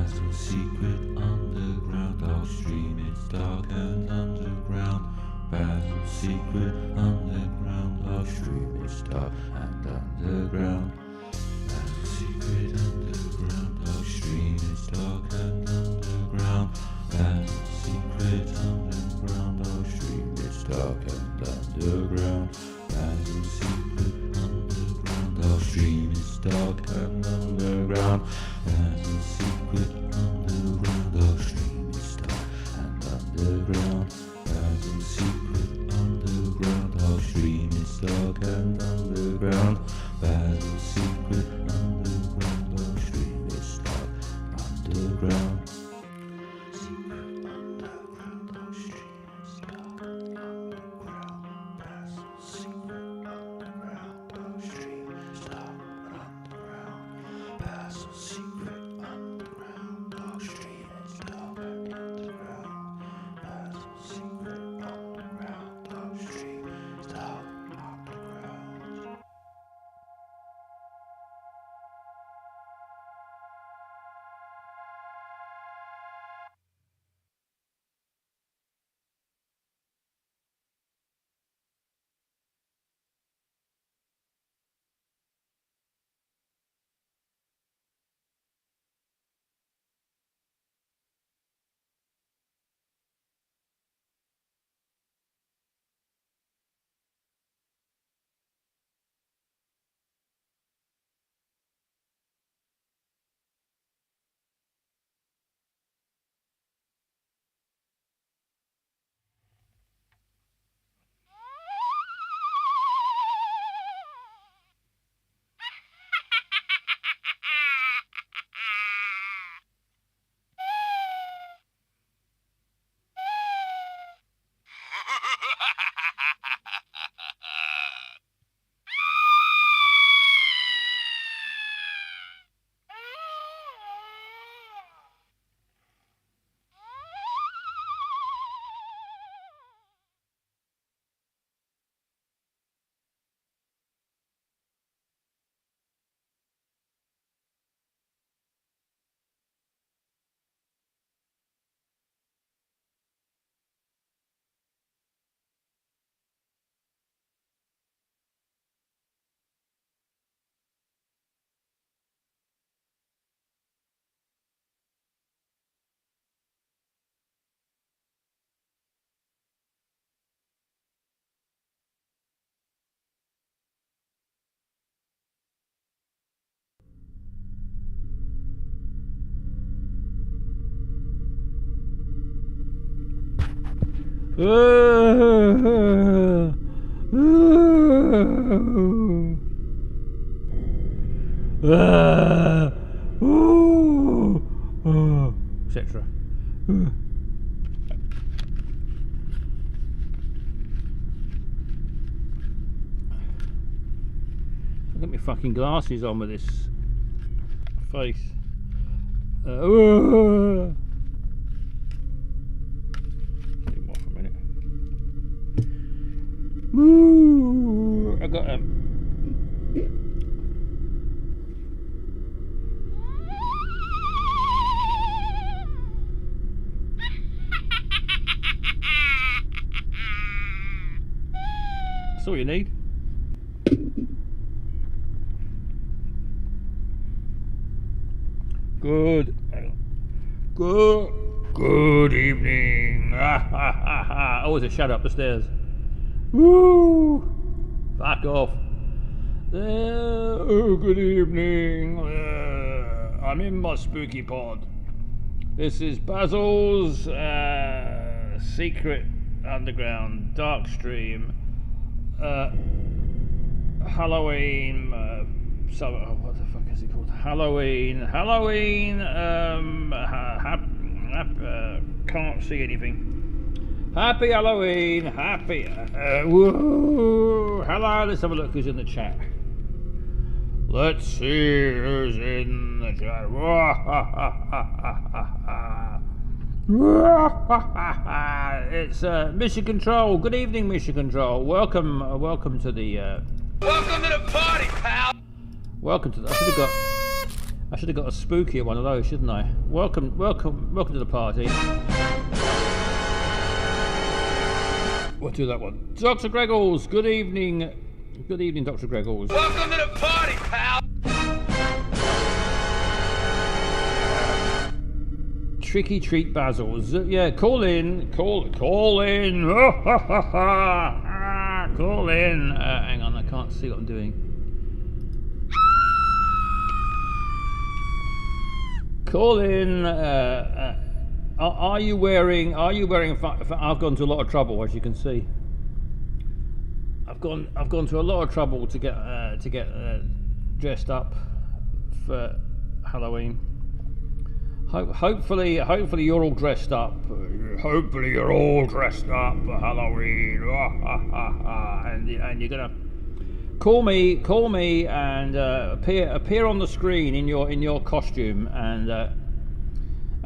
Basil's secret underground dog stream. It's dark and underground. Basil's secret underground dog stream. It's dark and underground. Basil's secret underground dog stream. It's dark and underground. Basil's secret underground dog stream. It's dark and underground. Basil's secret underground dog stream. It's dark and underground. Basil's secret underground dog stream. It's dark and underground. Basil's secret underground dog stream. It's dark and underground. Basil's secret underground dog stream. It's dark underground. Secret underground dog stream. It's dark underground. Basil's secret underground dog stream. It's dark underground. Basil's secret underground dog stream. It's dark underground. Basil's secret underground dog stream. It's dark underground. Etc. I've got my fucking glasses on with this face. I got That's all you need. Good evening. Oh, there's a shadow up the stairs. Woo! Fuck off. Oh, good evening. I'm in my spooky pod. This is Basil's secret underground dark stream. Halloween. What the fuck is it called? Halloween. Can't see anything. Happy Halloween. Woo. Hello. Let's have a look who's in the chat. Let's see who's in the chat. It's Mission Control. Good evening, Mission Control. Welcome to the. Welcome to the party, pal. Welcome to the. I should have got a spookier one of those, shouldn't I? Welcome to the party. We'll do that one. Dr. Greggles, good evening. Good evening, Dr. Greggles. Welcome to the party, pal! Tricky Treat Bazils. Yeah, call in. Call in. Call in. Hang on, I can't see what I'm doing. Call in. Are you wearing? I've gone to a lot of trouble, as you can see. I've gone to a lot of trouble to get dressed up for Halloween. Hopefully you're all dressed up. Hopefully you're all dressed up for Halloween. And you're gonna call me, and appear on the screen in your costume, and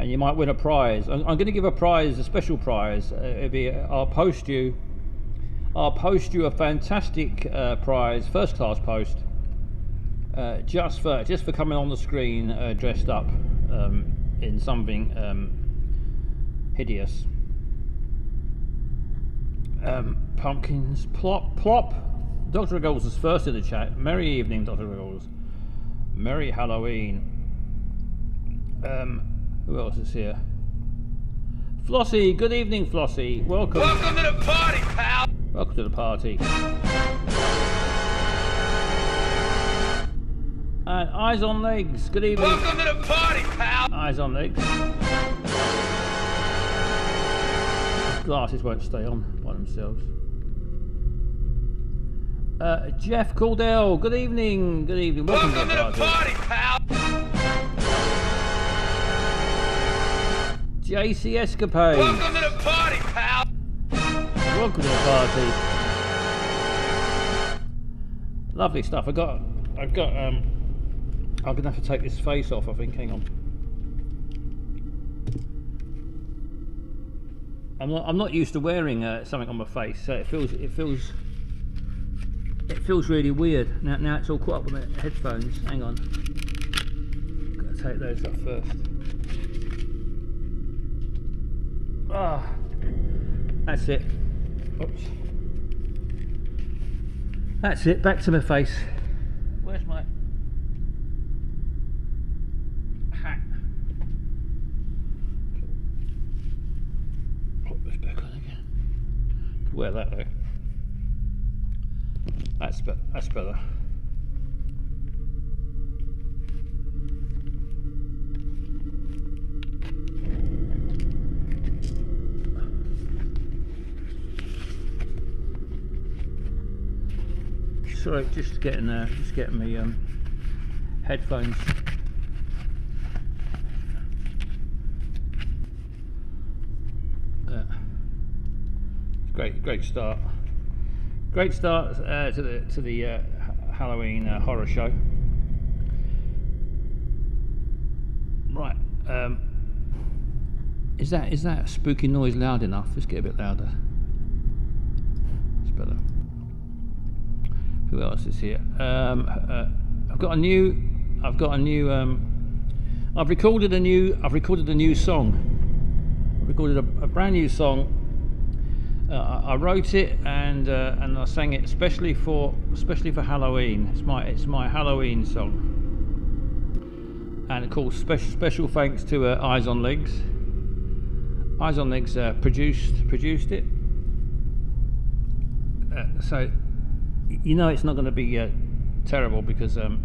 you might win a prize. I'm going to give a prize, a special prize. I'll post you a fantastic prize, first class post, just for coming on the screen dressed up in something hideous. Pumpkins plop. Dr. Greggles is first in the chat. Merry evening, Dr. Greggles. Merry Halloween. Who else is here? Flossie, good evening, Flossie. Welcome. Welcome to the party, pal! Welcome to the party. And Eyes on Legs, good evening. Welcome to the party, pal! Eyes on Legs. Glasses won't stay on by themselves. Jeff Caldell, good evening. Good evening. Welcome to the party, pal! JC Escapade. Welcome to the party, pal! Welcome to the party. Lovely stuff. I'm gonna have to take this face off, I think. Hang on. I'm not used to wearing something on my face, so it feels really weird. Now it's all caught up with my headphones. Hang on. Gotta take those off first. Ah, that's it. Oops. That's it. Back to my face. Where's my hat? Put this back on again. Wear that though. That's better. Sorry, just getting me headphones. Great start. Great start to the Halloween horror show. Right, is that spooky noise loud enough? Let's get a bit louder. It's better. Who else is here? I've recorded a new song. I've recorded a brand new song. I wrote it and I sang it especially for Halloween. It's my Halloween song. And of course, special thanks to Eyes on Legs. Eyes on Legs produced it. So you know it's not going to be terrible because Eyes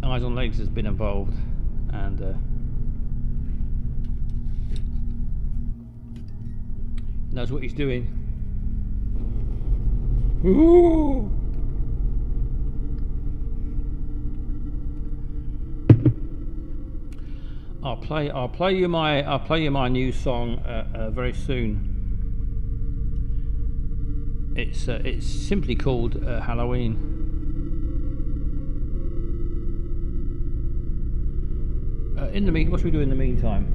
on Legs has been involved, and knows what he's doing. Ooh. I'll play you my new song very soon. It's simply called Halloween. What should we do in the meantime?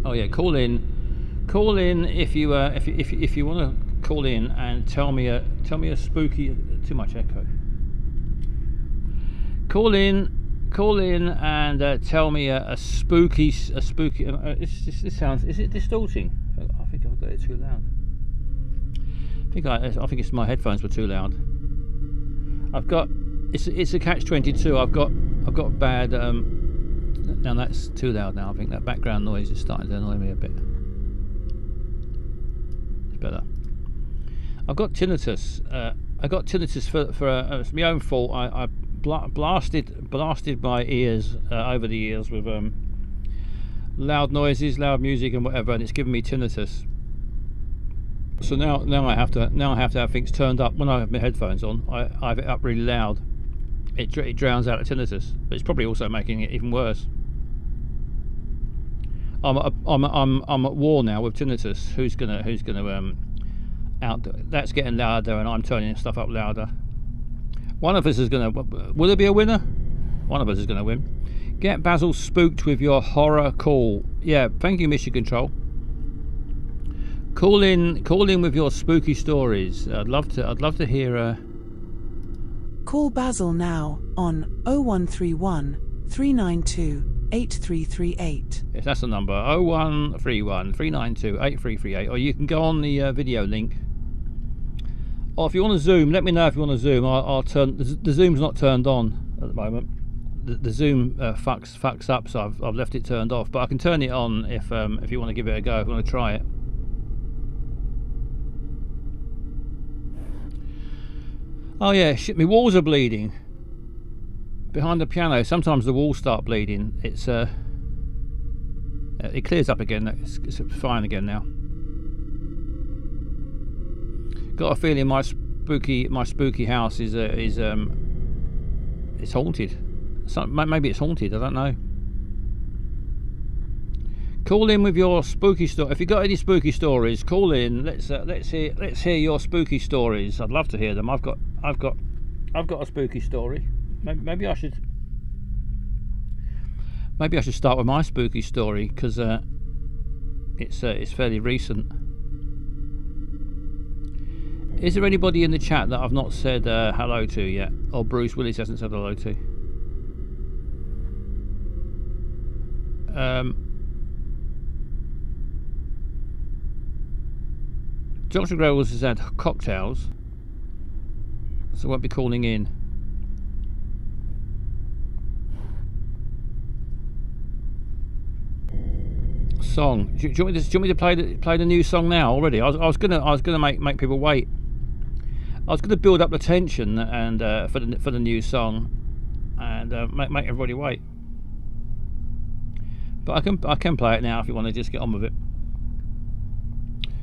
Oh yeah, call in if you want to call in and tell me a spooky. Too much echo. Call in and tell me a spooky. This sounds. Is it distorting? I think I've got it too loud. I think it's my headphones were too loud. I've got. It's a catch-22. I've got bad. Now that's too loud. Now I think that background noise is starting to annoy me a bit. It's better. I've got tinnitus. I got tinnitus for it's my own fault. I blasted my ears over the years with loud noises, loud music, and whatever, and it's given me tinnitus. So now I have to have things turned up when I have my headphones on. I have it up really loud. It drowns out the tinnitus, but it's probably also making it even worse. I'm at war now with tinnitus. Who's gonna out? That's getting louder, and I'm turning stuff up louder. One of us is gonna. Will there be a winner? One of us is gonna win. Get Basil spooked with your horror call. Yeah, thank you, Mission Control. Call in with your spooky stories. I'd love to hear. Call Basil now on 0131 392 8338. Yes, that's the number. 0131 392 8338. Or you can go on the video link. Or if you want to zoom, let me know if you want to zoom. I'll turn. The zoom's not turned on at the moment. The zoom fucks up, so I've left it turned off. But I can turn it on if you want to give it a go. If you want to try it. Oh yeah, shit! My walls are bleeding. Behind the piano, sometimes the walls start bleeding. It clears up again. It's fine again now. Got a feeling my spooky house is it's haunted. Maybe it's haunted. I don't know. Call in with your spooky story. If you got any spooky stories, call in. Let's hear your spooky stories. I'd love to hear them. I've got a spooky story. Maybe I should start with my spooky story because it's fairly recent. Is there anybody in the chat that I've not said hello to yet, or Bruce Willis hasn't said hello to? Dr. Growls has had cocktails, so I won't be calling in. Song. Do you want me to play the new song now already? I was gonna make people wait. I was gonna build up the tension and for the new song, and make everybody wait. But I can play it now if you want to just get on with it.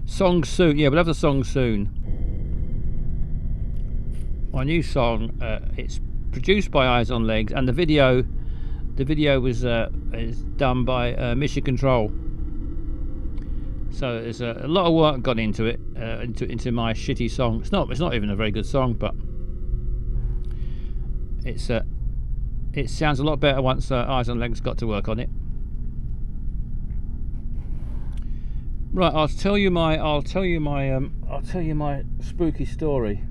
Song soon. Yeah, we'll have the song soon. My new song. It's produced by Eyes on Legs, and the video was is done by Mission Control. So there's a lot of work gone into it, into my shitty song. It's not even a very good song, but it sounds a lot better once Eyes on Legs got to work on it. Right, I'll tell you my spooky story.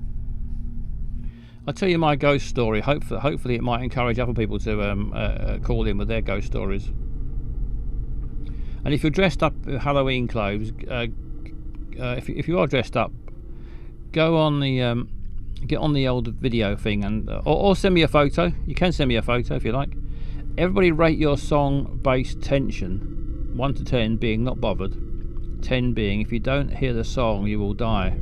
I'll tell you my ghost story. Hopefully it might encourage other people to call in with their ghost stories. And if you're dressed up in Halloween clothes, if you are dressed up, go on the get on the old video thing and or send me a photo. You can send me a photo if you like. Everybody rate your song based tension, 1 to 10 being not bothered, 10 being if you don't hear the song you will die.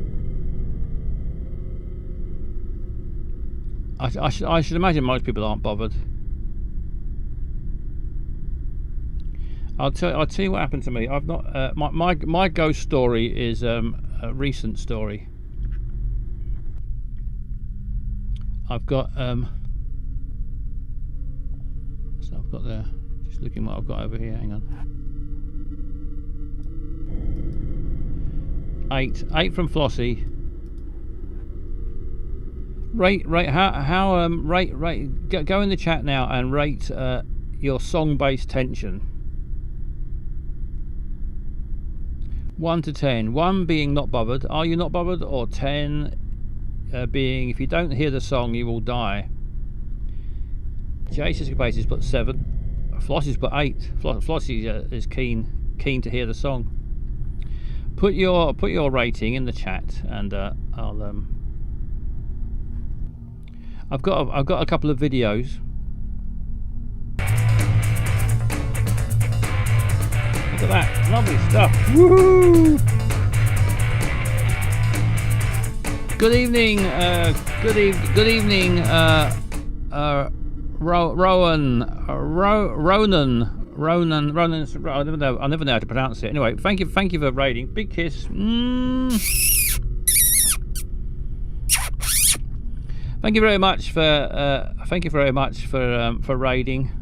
I should imagine most people aren't bothered. I'll tell you what happened to me. I've not my ghost story is a recent story. I've got so I've got there. Just looking what I've got over here. Hang on. 8 from Flossie. Rate how rate go in the chat now and rate your song based tension. 1 to 10. 1 being not bothered. Are you not bothered? Or 10 being if you don't hear the song you will die. Jason's Bases put 7. Flossie's put 8. Flossie is keen to hear the song. Put your rating in the chat, and I've got a couple of videos. Look at that, lovely stuff. Woohoo! Good evening, Ronan. I never know how to pronounce it. Anyway, thank you for raiding. Big kiss. Thank you very much for raiding.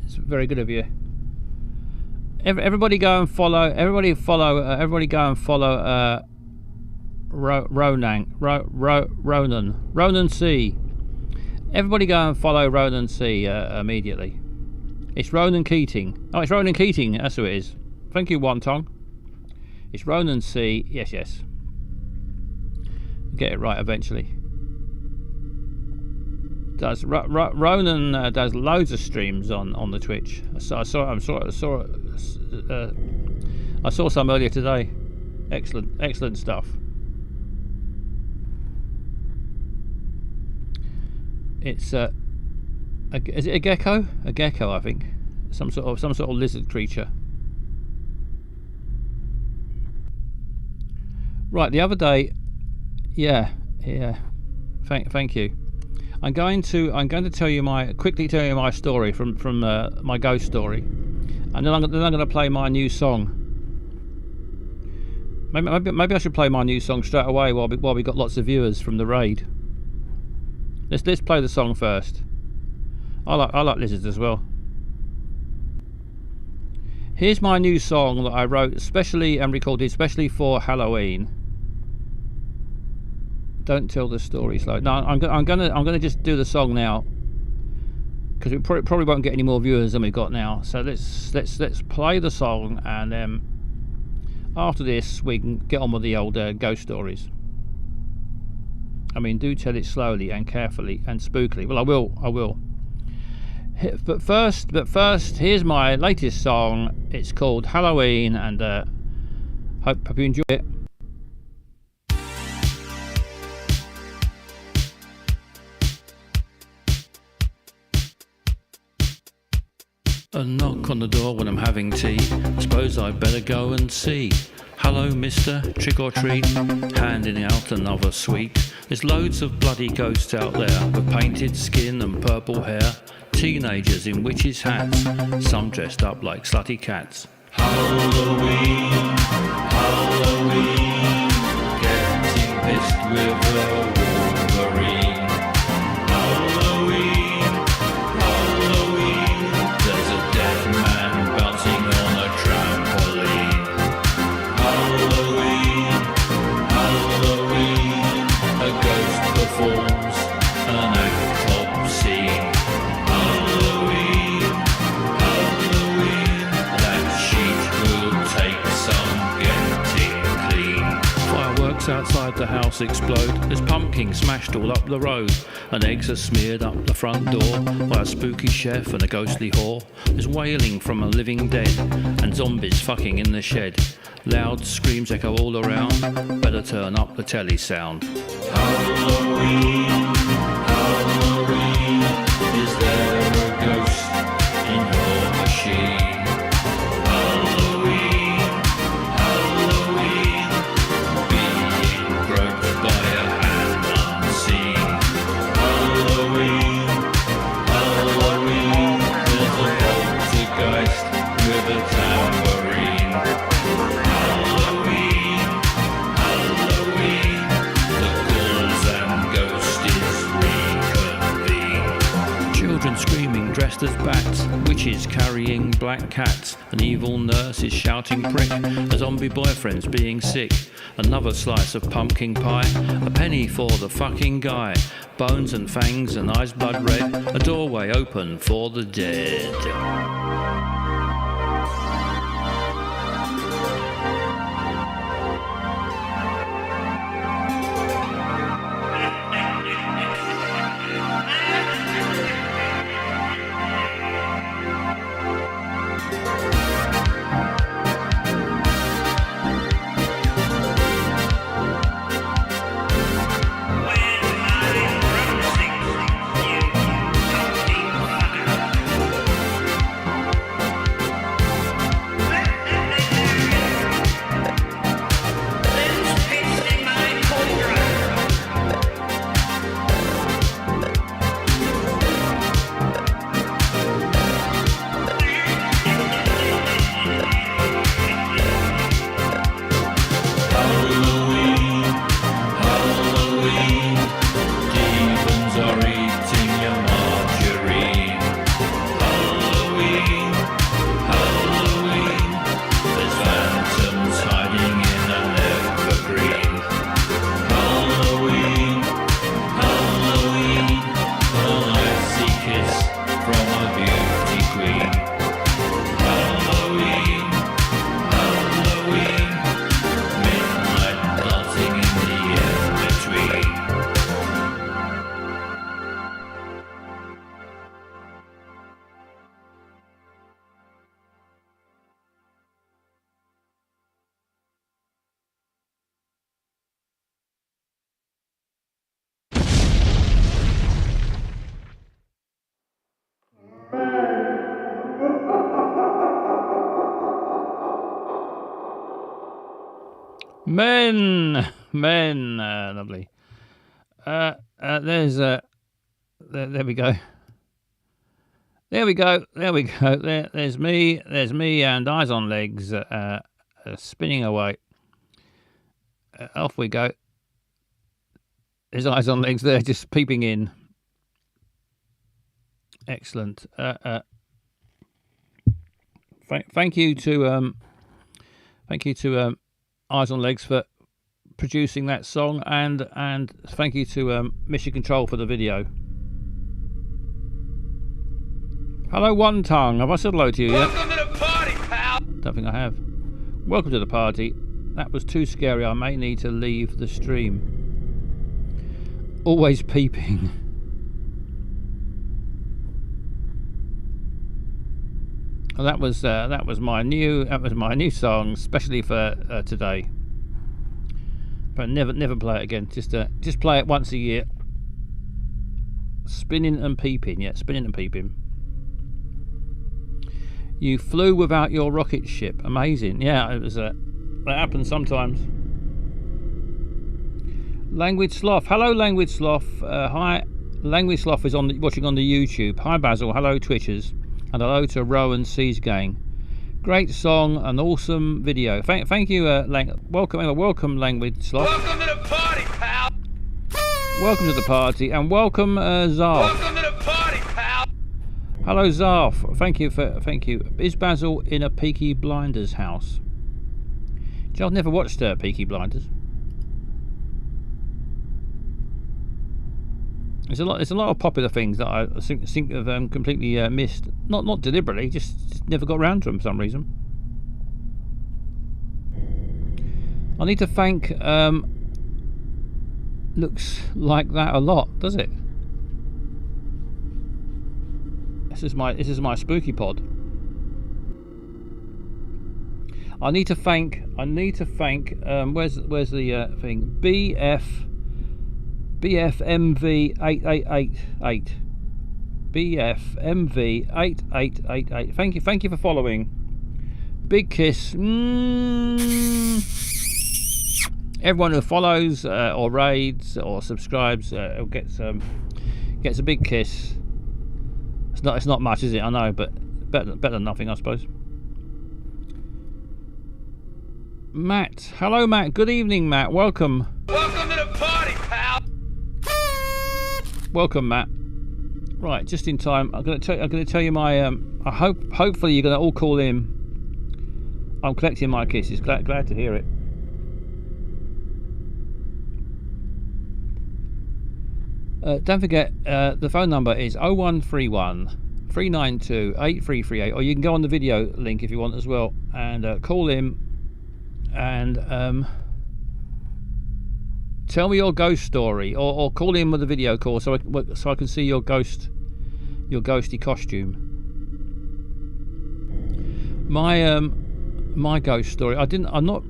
It's very good of you. Everybody go and follow. Everybody go and follow. Ronan C. Everybody go and follow Ronan C immediately. It's Ronan Keating. Oh, it's Ronan Keating. That's who it is. Thank you, Wonton. It's Ronan C. Yes. Get it right eventually. Ronan does loads of streams on the Twitch. I saw some earlier today. Excellent stuff. It's is it a gecko? A gecko, I think. Some sort of lizard creature. Right, the other day, yeah. Thank you. I'm going to quickly tell you my story from my ghost story, and then I'm going to play my new song. Maybe I should play my new song straight away while we got lots of viewers from the raid. Let's play the song first. I like lizards as well. Here's my new song that I wrote especially and recorded especially for Halloween. Don't tell the story slow. No, I'm gonna just do the song now, because we probably won't get any more viewers than we've got now. So let's play the song, and then after this we can get on with the old ghost stories. I mean, do tell it slowly and carefully and spookily. Well, I will. But first, here's my latest song. It's called Halloween, and hope you enjoy it. A knock on the door when I'm having tea. Suppose I'd better go and see. Hello, mister, trick or treat, handing out another sweet. There's loads of bloody ghosts out there with painted skin and purple hair. Teenagers in witches' hats, some dressed up like slutty cats. Halloween, Halloween, getting pissed with a Wolverine. Halloween, Halloween, there's a dead man bouncing on a trampoline. Halloween, Halloween, a ghost performs an act obscene. Halloween, Halloween, that sheet will take some getting clean. Fireworks outside the house explode. There's pumpkins smashed all up the road, and eggs are smeared up the front door by a spooky chef and a ghostly whore. There's wailing from a living dead, and zombies fucking in the shed. Loud screams echo all around. Better turn up the telly sound. Halloween, Halloween, is there a ghost in your machine? Halloween, Halloween, being groped by a hand unseen. Halloween, Halloween, there's a poltergeist with a tambourine. Halloween, Halloween, the ghouls and ghosties reconvene. Children screaming dressed as bats, witches carrying black cats, an evil nurse is shouting prick, a zombie boyfriend's being sick, another slice of pumpkin pie, a penny for the fucking guy, bones and fangs and eyes blood red, a doorway open for the dead. Men, lovely. There's there we go. There we go. There's me, and Eyes on Legs spinning away. Off we go. There's Eyes on Legs there, just peeping in. Excellent. Thank you to Eyes on Legs for producing that song, and thank you to Mission Control for the video. Hello, One Tongue. Have I said hello to you yet? Welcome to the party, pal. Don't think I have. Welcome to the party. That was too scary. I may need to leave the stream. Always peeping. Well, that was my new song, especially for today. But never play it again. Just play it once a year. Spinning and peeping. Yeah, spinning and peeping. You flew without your rocket ship. Amazing. Yeah, it was that happens sometimes. Language Sloth. Hello, Language Sloth. Hi. Language Sloth is watching on the YouTube. Hi, Basil. Hello, Twitchers. And hello to Rowan Seas Gang. Great song, an awesome video. Thank you, welcome, Language Sloth. Welcome to the party, pal. Welcome to the party, and welcome, Zarf. Welcome to the party, pal. Hello, Zarf. Thank you. Is Basil in a Peaky Blinders house? I've never watched Peaky Blinders. There's a lot of popular things that I think have completely missed. Not deliberately, just never got around to them for some reason. I need to thank looks like that a lot, does it? This is my spooky pod. I need to thank where's the thing? BFMV8888. BFMV8888. Thank you for following. Big kiss. Everyone who follows or raids or subscribes gets a big kiss. It's not much, is it? I know, but better than nothing, I suppose. Matt. Hello, Matt. Good evening, Matt. Welcome. Welcome to the party, pal. Welcome, Matt. Right, just in time. I'm going to tell you my. Hopefully, you're going to all call in. I'm collecting my kisses. Glad to hear it. Don't forget, the phone number is 0131 392 8338, or you can go on the video link if you want as well, and call in and tell me your ghost story, or call in with a video call so I can see your ghosty costume. My ghost story. I'm not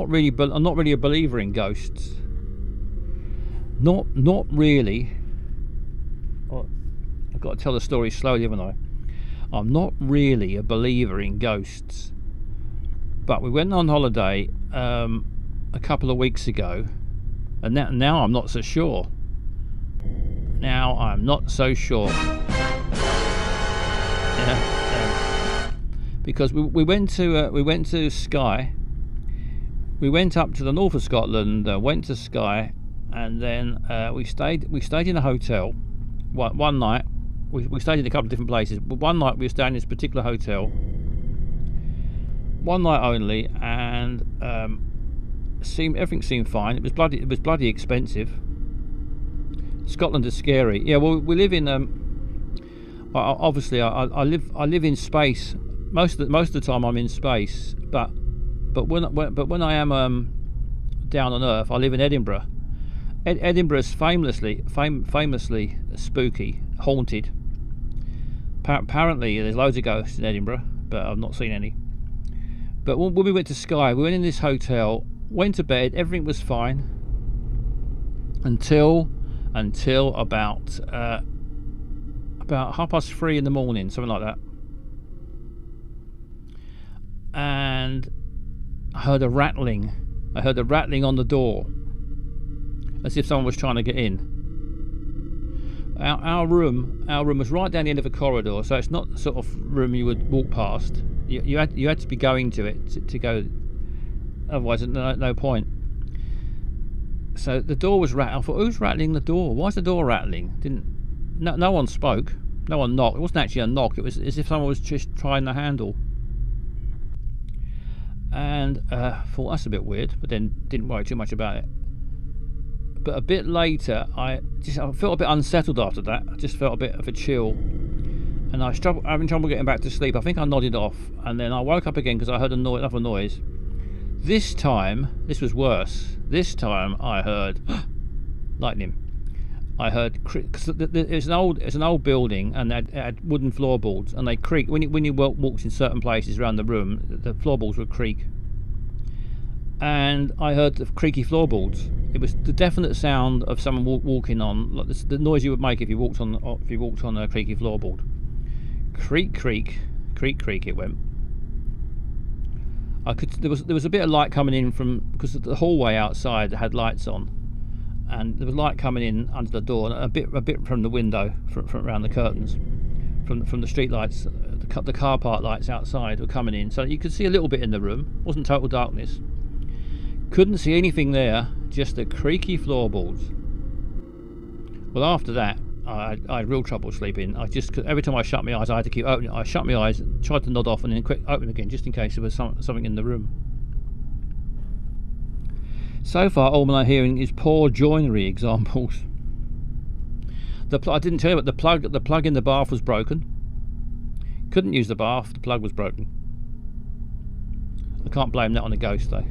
really a believer in ghosts. Not really. I've got to tell the story slowly, haven't I? I'm not really a believer in ghosts, but we went on holiday a couple of weeks ago, and now I'm not so sure. Now I'm not so sure. Yeah, because we went to Skye. We went up to the north of Scotland, went to Skye, and then we stayed in a hotel. One night, we stayed in a couple of different places, but one night we were staying in this particular hotel. One night only, and everything seemed fine. It was bloody expensive. Scotland is scary. Yeah, well, we live in obviously I live in space. Most of the time I'm in space, but when I am down on Earth, I live in Edinburgh. Edinburgh is famously spooky, haunted. Apparently there's loads of ghosts in Edinburgh, but I've not seen any. But when we went to Skye, we went in this hotel, went to bed, everything was fine until about 3:30 in the morning, something like that. And I heard a rattling I heard a rattling on the door, as if someone was trying to get in. Our room was right down the end of a corridor, so it's not the sort of room you would walk past. You had to be going to it to go, otherwise no point. So the door was rattling. I thought, who's rattling the door? Why is the door rattling? No one spoke. No one knocked. It wasn't actually a knock. It was as if someone was just trying the handle. And thought that's a bit weird, but then didn't worry too much about it. But a bit later, I felt a bit unsettled after that. I just felt a bit of a chill, and I was having trouble getting back to sleep. I think I nodded off, and then I woke up again because I heard another noise. This time, this was worse. This time, I heard lightning. I heard because it's an old building, and it had wooden floorboards, and they creak when you walked in certain places around the room. The floorboards would creak, and I heard the creaky floorboards. It was the definite sound of someone walking on, like the noise you would make if you walked on a creaky floorboard. Creak, creak, creak, creak. It went. There was a bit of light coming in because the hallway outside had lights on, and there was light coming in under the door, and a bit from the window, from around the curtains, from the street lights, the car park lights outside were coming in, so you could see a little bit in the room. It wasn't total darkness. Couldn't see anything there, just the creaky floorboards. Well, after that, I had real trouble sleeping. Every time I shut my eyes, I had to keep opening. I shut my eyes, tried to nod off, and then quick open again, just in case there was something in the room. So far, all I'm hearing is poor joinery examples. I didn't tell you, but the plug in the bath was broken. Couldn't use the bath. The plug was broken. I can't blame that on a ghost though.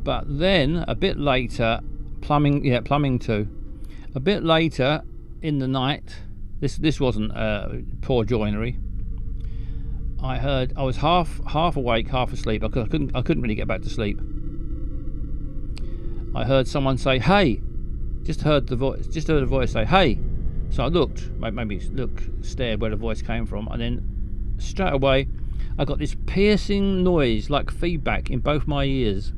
But then a bit later, plumbing too. A bit later in the night, this wasn't poor joinery. I was half awake, half asleep. I couldn't really get back to sleep. I heard someone say, "Hey!" Just heard a voice say, "Hey!" So I looked, stared where the voice came from, and then straight away I got this piercing noise, like feedback in both my ears.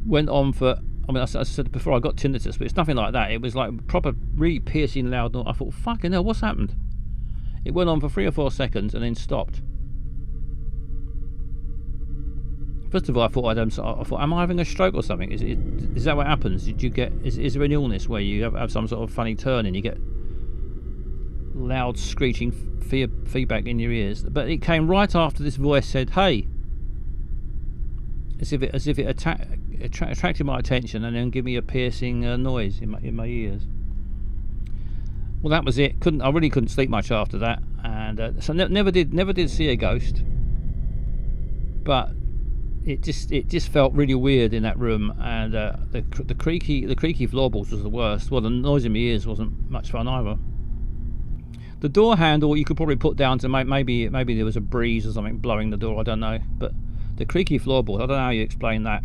Went on for, I said before, I got tinnitus, but it's nothing like that. It was like proper, really piercing loud noise. I thought, fucking hell, what's happened? It went on for 3 or 4 seconds and then stopped. First of all, I thought, am I having a stroke or something? Is that what happens? Did you get? Is there an illness where you have some sort of funny turn and you get loud screeching feedback in your ears? But it came right after this voice said, "Hey," as if it attracted my attention and then give me a piercing noise in my ears. Well, that was it. I really couldn't sleep much after that, and so never did see a ghost. But it just felt really weird in that room, and the creaky floorboards was the worst. Well, the noise in my ears wasn't much fun either. The door handle you could probably put down to maybe there was a breeze or something blowing the door. I don't know, but the creaky floorboards, I don't know how you explain that.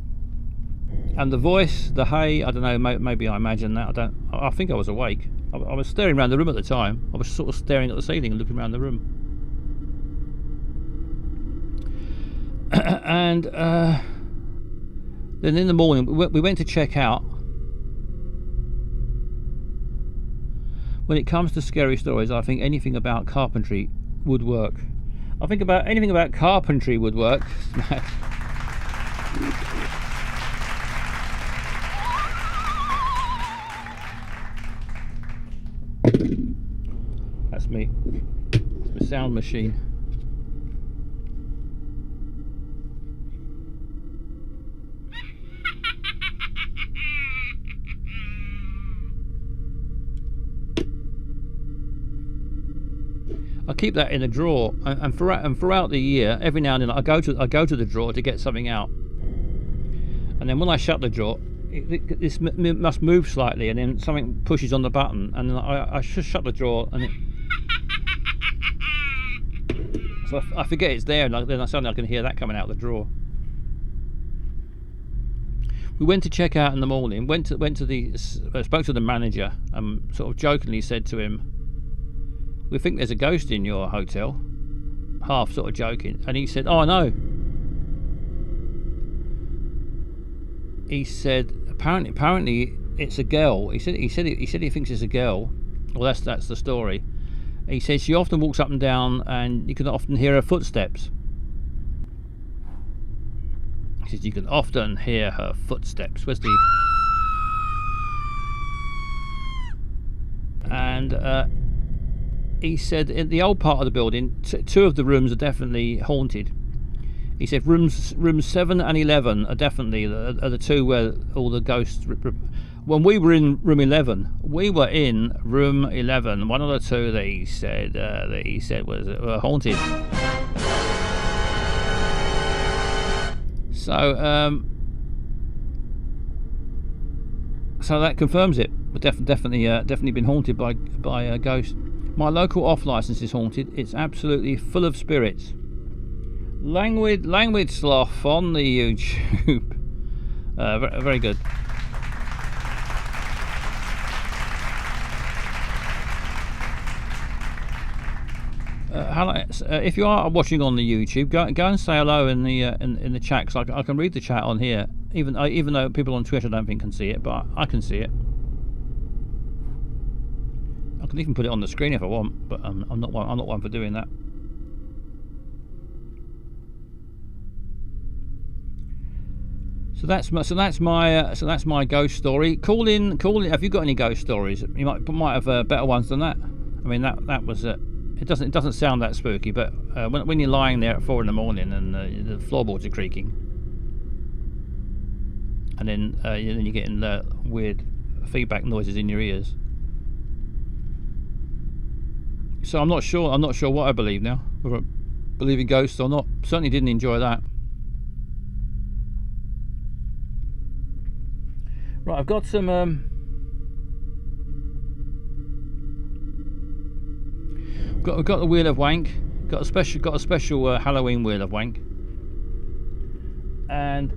And the voice, the "hey," I don't know. Maybe I imagine that. I think I was awake. I was staring around the room at the time. I was sort of staring at the ceiling and looking around the room. And then in the morning we went to check out. When it comes to scary stories, I think anything about carpentry would work. I think anything about carpentry would work. That's me. It's my sound machine. I keep that in a drawer, and throughout the year, every now and then I go to the drawer to get something out, and then when I shut the drawer, this must move slightly, and then something pushes on the button, and then I just shut the drawer, and so I forget it's there, and then suddenly I can hear that coming out of the drawer. We went to check out in the morning. Spoke to the manager, and sort of jokingly said to him, "We think there's a ghost in your hotel," half sort of joking, and he said, "Oh, I know." he said apparently it's a girl. He said he thinks it's a girl. Well, that's the story. He says she often walks up and down, and you can often hear her footsteps. He says you can often hear her footsteps. Where's the... And he said in the old part of the building, two of the rooms are definitely haunted. He said rooms 7 and 11 are definitely are the two where all the ghosts... When we were in room 11, one of the two that he said were haunted. So so that confirms it. We've definitely been haunted by a ghost. My local off license is haunted. It's absolutely full of spirits. Languid Sloth on the YouTube. Very good. If you are watching on the YouTube, go and say hello in the chat, because I can read the chat on here. Even though people on Twitter I don't think can see it, but I can see it. I can even put it on the screen if I want, but I'm not one for doing that. So that's my ghost story. Call in. Have you got any ghost stories? You might have better ones than that. I mean that was it. It doesn't sound that spooky, but when you're lying there at 4 in the morning and the floorboards are creaking, and then you're getting weird feedback noises in your ears. So I'm not sure what I believe now, whether I believe in ghosts or not. Certainly didn't enjoy that. Right, I've got some We've got the Wheel of Wank. Got a special Halloween Wheel of Wank. And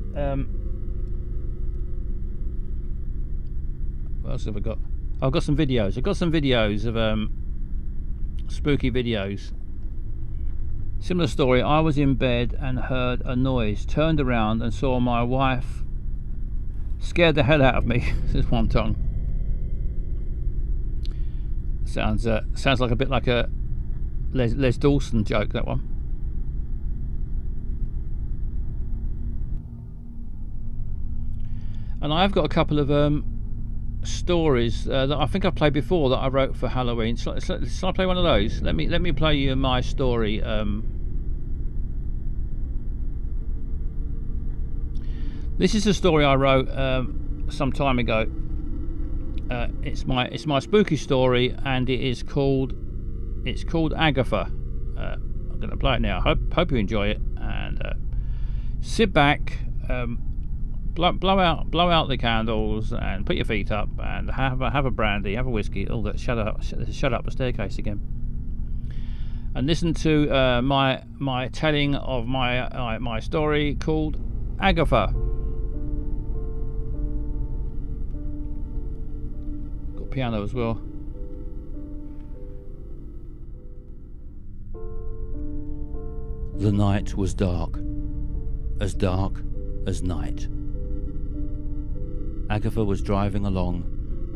what else have I got? I've got some videos. I've got some videos of spooky videos. Similar story. I was in bed and heard a noise. Turned around and saw my wife. Scared the hell out of me. This is one tongue. Sounds like a bit like a Les Dawson joke, that one. And I've got a couple of stories that I think I've played before that I wrote for Halloween. Shall I play one of those? Let me play you my story. This is a story I wrote some time ago. It's my spooky story, and it's called Agatha. I'm going to play it now. Hope you enjoy it, and sit back, blow out the candles, and put your feet up, and have a brandy, have a whiskey. All that. Shut up the staircase again. And listen to my telling of my story called Agatha. Got piano as well. The night was dark as night. Agatha was driving along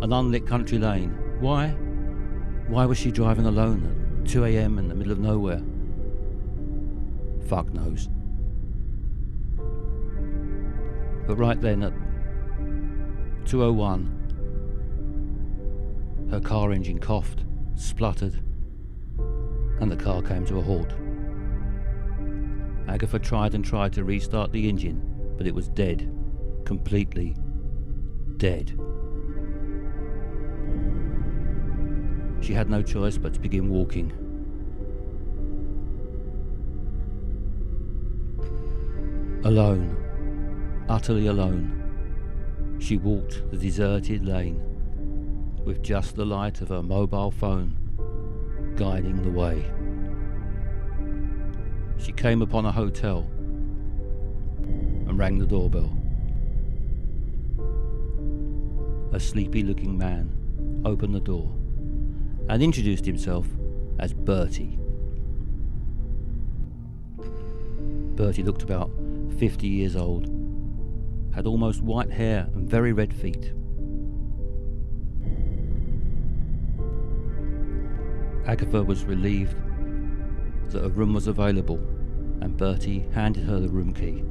an unlit country lane. Why? Why was she driving alone at 2 AM in the middle of nowhere? Fuck knows. But right then at 2:01, her car engine coughed, spluttered, and the car came to a halt. Agatha tried to restart the engine, but it was dead. Completely dead. She had no choice but to begin walking. Alone, utterly alone, she walked the deserted lane with just the light of her mobile phone guiding the way. She came upon a hotel and rang the doorbell. A sleepy-looking man opened the door and introduced himself as Bertie. Bertie looked about 50 years old, had almost white hair and very red feet. Agatha was relieved that a room was available, and Bertie handed her the room key.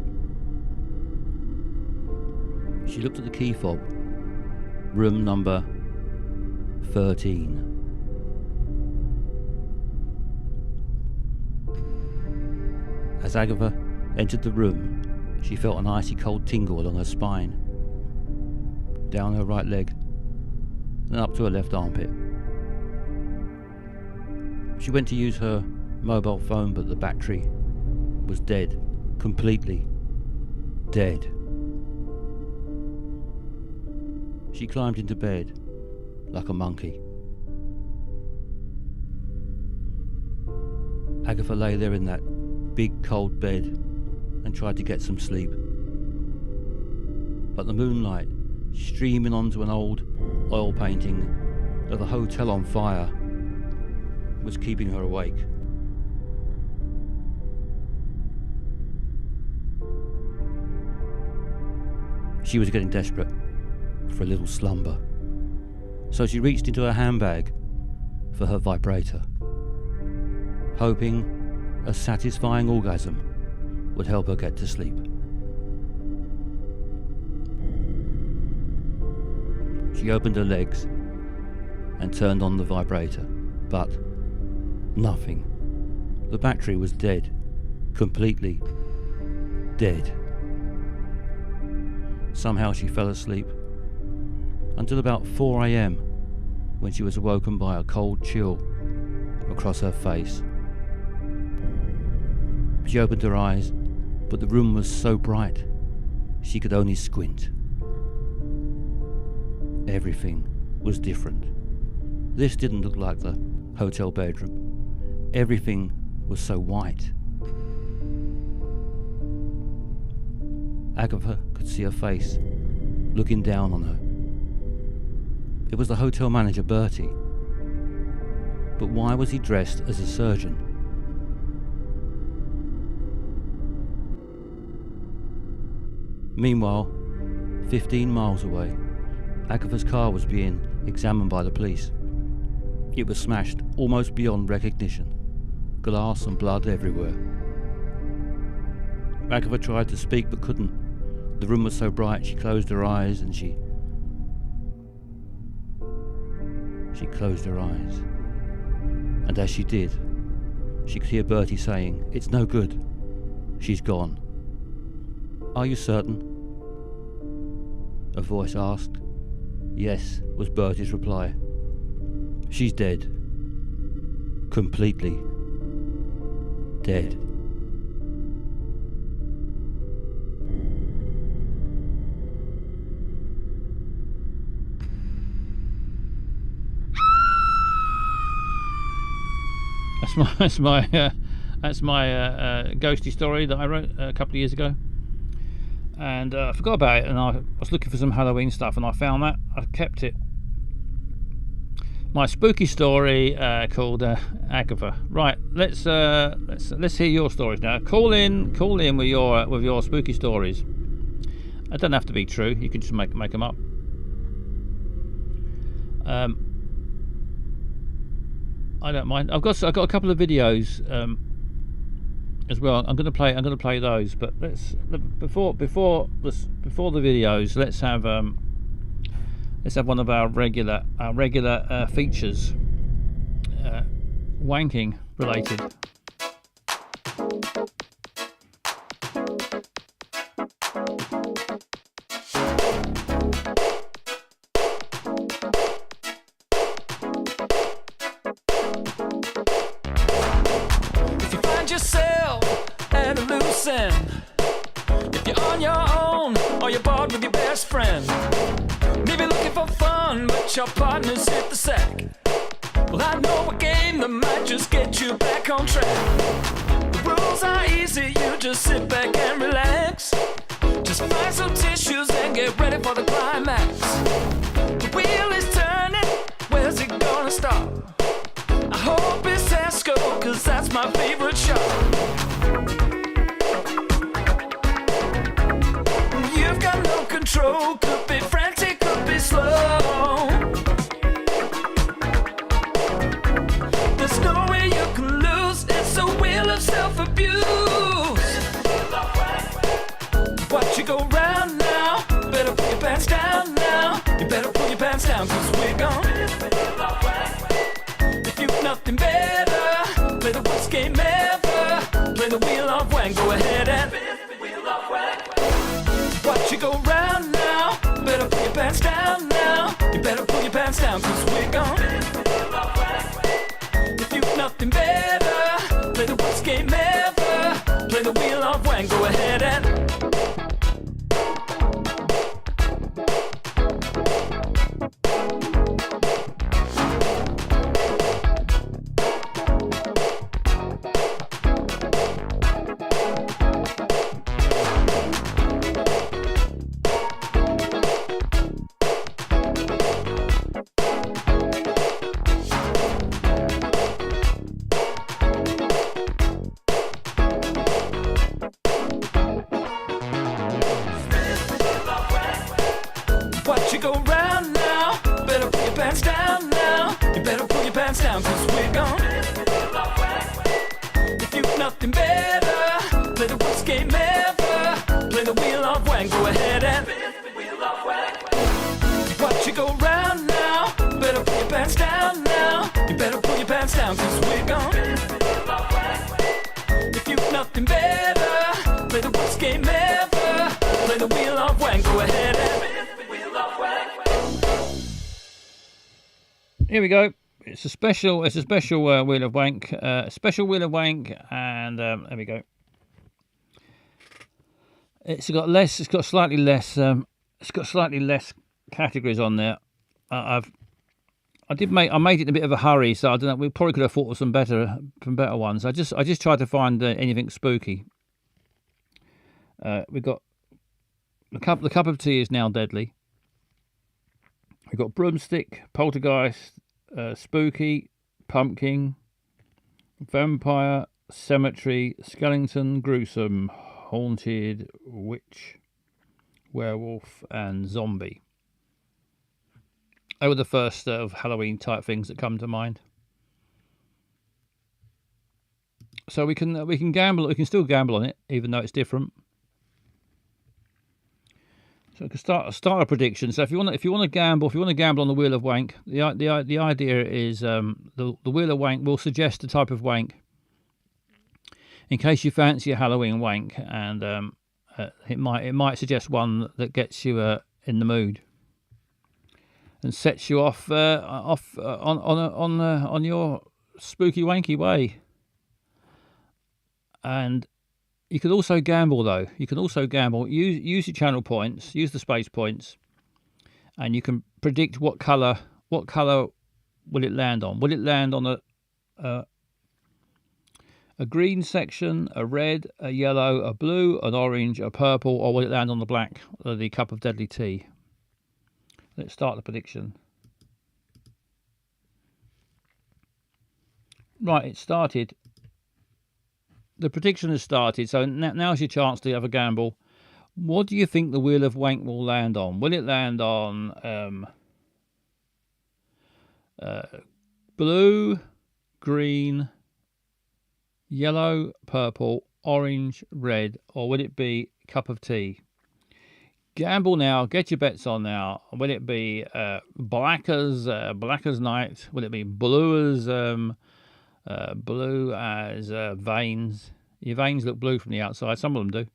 She looked at the key fob. Room number 13. As Agatha entered the room, she felt an icy cold tingle along her spine, down her right leg, and up to her left armpit. She went to use her mobile phone, but the battery was dead, completely dead. She climbed into bed like a monkey. Agatha lay there in that big cold bed and tried to get some sleep. But the moonlight, streaming onto an old oil painting of a hotel on fire, was keeping her awake. She was getting desperate for a little slumber, so she reached into her handbag for her vibrator, hoping a satisfying orgasm would help her get to sleep. She opened her legs and turned on the vibrator, but nothing. The battery was dead, completely dead. Somehow she fell asleep until about 4 a.m. when she was awoken by a cold chill across her face. She opened her eyes, but the room was so bright she could only squint. Everything was different. This didn't look like the hotel bedroom. Everything was so white. Agatha could see her face looking down on her. It was the hotel manager, Bertie. But why was he dressed as a surgeon? Meanwhile, 15 miles away, Agatha's car was being examined by the police. It was smashed almost beyond recognition, glass and blood everywhere. Agatha tried to speak but couldn't. The room was so bright she closed her eyes and she closed her eyes. And as she did, she could hear Bertie saying, "It's no good. She's gone." "Are you certain?" a voice asked. "Yes," was Bertie's reply. "She's dead. Completely dead." That's my ghosty story that I wrote a couple of years ago, and I forgot about it. And I was looking for some Halloween stuff, and I found that. I kept it. My spooky story called Agatha. Right, let's hear your stories now. Call in with your spooky stories. It doesn't have to be true. You can just make them up. I don't mind. I've got a couple of videos as well. I'm going to play those. But before the videos, let's have one of our regular features, wanking related. Yourself at a loose end. If you're on your own or you're bored with your best friend, maybe looking for fun but your partner's hit the sack. Well, I know a game that might just get you back on track. The rules are easy, you just sit back and relax. Just find some tissues and get ready for the climax. The wheel is turning, where's it gonna stop? I hope it's Tesco, cause that's my favorite shop. You've got no control. Could be frantic, could be slow. There's no way you can lose. It's a wheel of self-abuse. Watch you go round now. Better put your pants down now. You better put your pants down, 'cause we're gone. If you've nothing better, play the worst game ever. Play the wheel of wang. Go ahead and watch you go round now. Better put your pants down now. You better put your pants down, 'cause we're gone. If you've nothing better, play the worst game ever. Play the wheel of wang. Go ahead and watch you go round now. Better put your pants down now. You better put your pants down, 'cause we're gone. If you've nothing better, play the worst game ever. Play the wheel of wang. Go ahead and watch you go round now. Better put your pants down now. You better put your pants down, 'cause we're gone. If you've nothing better, play the worst game ever. Play the wheel of wang. Go ahead and Here we go. It's a special wheel of wank. Special wheel of wank, and there we go. It's got slightly less categories on there. I made it in a bit of a hurry, so I don't know. We probably could have thought of some better ones. I just tried to find anything spooky. We've got the cup of tea is now deadly. We've got broomstick, poltergeist, spooky, pumpkin, vampire, cemetery, skeleton, gruesome, haunted, witch, werewolf, and zombie. They were the first of Halloween type things that come to mind. So we can gamble. We can still gamble on it, even though it's different. So we can start a prediction. So if you want to gamble on the wheel of wank, the idea is the wheel of wank will suggest a type of wank in case you fancy a Halloween wank, and it might suggest one that gets you in the mood and sets you off on your spooky wanky way. And you can also gamble, though. You can also gamble. Use your channel points. Use the space points, and you can predict what color will it land on. Will it land on a green section, a red, a yellow, a blue, an orange, a purple, or will it land on the black, the cup of deadly tea? Let's start the prediction. Right, it started. The prediction has started, so now's your chance to have a gamble. What do you think the wheel of wank will land on? Will it land on blue, green, yellow, purple, orange, red, or will it be cup of tea? Gamble now. Get your bets on now. Will it be black as night? Will it be blue as veins? Your veins look blue from the outside. Some of them do.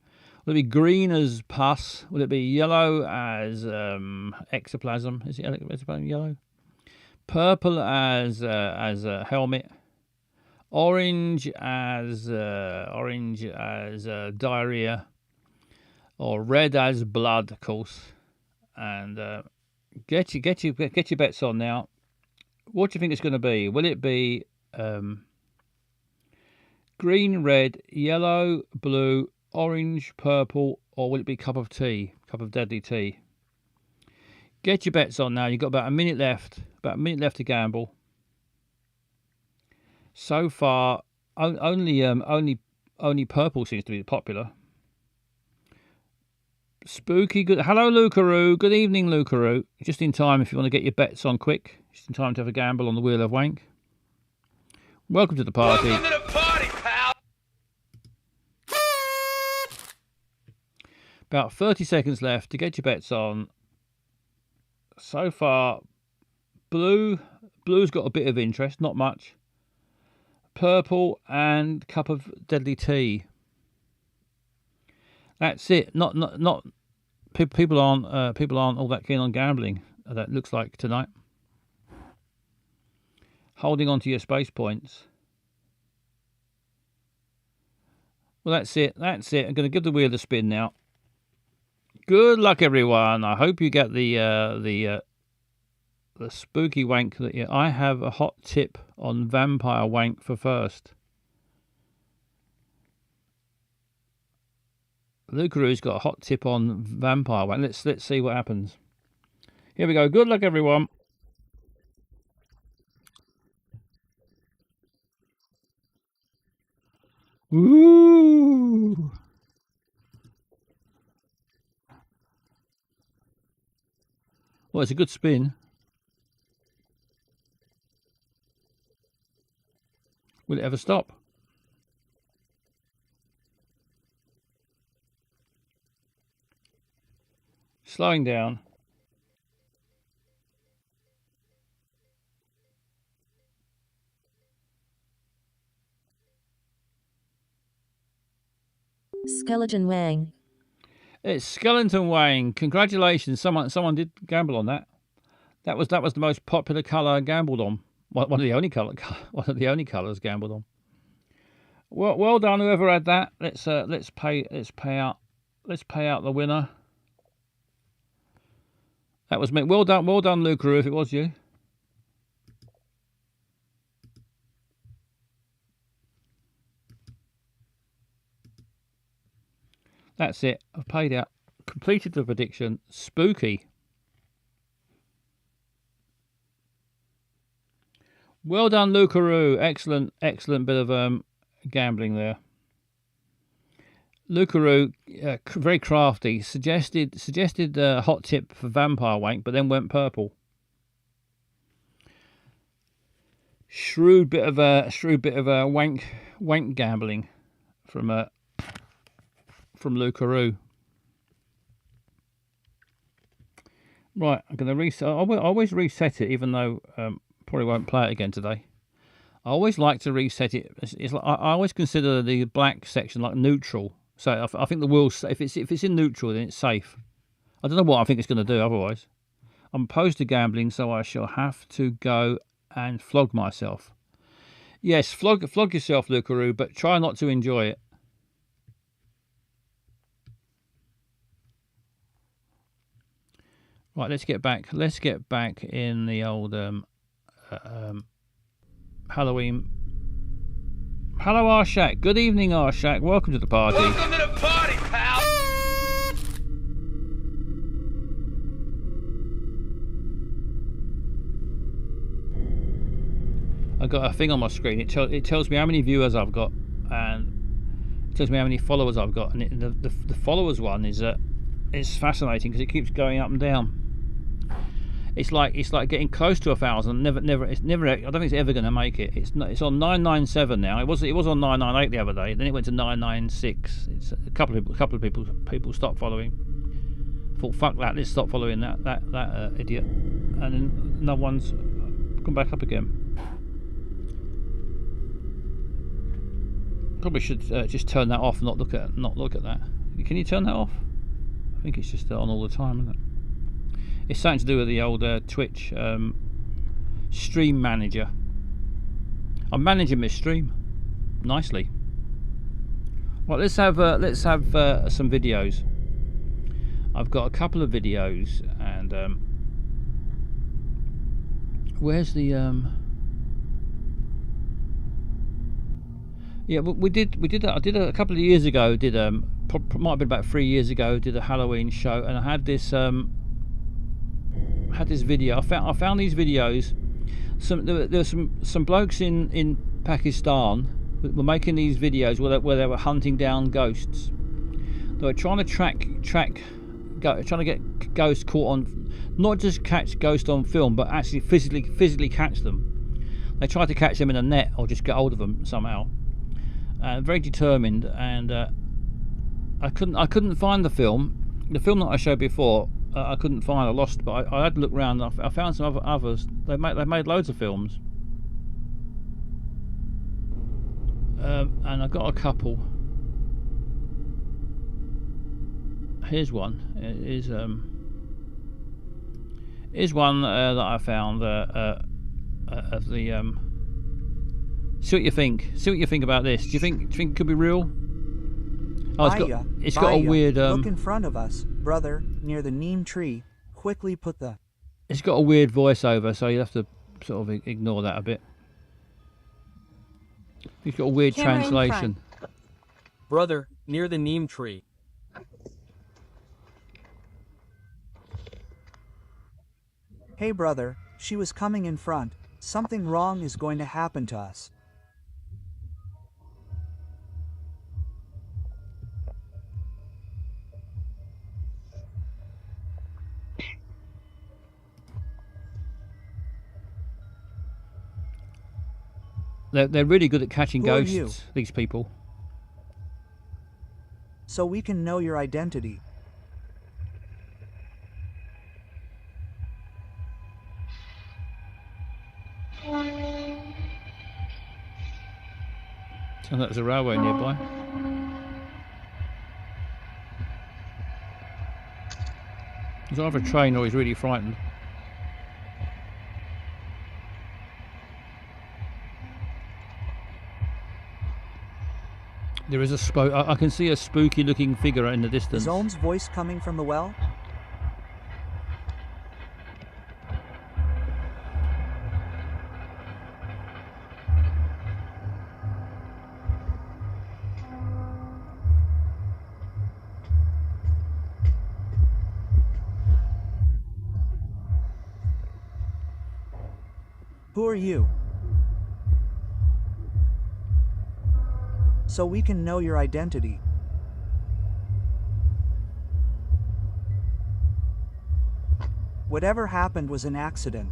Will it be green as pus? Will it be yellow as ectoplasm? Is it ectoplasm yellow? Purple as a helmet. Orange as diarrhea. Or red as blood, of course. And get your bets on now. What do you think it's going to be? Will it be green, red, yellow, blue, orange, purple, or will it be cup of tea, cup of deadly tea? Get your bets on now. You've got about a minute left to gamble. So far, only purple seems to be popular. Spooky. Good. Hello, Lucaroo. Good evening, Lucaroo. Just in time if you want to get your bets on quick. Just in time to have a gamble on the Wheel of Wank. Welcome to the party. Welcome to the party, pal. About 30 seconds left to get your bets on. So far, blue's got a bit of interest, not much. Purple and cup of deadly tea. That's it. Not people aren't all that keen on gambling. That looks like tonight. Holding on to your space points. Well, that's it. That's it. I'm going to give the wheel a spin now. Good luck, everyone. I hope you get the spooky wank. I have a hot tip on vampire wank for first. Lucaroo's got a hot tip on vampire wank. Let's see what happens. Here we go. Good luck, everyone. Ooh. Well, it's a good spin. Will it ever stop? Slowing down. Skeleton Wang. It's Skeleton Wang. Congratulations! Someone did gamble on that. That was the most popular colour gambled on. One of the only colours gambled on. Well done, whoever had that. Let's pay out the winner. That was me. Well done, Lucaroo, if it was you. That's it. I've paid out. Completed the prediction. Spooky. Well done, Lucaroo. Excellent bit of gambling there. Lucaroo, very crafty, suggested a hot tip for vampire wank, but then went purple. Shrewd bit of wank gambling from Lucaroo. Right, I'm going to reset. I always reset it, even though probably won't play it again today. I always like to reset it. It's like, I always consider the black section like neutral. So I think the wheel, if it's in neutral, then it's safe. I don't know what I think it's going to do otherwise. I'm opposed to gambling, so I shall have to go and flog myself. Yes, flog yourself, Lucaroo, but try not to enjoy it. Right, let's get back in the old Halloween. Hello, Arshak. Good evening, Arshak. Welcome to the party. Welcome to the party, pal. I've got a thing on my screen. It tells me how many viewers I've got, and it tells me how many followers I've got. And the followers one is fascinating because it keeps going up and down. It's like getting close to 1,000. It's never. I don't think it's ever going to make it. It's on 997 now. It was on 998 the other day. Then it went to 996. It's a couple of people stopped following. Thought, fuck that. Let's stop following that idiot. And then another one's come back up again. Probably should just turn that off. Not look at that. Can you turn that off? I think it's just on all the time, isn't it? It's something to do with the old Twitch stream manager. I'm managing my stream nicely. Well, let's have some videos. I've got a couple of videos, and where's the yeah, we did that. I did a couple of years ago. Might have been about 3 years ago. Did a Halloween show, and I had this video. I found these videos. There were some blokes in Pakistan were making these videos where they were hunting down ghosts. They were trying to track trying to get ghosts caught on, not just catch ghosts on film, but actually physically catch them. They tried to catch them in a net or just get hold of them somehow. Very determined, and I couldn't find the film. The film that I showed before, I couldn't find. I lost, but I had to look around. I found some others. They made loads of films, and I got a couple. Here's one. Here's one that I found of the. See what you think. See what you think about this. Do you think it could be real? Oh, it's got a weird. Look in front of us, brother, near the neem tree. Quickly put the. It's got a weird voiceover, so you have to sort of ignore that a bit. It's got a weird translation. Brother, near the neem tree. Hey brother, she was coming in front. Something wrong is going to happen to us. They're really good at catching Who are you? ghosts, these people. So we can know your identity. Sounds like there's a railway nearby. He's either a train or he's really frightened. There is I can see a spooky looking figure in the distance. Is Ohm's voice coming from the well? Who are you? So we can know your identity. Whatever happened was an accident.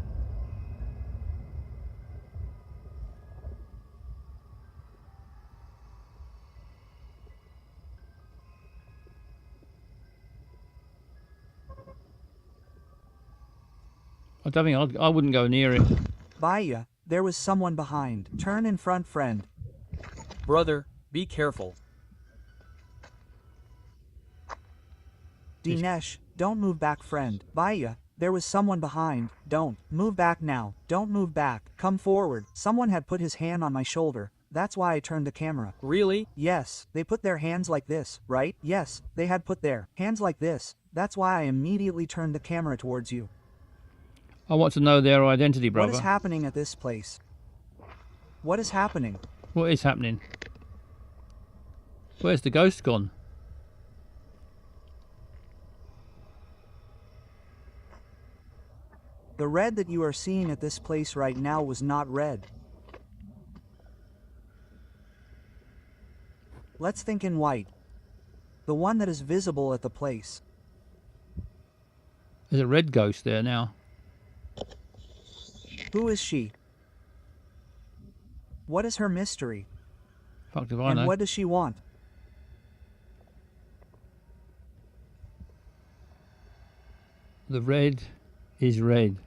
I don't think I wouldn't go near it. Baya, there was someone behind. Turn in front, friend. Brother, be careful. Dinesh, don't move back, friend. Baya, there was someone behind. Don't move back now. Don't move back. Come forward. Someone had put his hand on my shoulder. That's why I turned the camera. Really? Yes, they put their hands like this, right? Yes, they had put their hands like this. That's why I immediately turned the camera towards you. I want to know their identity, brother. What is happening at this place? What is happening? What is happening? Where's the ghost gone? The red that you are seeing at this place right now was not red. Let's think in white. The one that is visible at the place. There's a red ghost there now. Who is she? What is her mystery? Fuck if I And know. what does she want? The red is red.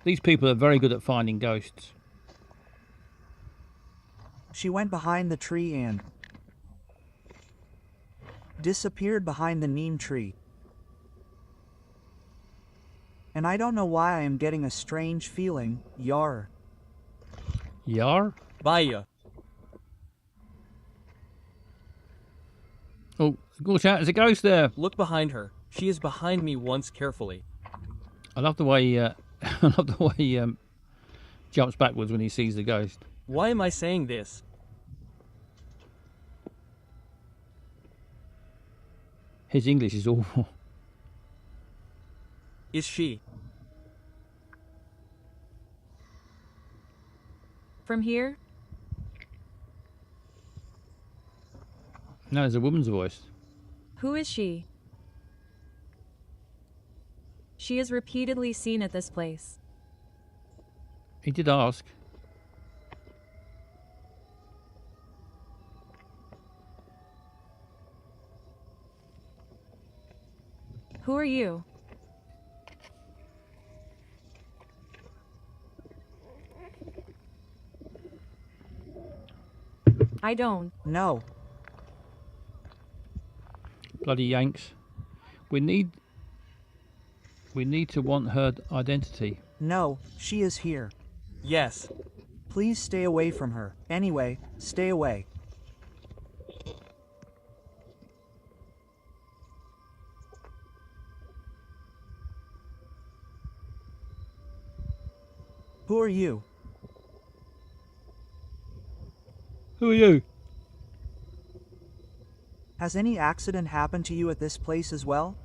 These people are very good at finding ghosts. She went behind the tree and disappeared behind the neem tree. And I don't know why I am getting a strange feeling, Yar. Yar? Baya. Oh, watch out, there's a ghost there. Look behind her. She is behind me once carefully. I love the way I love the way he jumps backwards when he sees the ghost. Why am I saying this? His English is awful. Is she? from here? No, there's a woman's voice. Who is she? She is repeatedly seen at this place. He did ask. Who are you? I don't. No. Bloody Yanks. We need to want her identity. No, she is here. Yes. Please stay away from her. Anyway, stay away. Who are you? Who are you? Has any accident happened to you at this place as well?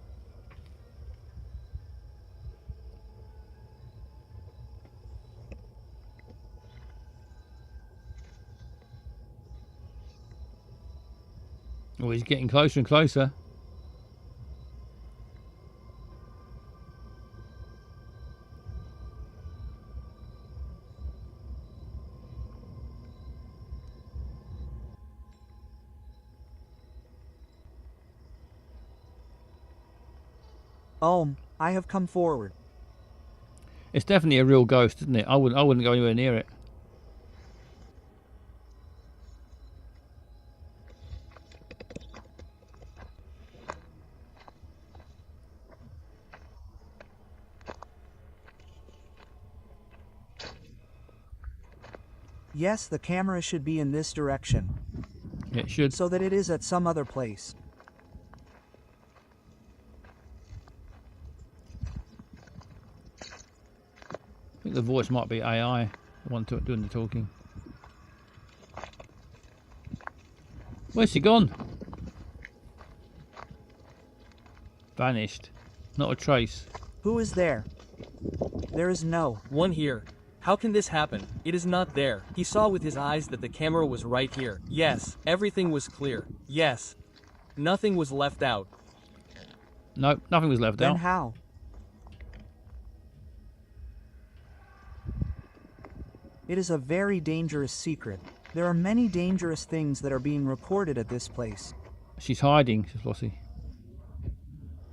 Oh, he's getting closer and closer. I have come forward. It's definitely a real ghost, isn't it? I wouldn't go anywhere near it. Yes, the camera should be in this direction. It should. So that it is at some other place. I think the voice might be AI, the one doing the talking. Where's she gone? Vanished. Not a trace. Who is there? There is no one here. How can this happen? It is not there. He saw with his eyes that the camera was right here. Yes, everything was clear. Yes. Nothing was left out. No, nothing was left out. Then how? It is a very dangerous secret. There are many dangerous things that are being reported at this place. She's hiding, says Flossie.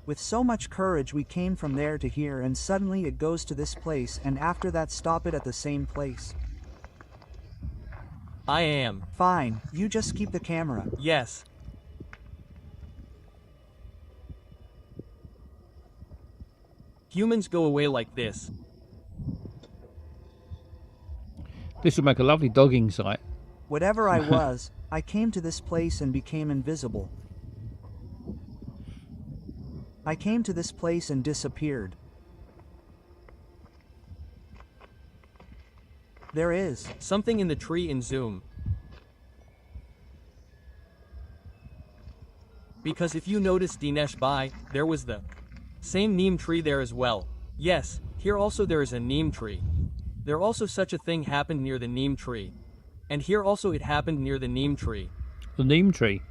With so much courage we came from there to here, and suddenly it goes to this place, and after that stop it at the same place. I am. Fine, you just keep the camera. Yes. Humans go away like this. This would make a lovely dogging site. Whatever I was, I came to this place and became invisible. I came to this place and disappeared. There is something in the tree in Zoom. Because if you notice Dinesh Bhai, there was the same neem tree there as well. Yes, here also there is a neem tree. There also such a thing happened near the neem tree. And here also it happened near the neem tree. The neem tree?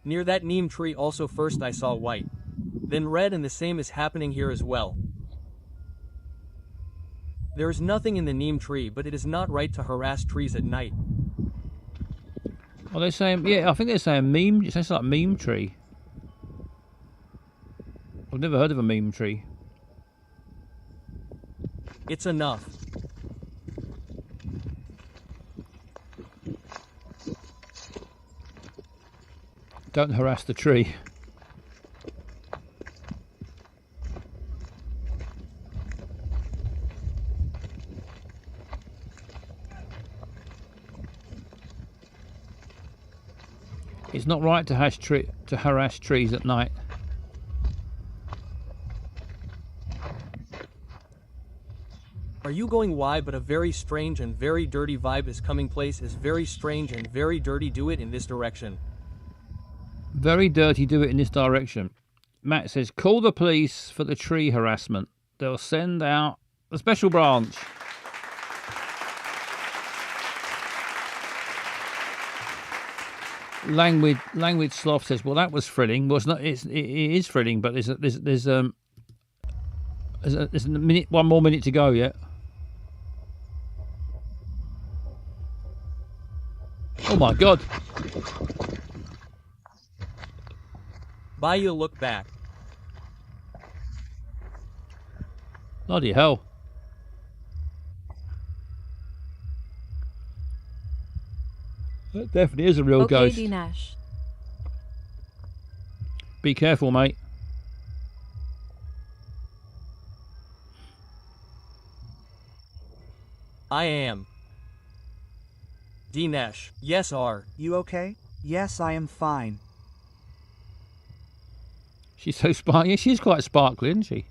Near that neem tree also first I saw white. Then red, and the same is happening here as well. There is nothing in the neem tree, but it is not right to harass trees at night. Oh, they're saying, yeah, I think they're saying meme. It sounds like meme tree. I've never heard of a meme tree. It's enough. Don't harass the tree. It's not right to harass trees at night. Are you going why? But a very strange and very dirty vibe is coming. Place is very strange and very dirty. Do it in this direction. Very dirty, do it in this direction. Matt says, call the police for the tree harassment. They'll send out a special branch. Language Sloth says, "Well, that was thrilling." Well, it's not. It is thrilling, but there's a minute, one more minute to go yet. Oh my God! Bayou looked back. Bloody hell! That definitely is a real Okay, ghost. Dinesh. Be careful, mate. I am. Dinesh. Yes, R. You okay? Yes, I am fine. She's so sparkly. She's quite sparkly, isn't she?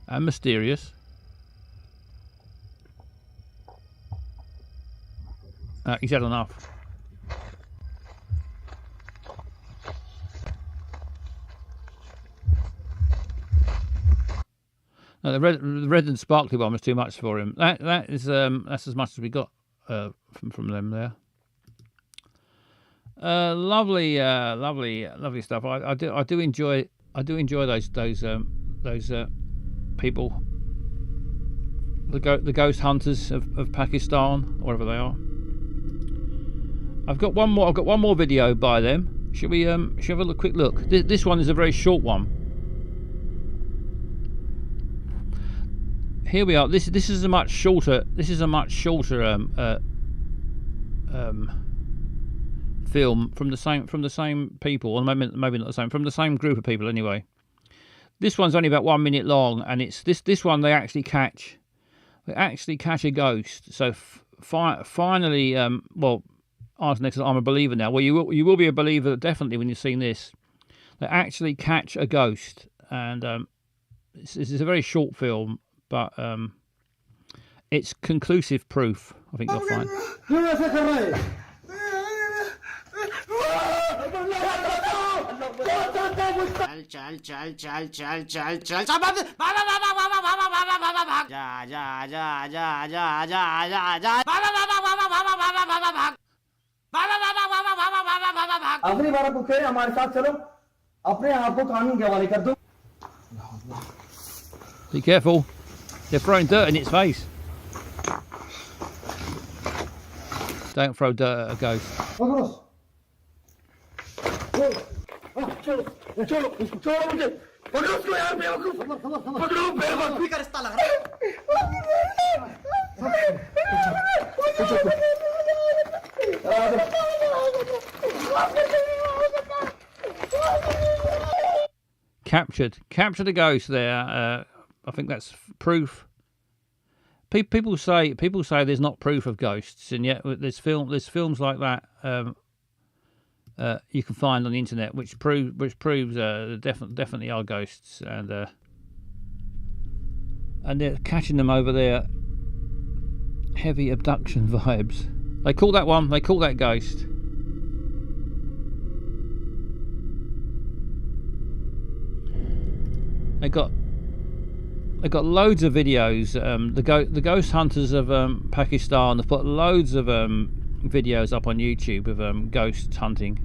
And mysterious. He's had enough. No, the red and sparkly one was too much for him. That's as much as we got from them there. Lovely stuff. I do enjoy those people, the ghost hunters of Pakistan, or wherever they are. I've got one more video by them. Should we have a quick look? This one is a very short one. Here we are. This is a much shorter. Film from the same people, or maybe not the same, from the same group of people anyway. This one's only about 1 minute long, and it's this one they actually catch a ghost. So finally, well, Arsenex, I'm a believer now. Well, you will be a believer definitely when you've seen this. They actually catch a ghost, and this is a very short film, but it's conclusive proof. I think you'll find. आखिरी बार आपको कह हमारे साथ चलो अपने आप को कानून के हवाले कर दो. Be careful, they're throwing dirt in its face. Don't throw dirt at a ghost. छोड़ो मुझे, पकड़ो उसको यार, बेवकूफ, पकड़ो, बेवकूफी का रिश्ता लग रहा है. Captured a ghost there. I think that's proof. People say there's not proof of ghosts, and yet there's films like that. You can find on the internet, which proves there definitely are ghosts, and they're catching them over there. Heavy abduction vibes. They call that ghost. They got loads of videos. The ghost hunters of Pakistan have put loads of videos up on YouTube of ghost hunting.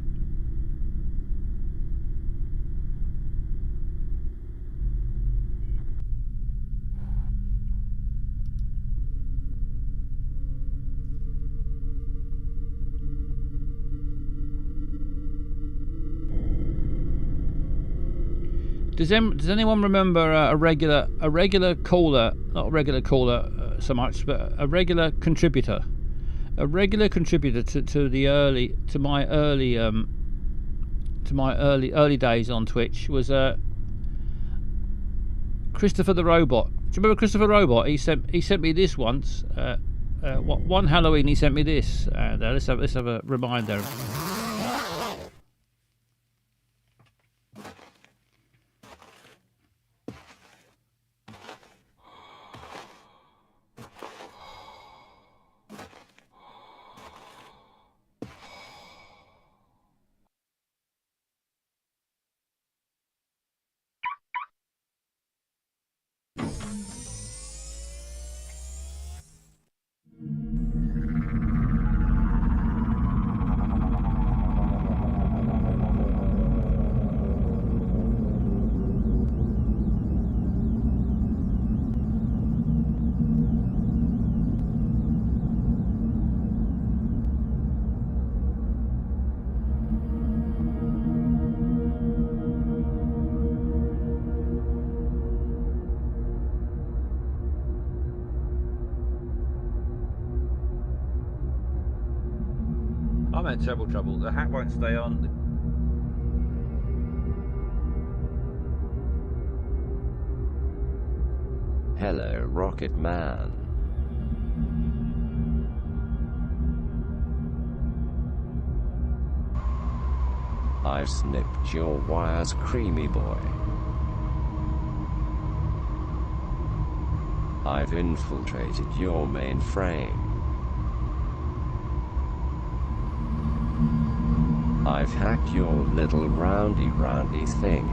Does anyone remember a regular caller, not a regular caller so much, but a regular contributor to my early days on Twitch was Christopher the Robot. Do you remember Christopher Robot? He sent me this once. One Halloween he sent me this, and let's have a reminder. in trouble. The hat won't stay on. Hello, Rocket Man. I've snipped your wires, creamy boy. I've infiltrated your mainframe. I've hacked your little roundy thing.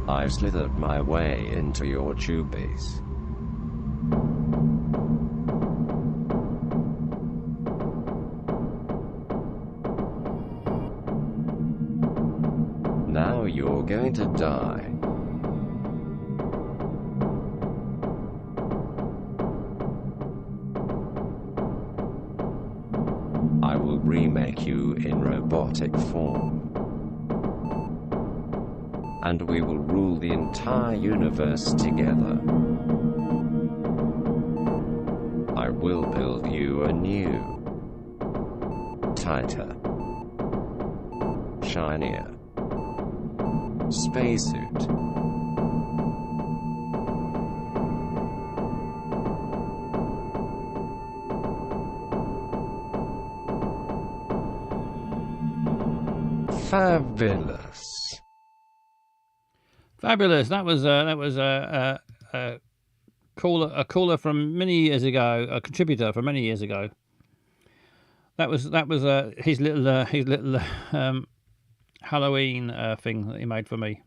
I've slithered my way into your tube-base. Now you're going to die. I will remake you in robotic form. And we will rule the entire universe together. I will build you a new, tighter, shinier spacesuit. Fabulous. Fabulous. That was a caller from many years ago, a contributor from many years ago. That was his little Halloween thing that he made for me.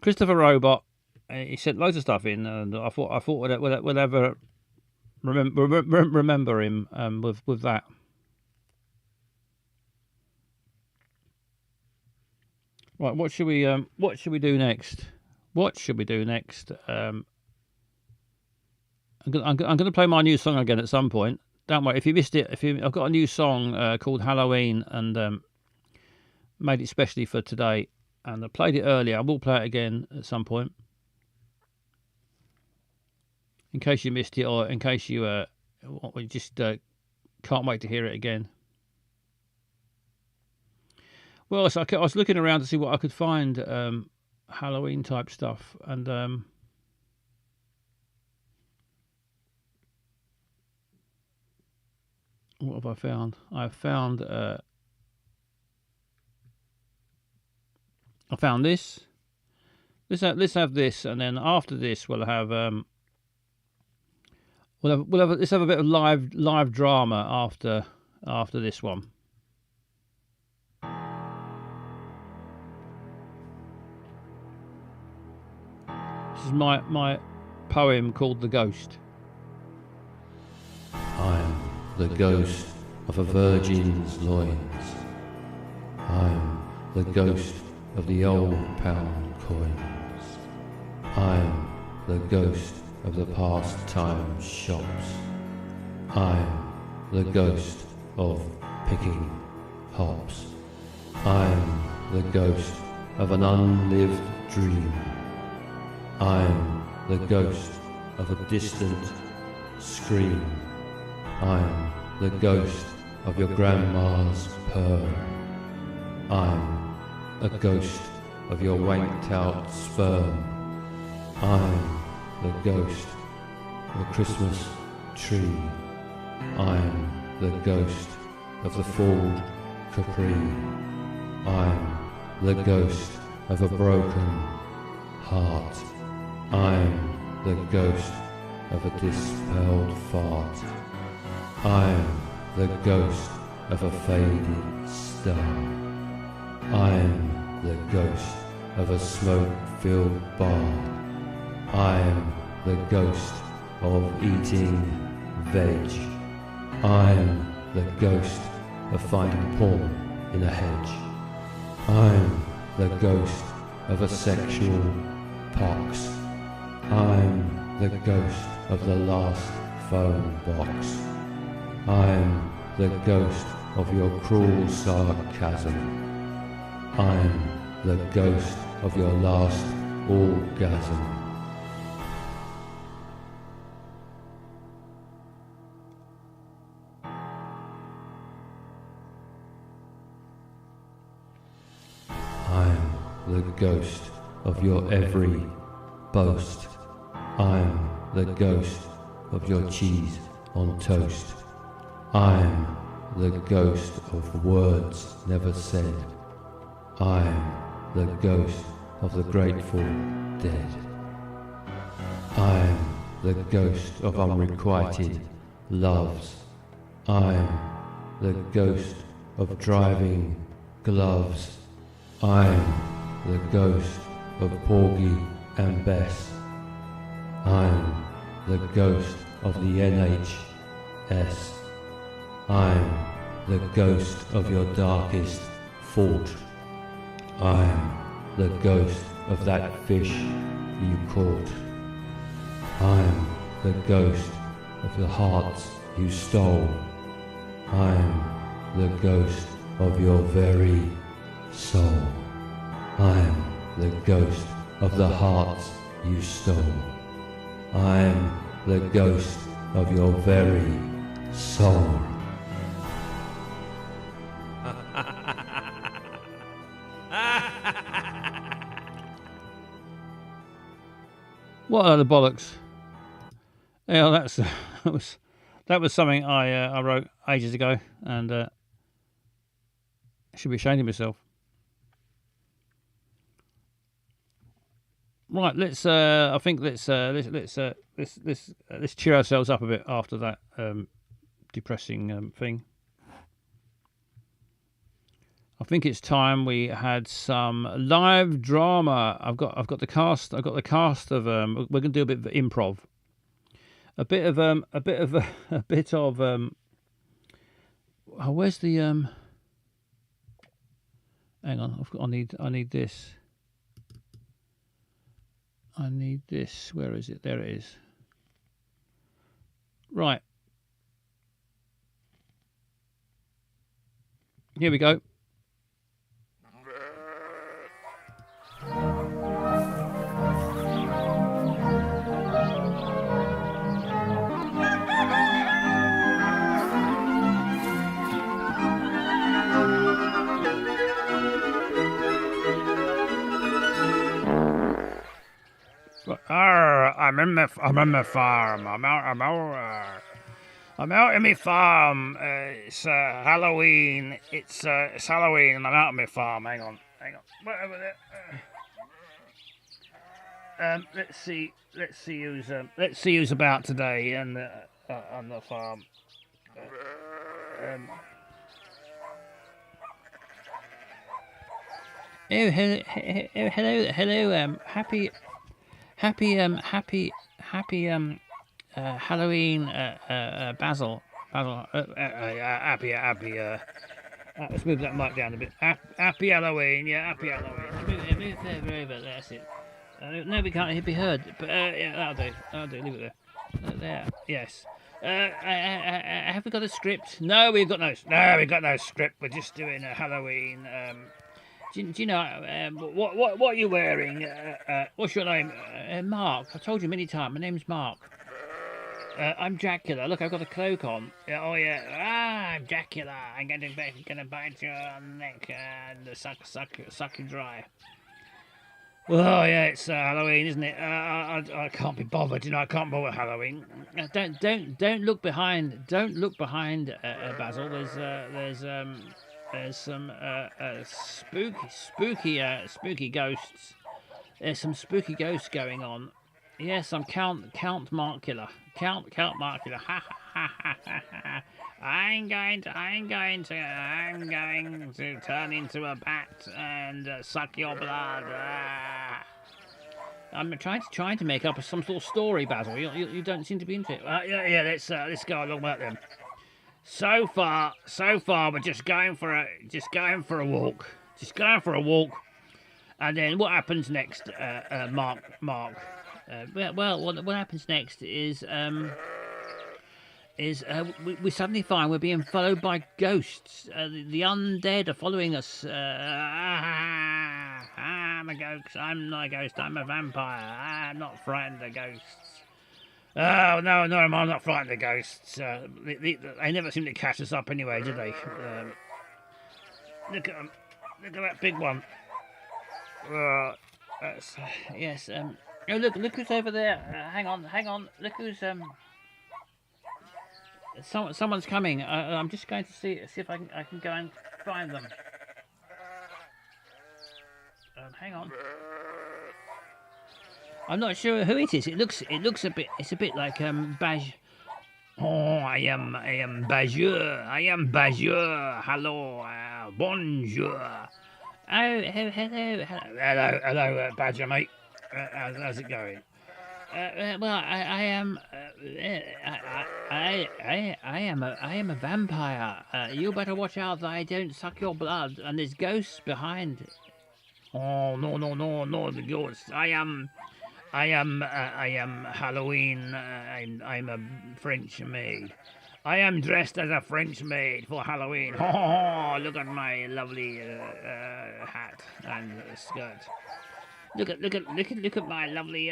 Christopher Robot. He sent loads of stuff in, and I thought we'll ever remember him with that. Right, what should we do next? I'm going to play my new song again at some point. Don't worry if you missed it. I've got a new song called Halloween, and made it specially for today. And I played it earlier. I will play it again at some point, in case you missed it, or in case you just can't wait to hear it again. Well, so I was looking around to see what I could find, Halloween type stuff, and what have I found? I found this. Let's have this, and then after this we'll have let's have a bit of live drama after this one. This is my poem called The Ghost. I'm the ghost of a virgin's loins. I'm the ghost of the old pound coins. I'm the ghost of the pastime shops. I'm the ghost of picking hops. I'm the ghost of an unlived dream. I'm the ghost of a distant scream. I'm the ghost of your grandma's perm. I'm a ghost of your wanked out sperm. I'm the ghost of a Christmas tree. I'm the ghost of the fall capri. I'm the ghost of a broken heart. I'm the ghost of a dispelled fart. I'm the ghost of a faded star. I'm the ghost of a smoke-filled bar. I'm the ghost of eating veg. I'm the ghost of finding porn in a hedge. I'm the ghost of a sexual pox. I'm the ghost of the last phone box. I'm the ghost of your cruel sarcasm. I'm the ghost of your last orgasm. the ghost of your every boast. I'm the ghost of your cheese on toast. I'm the ghost of words never said. I'm the ghost of the Grateful Dead. I'm the ghost of unrequited loves. I'm the ghost of driving gloves. I'm the ghost of Porgy and Bess. I'm the ghost of the NHS. I'm the ghost of your darkest fault. I'm the ghost of that fish you caught. I'm the ghost of the hearts you stole. I'm the ghost of your very soul. I'm the ghost of the hearts you stole. I'm the ghost of your very soul. What are the bollocks? Yeah, that was something I wrote ages ago, and I should be ashamed of myself. Right, let's cheer ourselves up a bit after that depressing thing. I think it's time we had some live drama. I've got the cast. I've got the cast of. We're going to do a bit of improv. A bit of. Oh, where's the Hang on. I need this. I need this. Where is it? There it is. Right. Here we go. I'm in my farm. I'm out in my farm. It's Halloween. It's Halloween, and I'm out in my farm. Hang on. What over there? Let's see who's about today and on the farm. Oh, hello. Happy Halloween, Basil. Happy. Let's move that mic down a bit. Happy Halloween, yeah, happy Halloween. Move there, over. That's it. No, we can't be heard. But yeah, that'll do. Leave it there. There, yes. Have we got a script? No, we've got no script. We're just doing a Halloween. Do you know what are you wearing? What's your name? Mark. I told you many times. My name's Mark. I'm Dracula. Look, I've got a cloak on. Oh yeah. I'm Dracula. I'm gonna bite your neck and suck you dry. Well, yeah, it's Halloween, isn't it? I can't be bothered. You know, I can't bother with Halloween. Don't look behind. Don't look behind, Basil. There's some spooky ghosts. There's some spooky ghosts going on. Yes, I'm Count Markula. Count Markula. Ha ha ha ha ha. I'm going to turn into a bat and suck your blood. I'm trying to make up some sort of story, Basil. You don't seem to be into it. Yeah. Let's go along with that then. So far, we're just going for a walk. And then what happens next, Mark? Well, what happens next is we suddenly find we're being followed by ghosts. The undead are following us. I'm a ghost. I'm not a ghost. I'm a vampire. I'm not frightened of ghosts. Oh, no, I'm not frightened of ghosts. They never seem to catch us up anyway, do they? Look at them. Look at that big one. Yes. Oh, look who's over there. Hang on. Look who's Someone's coming. I'm just going to see if I can go and find them. Hang on. I'm not sure who it is. It looks a bit. It's a bit like Baj. Oh, I am Bajur. I am Bajur. Hello, bonjour. Oh, hello, Badger mate. How's it going? Well, I am a vampire. You better watch out that I don't suck your blood. And there's ghosts behind. Oh no, the ghosts. I am Halloween. I'm a French maid. I am dressed as a French maid for Halloween. Oh, look at my lovely hat and skirt. Look at my lovely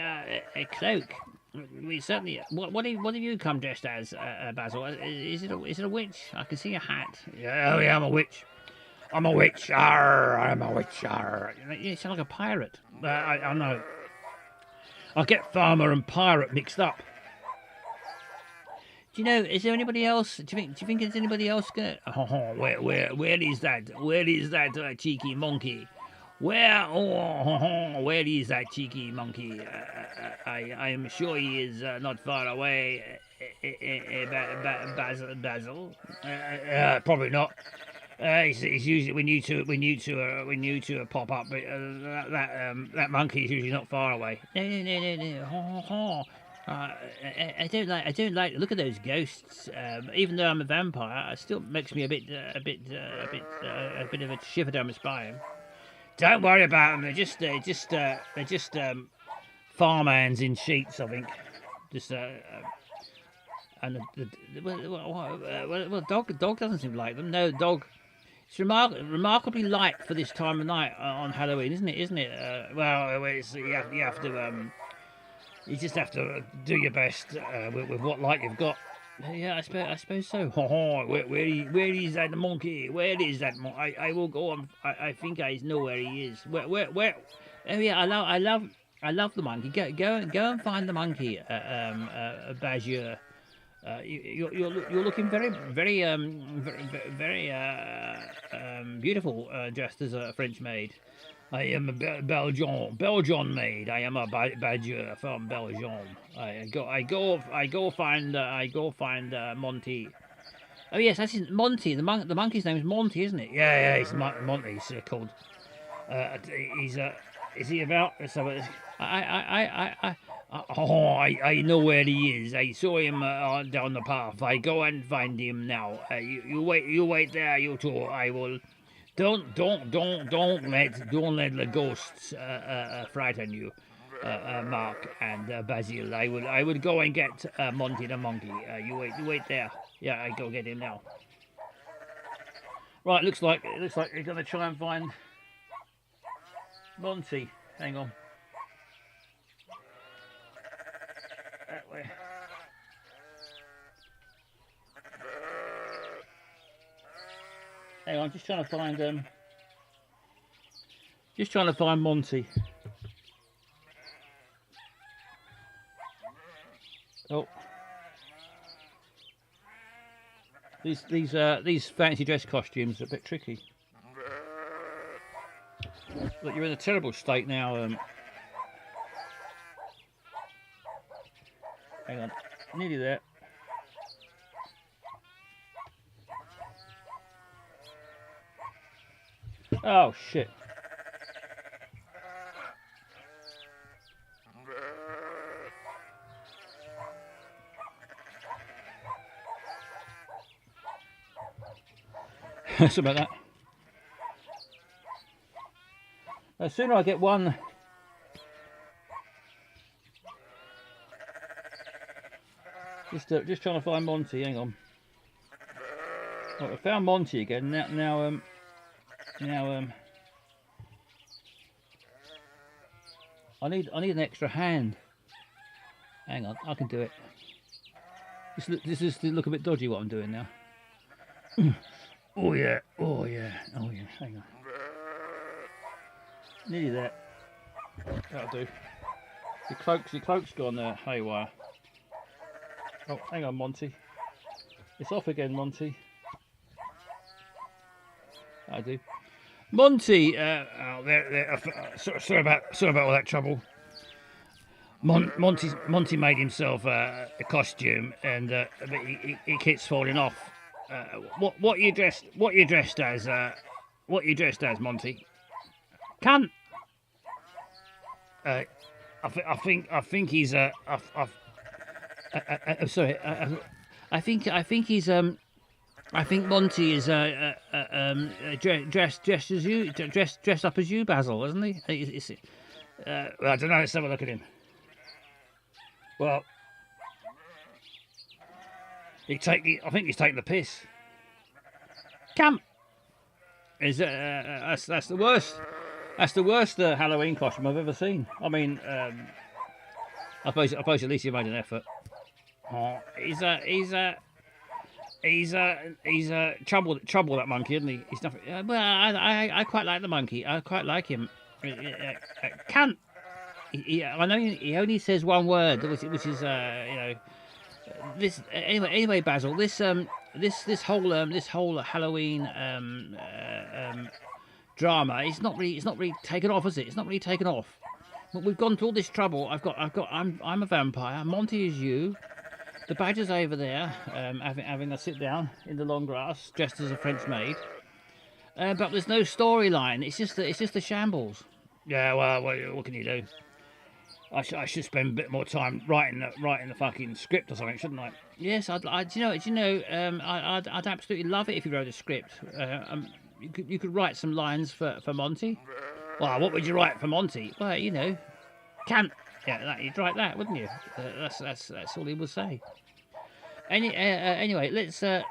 cloak. We certainly. What have you come dressed as, Basil? Is it a witch? I can see a hat. Yeah, I'm a witch. I'm a witch. Arr, I'm a witch. Arr. You sound like a pirate. I know. I get farmer and pirate mixed up. Do you know? Is there anybody else? Do you think there's anybody else gonna? Oh, where is that? Where is that cheeky monkey? Where is that cheeky monkey? I am sure he is not far away. Basil? Probably not. It's usually when you two pop up, but that monkey is usually not far away. No. I don't like. Look at those ghosts. Even though I'm a vampire, it still makes me a bit of a shiver-down spine. Don't worry about them. They're just farmhands in sheets, I think. Just and dog doesn't seem to like them. No, dog. It's remarkably light for this time of night on Halloween, isn't it? You have to. You just have to do your best with what light you've got. Yeah, I suppose so. Where is that monkey? Where is that monkey? I will go on. I think I know where he is. Where? Oh yeah, I love the monkey. Go and find the monkey, Bajur. You're looking very beautiful, dressed as a French maid. I am a Belgian maid. I am a Bajur from Belgium. I go find Monty. Oh yes, that's Monty. The monkey's name is Monty, isn't it? Yeah, it's Monty. He's called. Is he about? I know where he is. I saw him down the path. I go and find him now. You wait there, you two. I will. Don't let the ghosts frighten you, Mark and Basil. I would go and get Monty the monkey. You wait there. Yeah, I go get him now. Right, looks like you're gonna try and find Monty. Hang on. That way. Hang on, just trying to find Monty. Oh, these fancy dress costumes are a bit tricky. Look, you're in a terrible state now. Hang on, nearly there. Oh shit. Sorry about that. The sooner I get one just trying to find Monty, hang on. Oh, I found Monty again. Now I need an extra hand. Hang on, I can do it. This is look a bit dodgy what I'm doing now. Oh yeah. Hang on. Nearly there. That'll do. Your cloak's gone there, haywire. Oh, hang on, Monty. It's off again, Monty. I do. Monty, sorry about all that trouble. Monty made himself a costume, and but he keeps falling off. What you dressed as? What you dressed as, Monty? Cunt. I think he's sorry. I think he's I think Monty is dressed up as you, Basil, isn't he? Well, I don't know. Let's have a look at him. Well, I think he's taking the piss. Camp. That's the worst. That's the worst Halloween costume I've ever seen. I mean, I suppose at least he made an effort. Oh, he's trouble that monkey, isn't he? He's nothing. Well, I quite like the monkey. I quite like him. Cunt. I know he only says one word, which is this. Anyway, Basil. This whole Halloween drama. It's not really taken off, is it? It's not really taken off. But we've gone through all this trouble. I'm a vampire. Monty is you. The badger's over there, having a sit down in the long grass, dressed as a French maid. But there's no storyline. It's just a shambles. Yeah, well, what can you do? I should spend a bit more time writing the fucking script or something, shouldn't I? Yes, I'd absolutely love it if you wrote a script. You could write some lines for Monty. Well, what would you write for Monty? Well, can't. Yeah, you'd write that, wouldn't you? That's all he would say. Anyway, let's. Who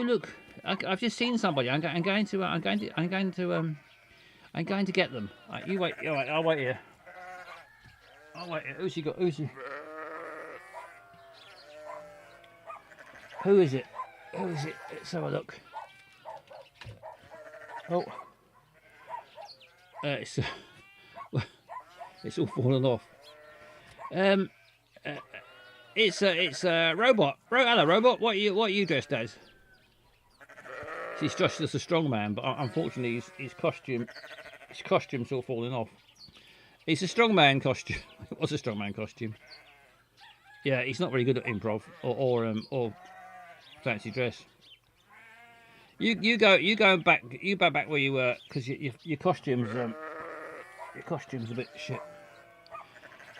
look? I've just seen somebody. I'm going to get them. Right, you wait. All right, I'll wait here. Who's he got? Who is it? Let's have a look. Oh, it's all fallen off. It's a robot. Hello, robot. What are you dressed as? He's just as a strong man, but unfortunately his costume's all falling off. It's a strongman costume. It was a strongman costume. Yeah, he's not very good at improv or fancy dress. You go back where you were, because your costume's a bit shit.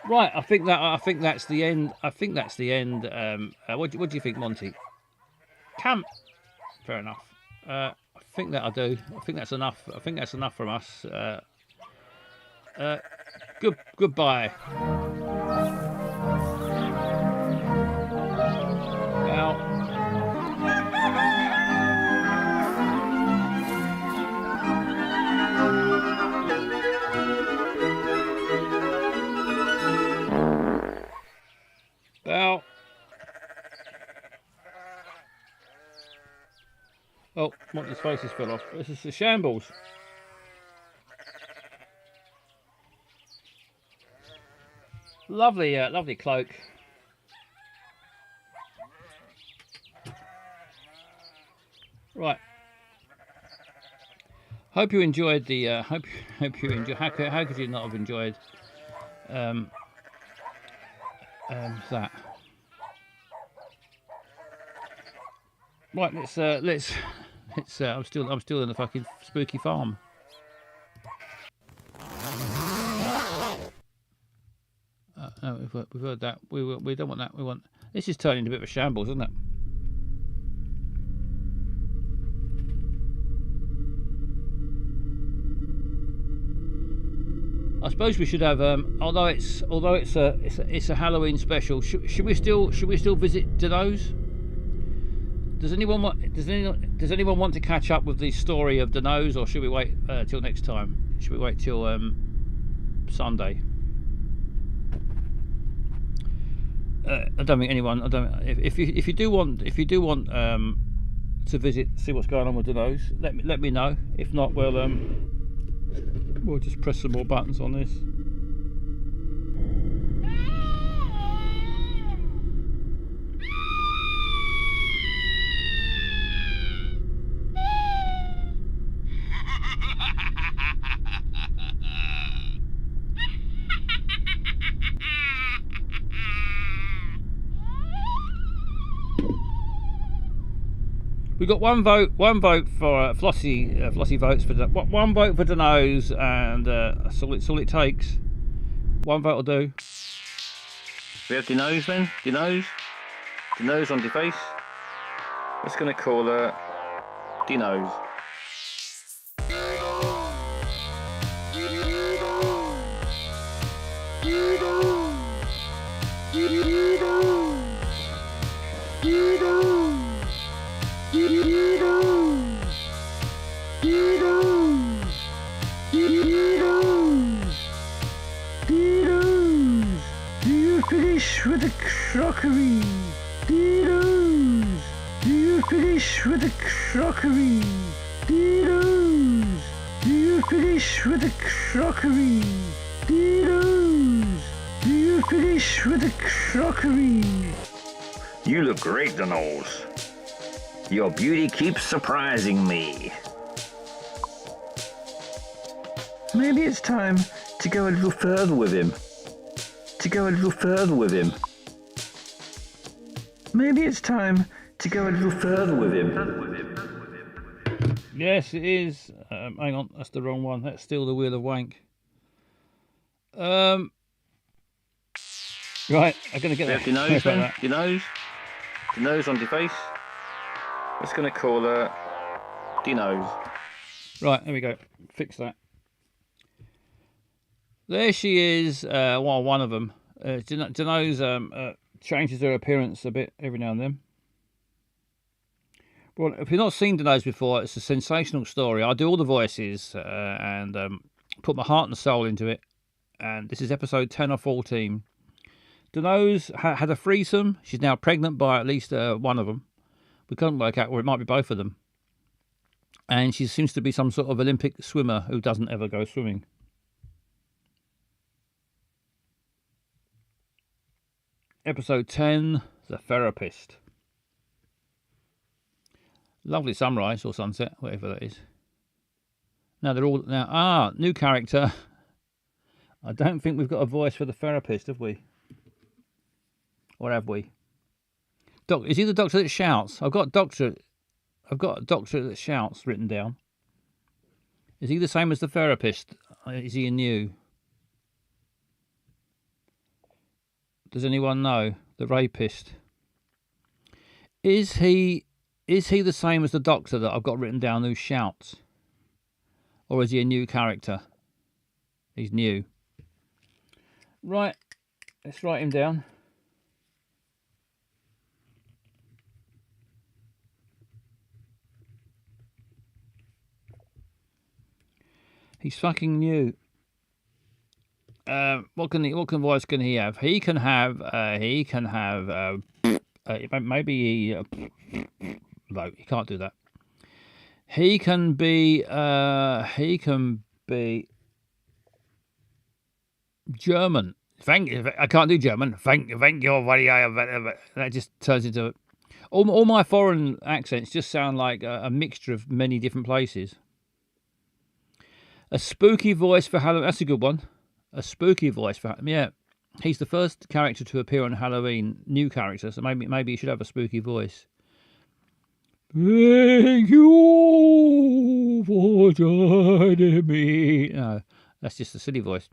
Right, I think that's the end. What do you think, Monty? Camp. Fair enough. I think that'll do. I think that's enough. I think that's enough from us. Goodbye. Well. Oh, Monty's face has fell off. This is a shambles. Lovely, lovely cloak. Right. Hope you enjoyed the. Hope you enjoy. How could you not have enjoyed that? Right. Let's. I'm still in the fucking spooky farm. No, we've heard that. We don't want that. We want. This is turning into a bit of a shambles, isn't it? I suppose we should have. Although it's a Halloween special. Should we still visit Dano's? Does anyone want to catch up with the story of Dano's, or should we wait till next time? Should we wait till Sunday? I don't think anyone. I don't. If you do want to visit, see what's going on with Dano's, let me know. If not, well, We'll just press some more buttons on this. We got one vote for Flossie. Flossie votes for one vote for Dano's, and that's all it takes. One vote will do. We have Dano's then. Dano's on deface. Just gonna call her Dino's. Finish with the crockery, Dinos. Do you finish with the crockery, Dinos? Do you finish with the crockery, Dinos? Do you finish with the crockery? You look great, Dinos. Your beauty keeps surprising me. Maybe it's time to go a little further with him. Maybe it's time to go a little further with him. Yes, it is. Hang on, that's the wrong one. That's still the Wheel of Wank. Right, I'm going to get that. Dino's then. Dino's on deface. Just going to call her Dino's. Right, there we go. Fix that. There she is. Well, one of them. Dano's changes her appearance a bit every now and then. Well, if you've not seen Dano's before, it's a sensational story. I do all the voices and put my heart and soul into it. And this is episode 10 or 14. Dano's had a threesome. She's now pregnant by at least one of them. We can't work out, or it might be both of them. And she seems to be some sort of Olympic swimmer who doesn't ever go swimming. Episode 10, The Therapist. Lovely sunrise or sunset, whatever that is. Now they're all new character. I don't think we've got a voice for the therapist, have we? Or have we? Is he the doctor that shouts? I've got a doctor that shouts written down. Is he the same as the therapist? Is he a new? Does anyone know? The rapist. Is he the same as the doctor that I've got written down who shouts? Or is he a new character? He's new. Right, let's write him down. He's fucking new. What voice can he have? He can have maybe no, he can't do that. He can be German. I can't do German. Thank you very much. That just turns into all my foreign accents just sound like a mixture of many different places. A spooky voice for Halloween. That's a good one. A spooky voice for yeah. He's the first character to appear on Halloween, new character. So maybe he should have a spooky voice. Thank you for joining me. No, that's just a silly voice.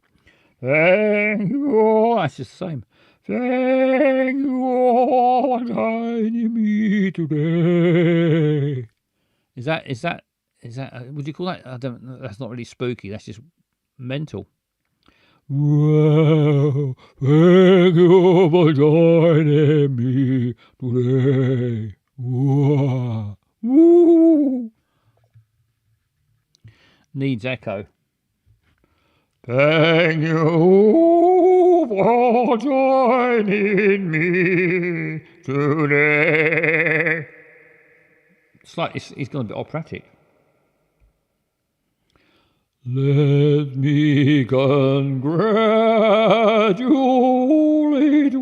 Thank you. That's just the same. Thank you for joining me today. Is that? Would you call that? I don't. That's not really spooky. That's just mental. Wow! Thank you for joining me today. Wow! Woo! Needs echo. Thank you for joining me today. It's like he's gone a bit operatic. Let me congratulate you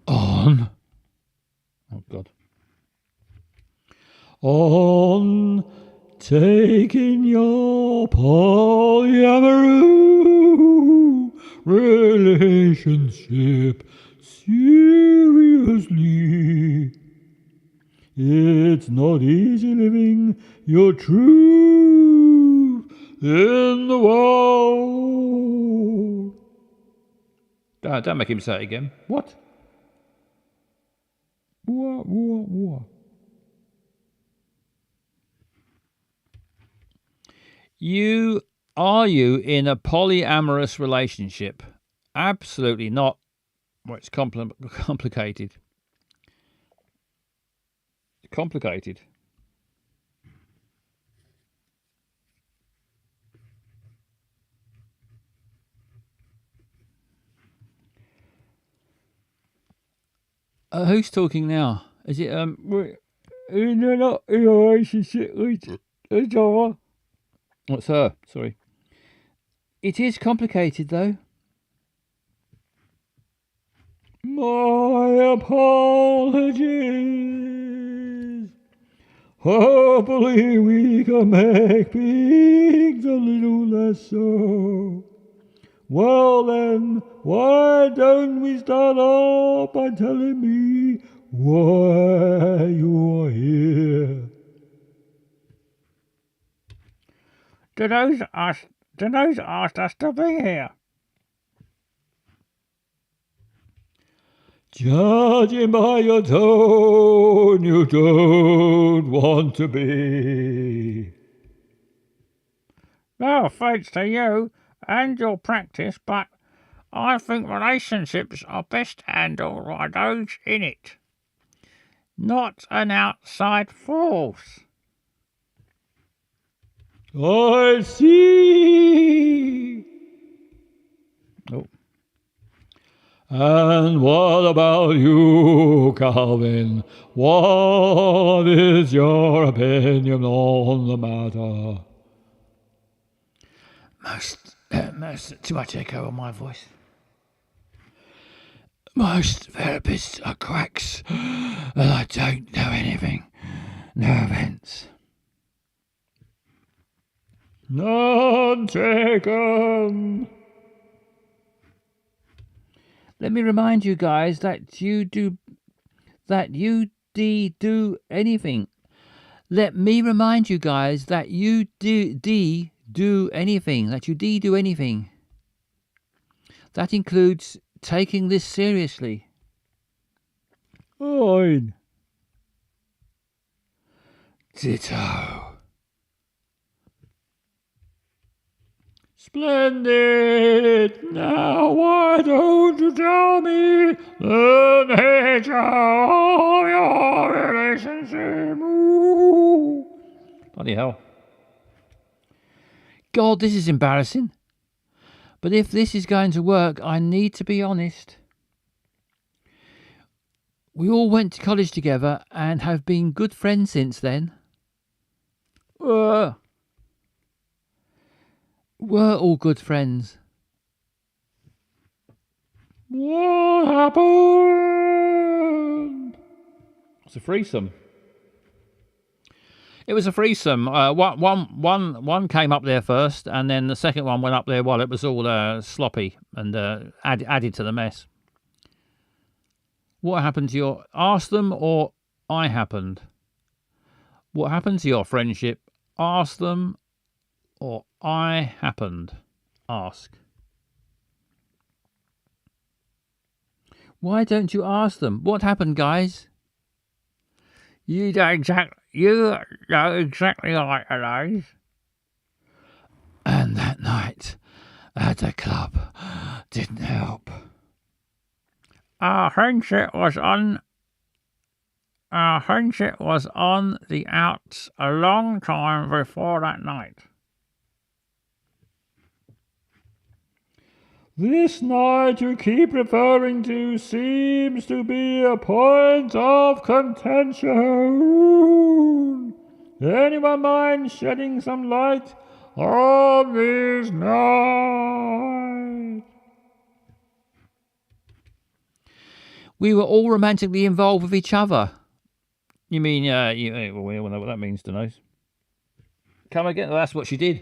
on, oh God, on taking your polyamorous relationship seriously. It's not easy living your truth in the world. Don't make him say it again. What? What? Are you in a polyamorous relationship? Absolutely not. Well, it's complicated. Complicated. Who's talking now? Is it we're not in a relationship with each other? What's her? Sorry. It is complicated though. My apologies. Hopefully we can make things a little less so. Well then, why don't we start off by telling me why you're here? Deno's asked us to be here. Judging by your tone, you don't want to be. No offence to you and your practice, but I think relationships are best handled by those in it, not an outside force. I see. Oh. And what about you, Calvin? What is your opinion on the matter? Most too much echo on my voice. Most therapists are cracks, and I don't know anything. No offence. None taken. Let me remind you guys that you do anything. Let me remind you guys that you do anything. That includes taking this seriously. Fine. Ditto. Splendid! Now why don't you tell me the nature of your relationship? Ooh. Bloody hell. God, this is embarrassing. But if this is going to work, I need to be honest. We all went to college together and have been good friends since then. We're all good friends. What happened? It's a threesome. It was a threesome. One came up there first, and then the second one went up there while it was all sloppy and added to the mess. What happened to your... Ask them, or I happened. What happened to your friendship? Ask them, or I happened. Ask. Why don't you ask them? What happened, guys? You know exactly like it is. And that night at the club didn't help. Our friendship was on the outs a long time before that night. This night you keep referring to seems to be a point of contention. Anyone mind shedding some light on this night? We were all romantically involved with each other. You mean, well, we all know what that means, Denise. Come again? That's what she did.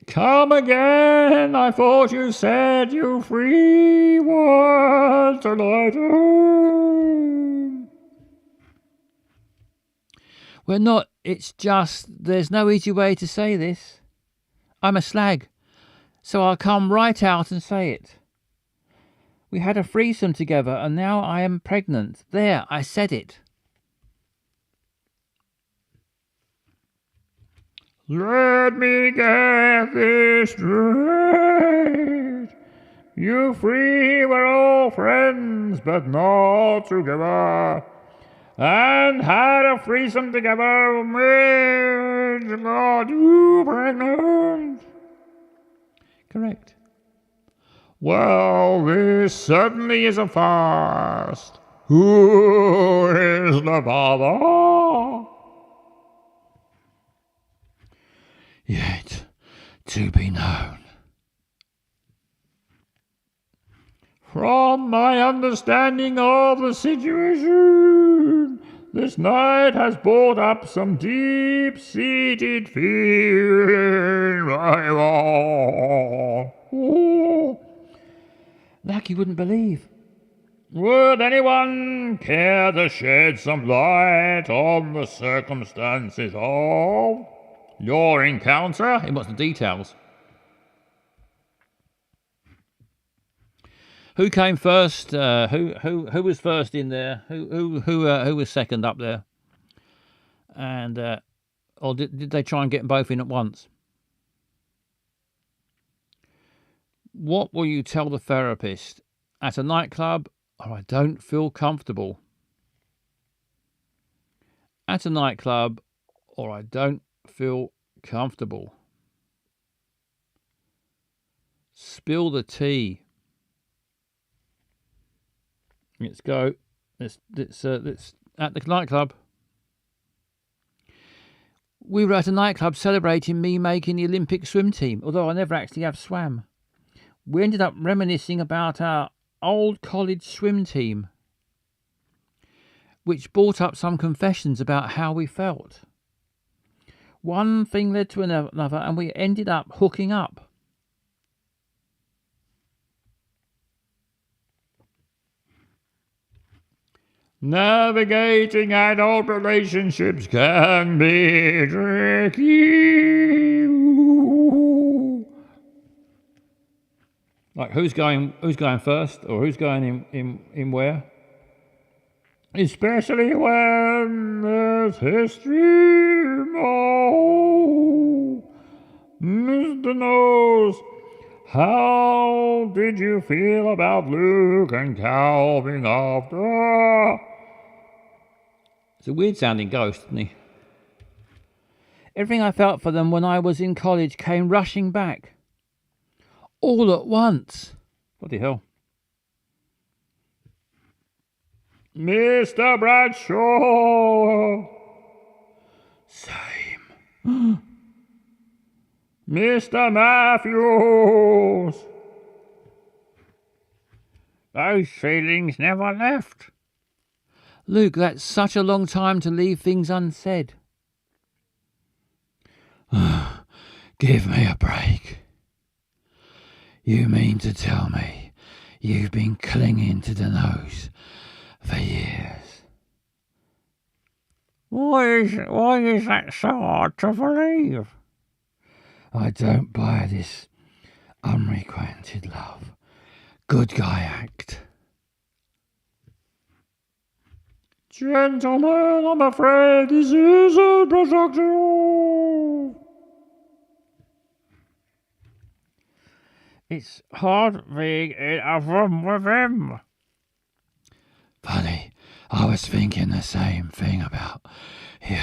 Come again, I thought you said you free words tonight. We're not, it's just, there's no easy way to say this. I'm a slag, so I'll come right out and say it. We had a threesome together and now I am pregnant. There, I said it. Let me get this straight. You three were all friends, but not together. And had a threesome together, which got you pregnant. Correct. Well, this certainly is a first. Who is the father? Yet to be known. From my understanding of the situation, this night has brought up some deep-seated feeling. Like you wouldn't believe. Would anyone care to shed some light on the circumstances of your encounter? He wants the details. Who came first? Who was first in there? Who was second up there? And or did they try and get them both in at once? What will you tell the therapist? At a nightclub, or I don't feel comfortable. At a nightclub, or I don't feel comfortable. Spill the tea. Let's go. Let's at the nightclub. We were at a nightclub celebrating me making the Olympic swim team, although I never actually have swam. We ended up reminiscing about our old college swim team, which brought up some confessions about how we felt. One thing led to another, and we ended up hooking up. Navigating adult relationships can be tricky. Like who's going first, or who's going in where? Especially when there's history. Oh, Mr. Nose, how did you feel about Luke and Calvin after? It's a weird sounding ghost, isn't he? Everything I felt for them when I was in college came rushing back. All at once. Bloody hell. Mr. Bradshaw. Same. Mr. Matthews. Those feelings never left. Luke, that's such a long time to leave things unsaid. Give me a break. You mean to tell me you've been clinging to the nose for years? Why is that so hard to believe? I don't buy this unrequited love. Good guy act. Gentlemen, I'm afraid this is a production. It's hard being in a room with him. Funny, I was thinking the same thing about you.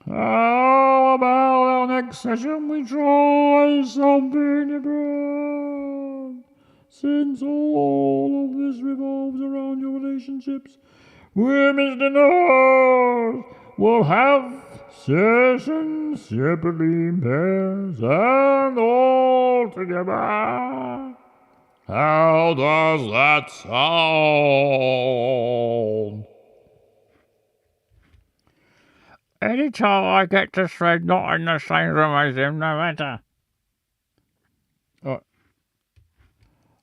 How about our next session we try something different. Since all of this revolves around your relationships with Mr. Nose, we'll have sessions separately in pairs and all together. How does that sound? Anytime I get to spend not in the same room as him, no matter.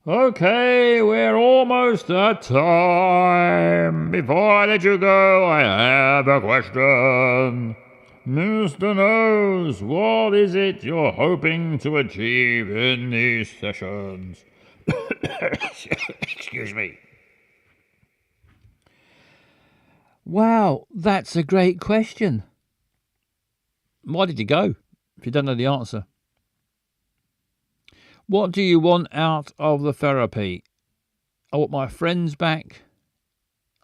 Okay, we're almost at time. Before I let you go, I have a question. Mr. Nose, what is it you're hoping to achieve in these sessions? Excuse me. Wow, that's a great question. Why did you go if you don't know the answer? What do you want out of the therapy? I want my friends back.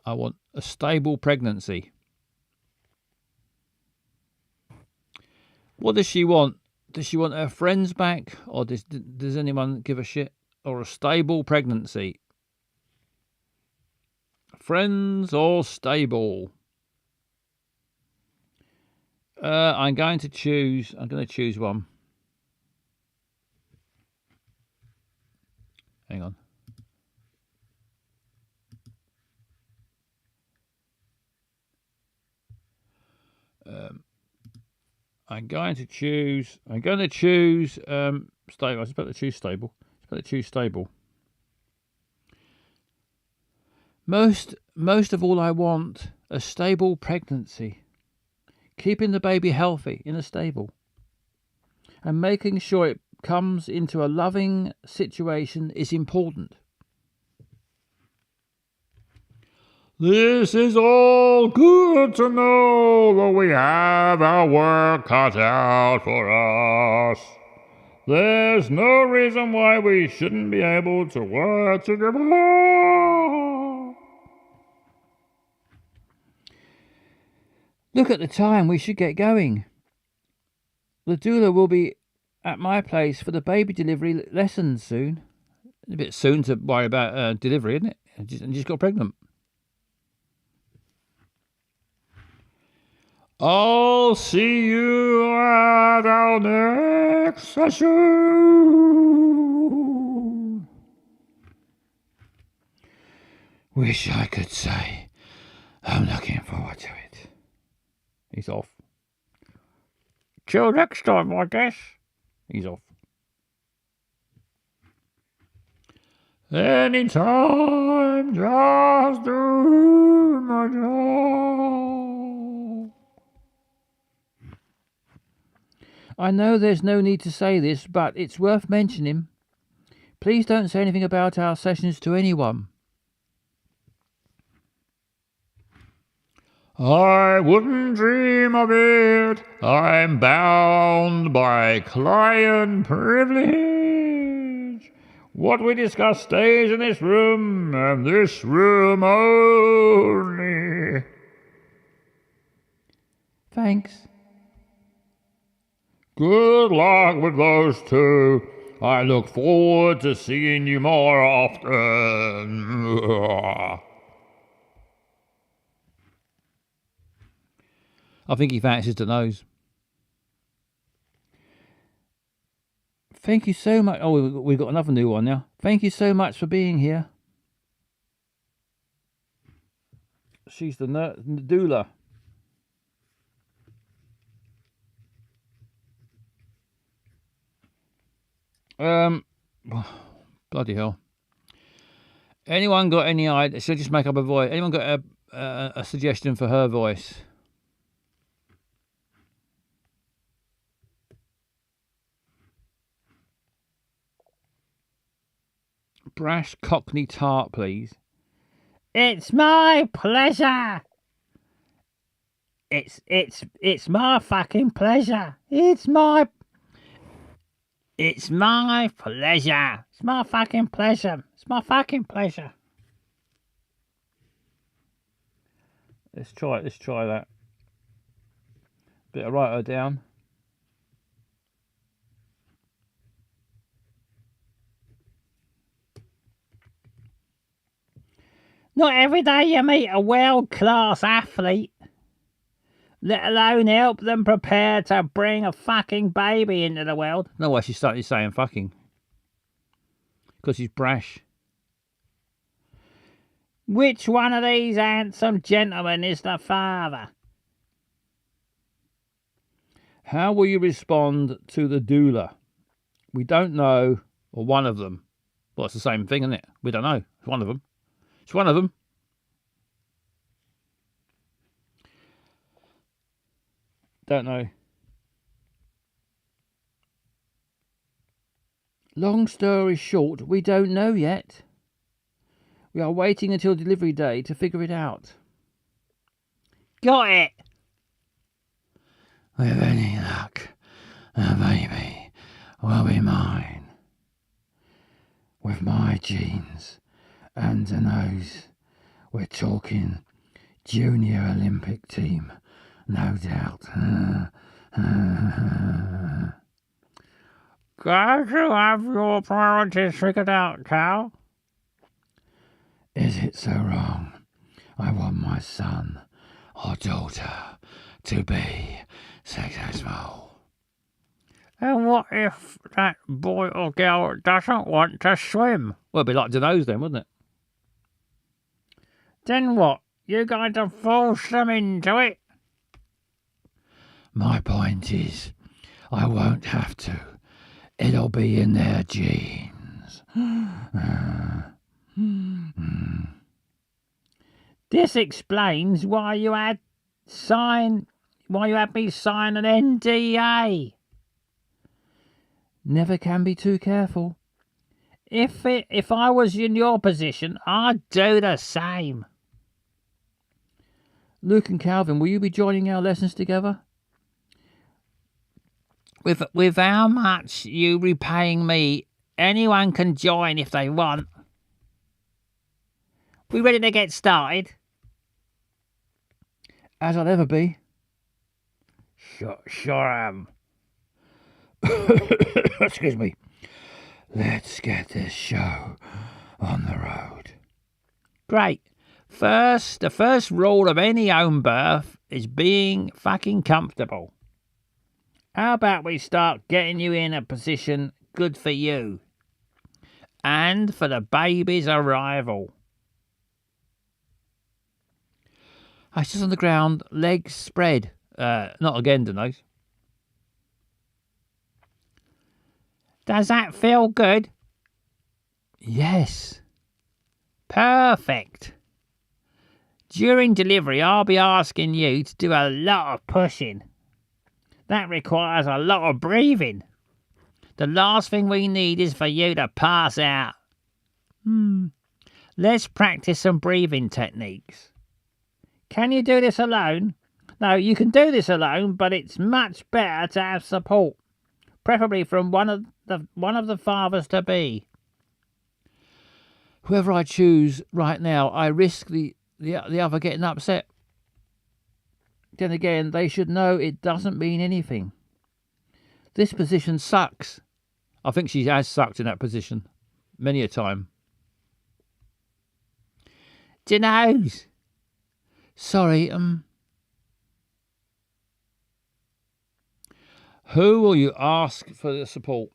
I want a stable pregnancy. What does she want? Does she want her friends back? Or does anyone give a shit? Or a stable pregnancy? Friends or stable? I'm going to choose one. Hang on. I'm going to choose stable. I was about to choose stable. Most of all, I want a stable pregnancy. Keeping the baby healthy in a stable. And making sure it comes into a loving situation is important. This is all good to know, but we have our work cut out for us. There's no reason why we shouldn't be able to work together. Look at the time, we should get going. The doula will be at my place for the baby delivery lessons soon. A bit soon to worry about delivery, isn't it? And just got pregnant. I'll see you at our next session. Wish I could say I'm looking forward to it. He's off. Till next time, I guess. He's off. Anytime, just do my job. I know there's no need to say this, but it's worth mentioning. Please don't say anything about our sessions to anyone. I wouldn't dream of it. I'm bound by client privilege. What we discuss stays in this room, and this room only. Thanks. Good luck with those two. I look forward to seeing you more often. I think he fancies the nose. Thank you so much. Oh, we've got another new one now. Thank you so much for being here. She's the doula. Bloody hell. Anyone got any idea? She'll just make up a voice. Anyone got a suggestion for her voice? Brash Cockney tart, please. It's my pleasure. It's my fucking pleasure. It's my pleasure. It's my fucking pleasure. It's my fucking pleasure. Let's try that. Better write her down. Not every day you meet a world-class athlete, let alone help them prepare to bring a fucking baby into the world. No, why she started saying fucking. Because he's brash. Which one of these handsome gentlemen is the father? How will you respond to the doula? We don't know, or one of them. Well, it's the same thing, isn't it? We don't know. It's one of them. It's one of them. Don't know. Long story short, we don't know yet. We are waiting until delivery day to figure it out. Got it! With any luck, a baby will be mine. With my genes and a nose, we're talking junior Olympic team, no doubt. Glad you have your priorities figured out, Cal. Is it so wrong? I want my son or daughter to be successful. And what if that boy or girl doesn't want to swim? Well, it'd be like Dano's then, wouldn't it? Then what? You going to force them into it? My point is, I won't have to. It'll be in their genes. This explains why you had me sign an NDA. Never can be too careful. If I was in your position, I'd do the same. Luke and Calvin, will you be joining our lessons together? With how much you repaying me, anyone can join if they want. We ready to get started? As I'll ever be. Sure am. Excuse me. Let's get this show on the road. Great. The first rule of any home birth is being fucking comfortable. How about we start getting you in a position good for you and for the baby's arrival? I sit on the ground, legs spread. Not again, Denise. Does that feel good? Yes. Perfect. During delivery, I'll be asking you to do a lot of pushing. That requires a lot of breathing. The last thing we need is for you to pass out. Let's practice some breathing techniques. Can you do this alone? No, you can do this alone, but it's much better to have support, preferably from one of the fathers to be. Whoever I choose right now, I risk the other getting upset. Then again, they should know it doesn't mean anything. This position sucks. I think she has sucked in that position many a time. Dunno's. Sorry, Who will you ask for the support?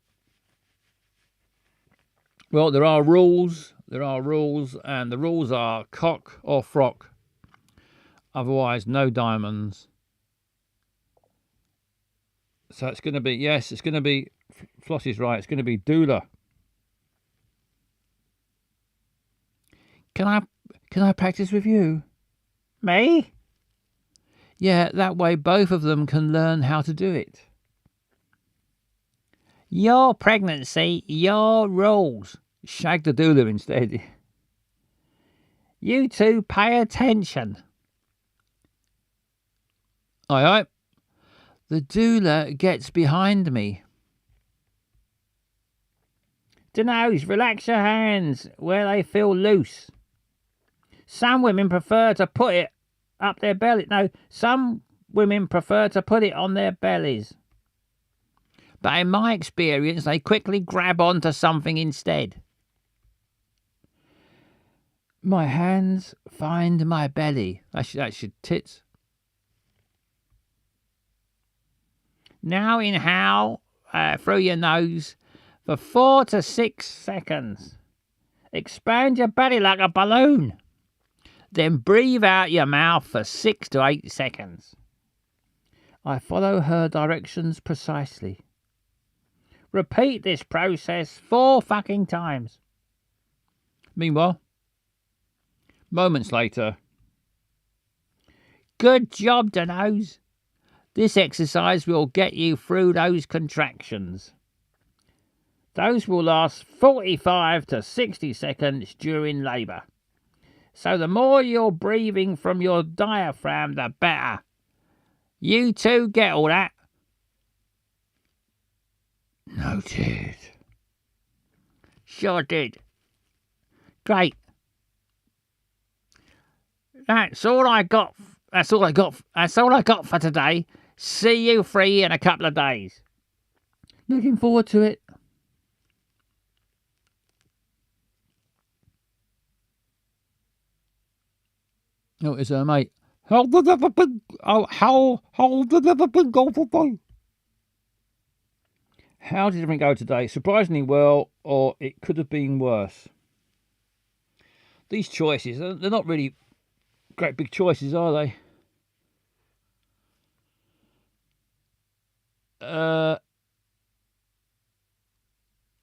Well, there are rules, and the rules are cock or frock. Otherwise, no diamonds. So it's going to be, yes, it's going to be, Flossie's right, it's going to be doula. Can I practice with you? Me? Yeah, that way both of them can learn how to do it. Your pregnancy, your rules. Shag the doula instead. You two pay attention. Aye, aye. The doula gets behind me. Dunno's, relax your hands where they feel loose. Some women prefer to put it up their belly. No, some women prefer to put it on their bellies. But in my experience, they quickly grab onto something instead. My hands find my belly. That's your tits. Now inhale through your nose for 4 to 6 seconds. Expand your belly like a balloon. Then breathe out your mouth for 6 to 8 seconds. I follow her directions precisely. Repeat this process 4 fucking times. Meanwhile, moments later. Good job, Danoes. This exercise will get you through those contractions. Those will last 45 to 60 seconds during labour. So the more you're breathing from your diaphragm, the better. You two get all that? Noted. Sure did. Great. That's all I got for today. See you free in a couple of days. Looking forward to it. Oh, it's her mate. How did everything go today? How did everything go today? Surprisingly well, or it could have been worse. These choices, they're not really great big choices, are they?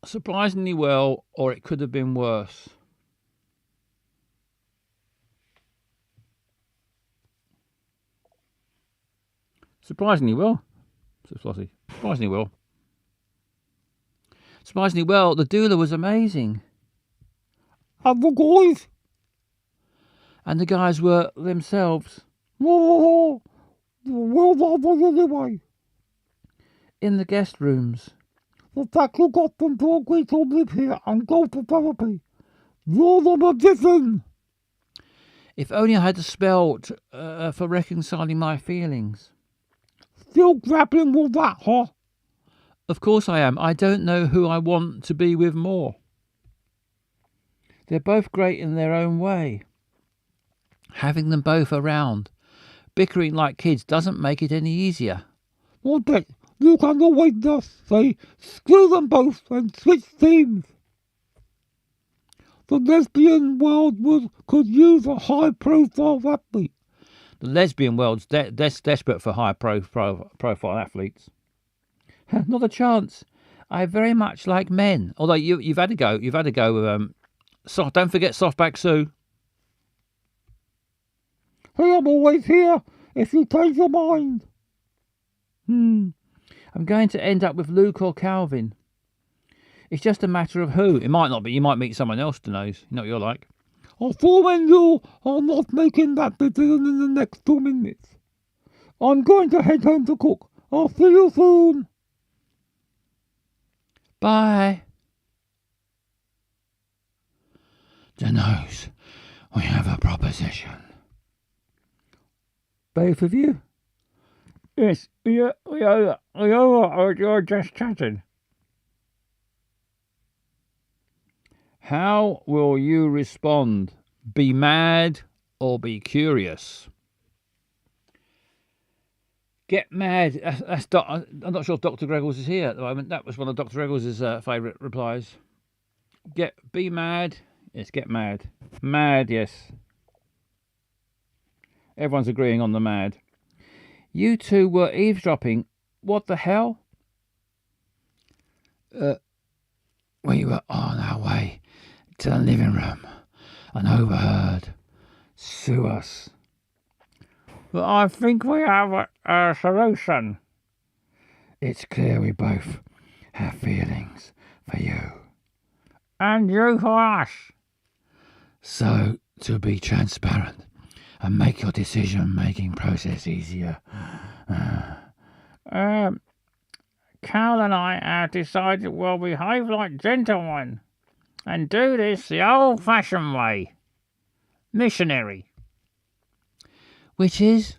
Surprisingly well, or it could have been worse. Surprisingly well. Surprisingly well. Surprisingly well, the doula was amazing. And the guys? And the guys were themselves. Well done anyway. In the guest rooms. The fact you got them to agree to live here and go to therapy. You're the magician. If only I had a spell for reconciling my feelings. Still grappling with that, huh? Of course I am. I don't know who I want to be with more. They're both great in their own way. Having them both around, bickering like kids, doesn't make it any easier. Well, Dick, you can always just say, screw them both and switch teams. The lesbian world could use a high-profile athlete. The lesbian world's desperate for high-profile athletes. Not a chance. I very much like men. Although you've had to go. You've had to go with don't forget Softback Sue. Hey, I'm always here if you change your mind. I'm going to end up with Luke or Calvin. It's just a matter of who. It might not be. You might meet someone else who knows. You know what you're like. I thought when you are not making that decision in the next 2 minutes. I'm going to head home to cook. I'll see you soon. Bye. Danoes, we have a proposition. Both of you? Yes, you're just chatting. How will you respond? Be mad or be curious? Get mad. I'm not sure if Dr. Greggles is here at the moment. That was one of Dr. Greggles' favourite replies. Be mad. Yes, get mad. Mad, yes. Everyone's agreeing on the mad. You two were eavesdropping. What the hell? We were on our way to the living room and overheard. Sue us. Well, I think we have a solution. It's clear we both have feelings for you. And you for us. So, to be transparent and make your decision-making process easier. Cal and I have decided we'll behave like gentlemen and do this the old-fashioned way. Missionary. Which is?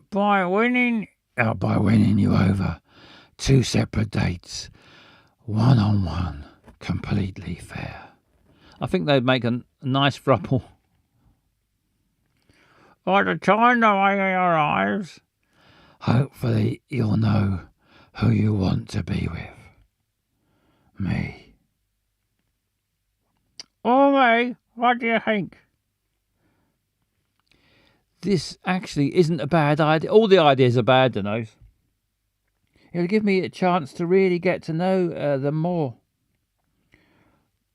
By winning you over. 2 separate dates. One-on-one. Completely fair. I think they'd make a nice throuple. By the time the lady arrives, hopefully you'll know who you want to be with. Me. Oh, me, what do you think? This actually isn't a bad idea. All the ideas are bad, Danoes. It'll give me a chance to really get to know them more.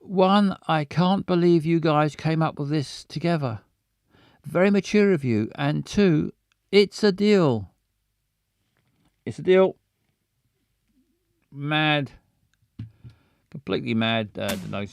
One, I can't believe you guys came up with this together. Very mature of you. And two, it's a deal. It's a deal. Mad. Completely mad, Danoes.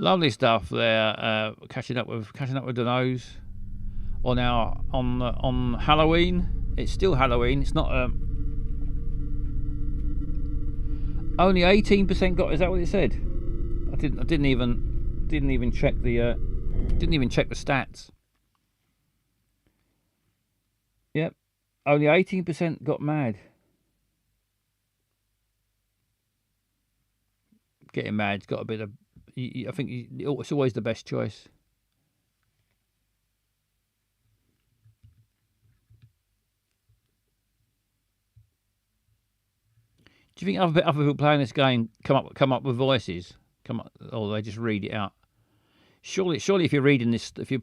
Lovely stuff there. Catching up with Danoes on Halloween. It's still Halloween. It's not only 18% got. Is that what it said? I didn't even check the stats. Yep, only 18% got mad. Getting mad's got a bit of. I think it's always the best choice. Do you think other people playing this game come up with voices? Or they just read it out? Surely, if you're reading this, if you're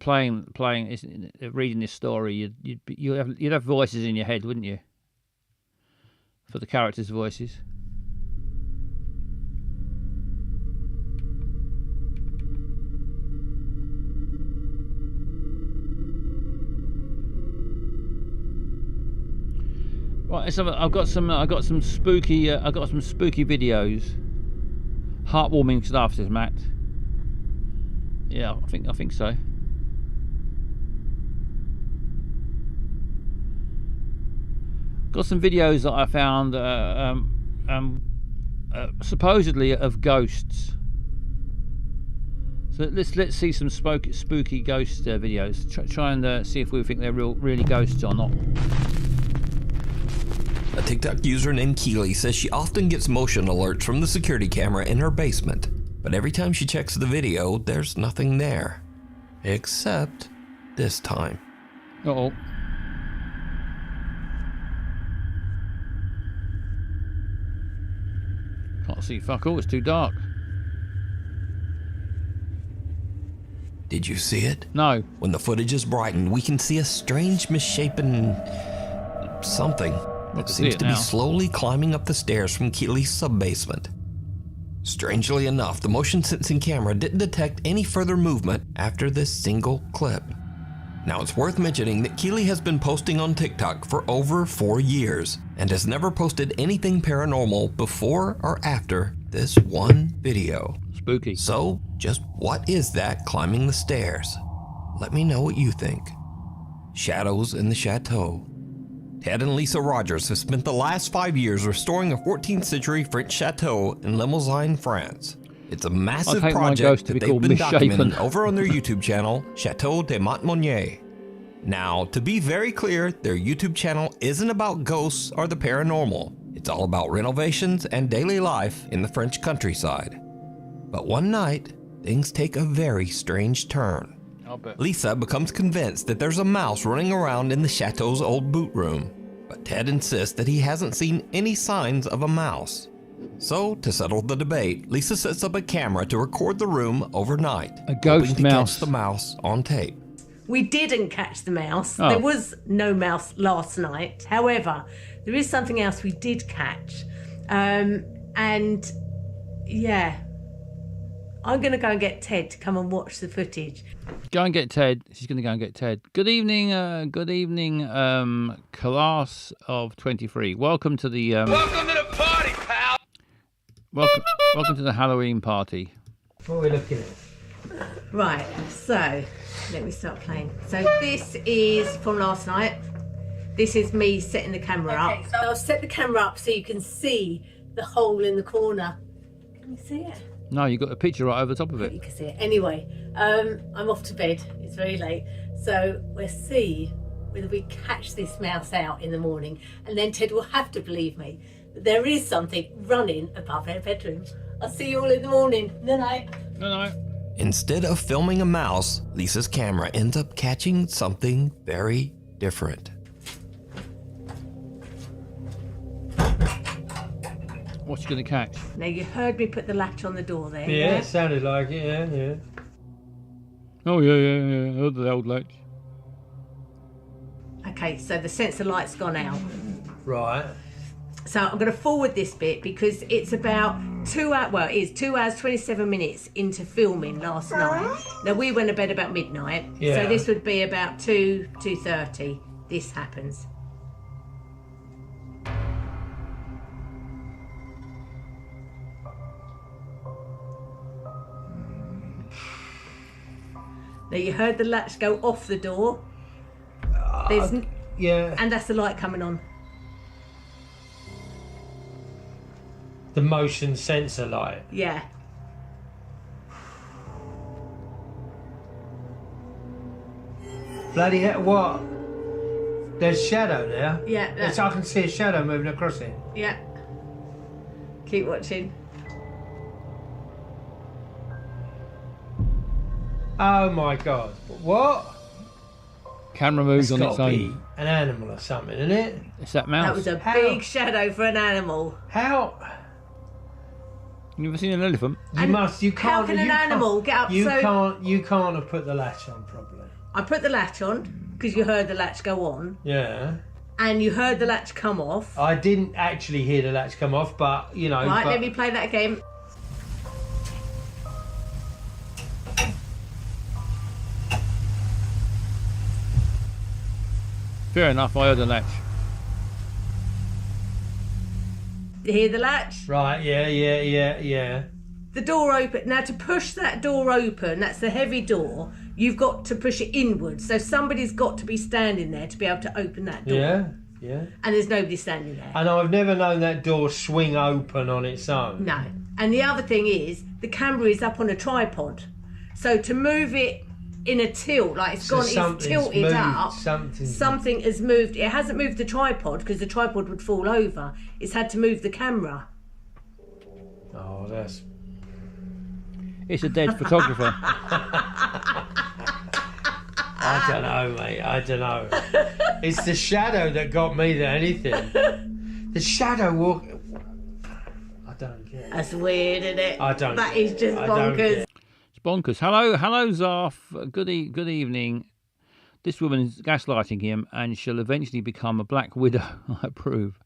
reading this story, you'd have voices in your head, wouldn't you? For the characters' voices. Right, so I've got some spooky videos, heartwarming stuff, says Matt. Yeah, I think so. Got some videos that I found, supposedly of ghosts. So let's see some spooky ghost videos. Try and see if we think they're really ghosts or not. A TikTok user named Keely says she often gets motion alerts from the security camera in her basement, but every time she checks the video, there's nothing there. Except this time. Uh-oh. Can't see fuck all, it's too dark. Did you see it? No. When the footage is brightened, we can see a strange misshapen something. It seems to be slowly climbing up the stairs from Keely's sub-basement. Strangely enough, the motion sensing camera didn't detect any further movement after this single clip. Now it's worth mentioning that Keely has been posting on TikTok for over 4 years and has never posted anything paranormal before or after this one video. Spooky. So, just what is that climbing the stairs? Let me know what you think. Shadows in the Chateau. Ted and Lisa Rogers have spent the last 5 years restoring a 14th century French chateau in Limousin, France. It's a massive project that they've been documenting over on their YouTube channel, Chateau de Montmonier. Now, to be very clear, their YouTube channel isn't about ghosts or the paranormal. It's all about renovations and daily life in the French countryside. But one night, things take a very strange turn. Lisa becomes convinced that there's a mouse running around in the chateau's old boot room, but Ted insists that he hasn't seen any signs of a mouse. So, to settle the debate, Lisa sets up a camera to record the room overnight, a ghost hoping to mouse. catch the mouse on tape. We didn't catch the mouse. Oh. There was no mouse last night. However, there is something else we did catch. And yeah, I'm going to go and get Ted to come and watch the footage. Go and get Ted. She's going to go and get Ted. Good evening, class of 23. Welcome to the Welcome to the party, pal. welcome to the Halloween party. What are we looking at? Right, so let me start playing. So this is from last night. This is me setting the camera up. So I'll set the camera up so you can see the hole in the corner. Can you see it? No, you got a picture right over the top of it. You can see it. Anyway, I'm off to bed. It's very late. So we'll see whether we catch this mouse out in the morning, and then Ted will have to believe me that there is something running above our bedroom. I'll see you all in the morning. Good night. Good night. Instead of filming a mouse, Lisa's camera ends up catching something very different. What's you going to catch? Now, you heard me put the latch on the door there. Yeah, it sounded like it, yeah. Oh, yeah. Heard the old latch. Okay, so the sensor light's gone out. Right. So I'm going to forward this bit because it's about 2 hours, well, it is 2 hours, 27 minutes into filming last night. Now, we went to bed about midnight. Yeah. So this would be about 2:30. This happens. Now, you heard the latch go off the door. Yeah. And that's the light coming on. The motion sensor light. Yeah. Bloody hell, what? There's shadow there? Yeah. Yes, I can see a shadow moving across it. Yeah. Keep watching. Oh my god. What? Camera moves It's on its gotta be own. an animal or something, isn't it? It's that mouse. That was a big shadow for an animal. How? You ever seen an elephant? You can't. How can an animal get up You so... You can't have put the latch on properly. I put the latch on because you heard the latch go on. Yeah. And you heard the latch come off. I didn't actually hear the latch come off, but, you know... Right, but... let me play that again. Fair enough, I heard the latch. You hear the latch? Right, yeah. The door open. Now, to push that door open, that's the heavy door, you've got to push it inwards. So somebody's got to be standing there to be able to open that door. Yeah. And there's nobody standing there. And I've never known that door swing open on its own. No. And the other thing is, the camera is up on a tripod. So to move it in a tilt, like it's tilted moved, up, something has moved. It hasn't moved the tripod because the tripod would fall over. It's had to move the camera. Oh, that's... It's a dead photographer. I don't know, mate. I don't know. It's the shadow that got me than anything. The shadow walk... I don't get it. That's weird, isn't it? I don't That get is it. just I don't get bonkers. it. It's bonkers. Hello, Zarf. Good evening. This woman is gaslighting him, and she'll eventually become a Black Widow. I approve.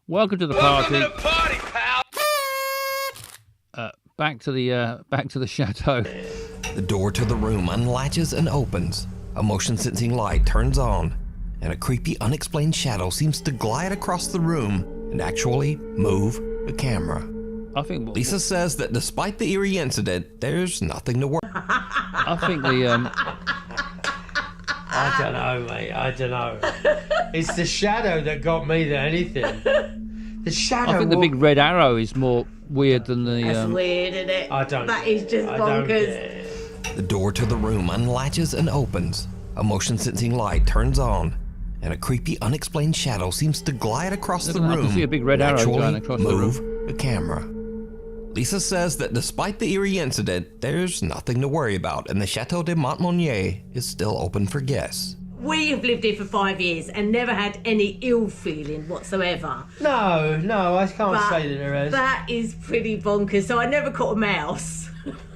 Welcome to the party. Welcome to the party, pal. Back to the chateau. The door to the room unlatches and opens. A motion sensing light turns on, and a creepy, unexplained shadow seems to glide across the room and actually move the camera. I think Lisa says that despite the eerie incident, there's nothing to worry. I think the I don't know, mate. I don't know. It's the shadow that got me than anything. The shadow. I think the big red arrow is more weird than the. That's weird, isn't it? I don't. That is just I don't bonkers. get it. The door to the room unlatches and opens. A motion sensing light turns on, and a creepy, unexplained shadow seems to glide across the I room. can see a big red and arrow going actually across the move room. the camera. Lisa says that despite the eerie incident, there's nothing to worry about, and the Chateau de Montmonier is still open for guests. We have lived here for 5 years and never had any ill feeling whatsoever. No, I can't But say that there is. that is pretty bonkers. So I never caught a mouse.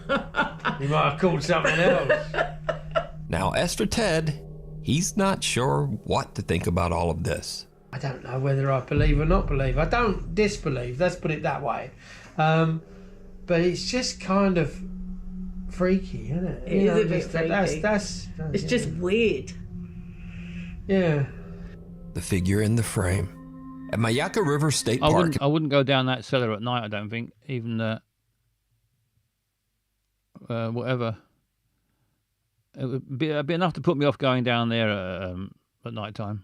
You might have called something else. Now, as for Ted, he's not sure what to think about all of this. I don't know whether I believe or not believe. I don't disbelieve, let's put it that way. But it's just kind of freaky, isn't it? It is a bit freaky. That's It's just weird. Yeah. The figure in the frame. At Mayaka River State I Park. wouldn't go down that cellar at night. I don't think even whatever. It would be enough to put me off going down there at night time.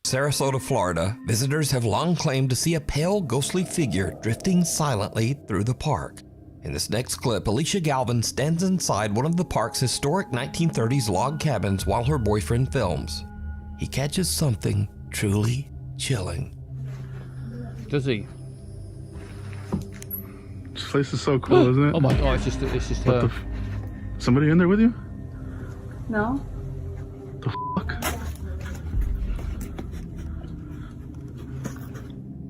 Sarasota, Florida, visitors have long claimed to see a pale, ghostly figure drifting silently through the park. In this next clip, Alicia Galvin stands inside one of the park's historic 1930s log cabins while her boyfriend films. He catches something truly chilling. Does he? This place is so cool, isn't it? Oh my god, it's just What the somebody in there with you? No. The fuck?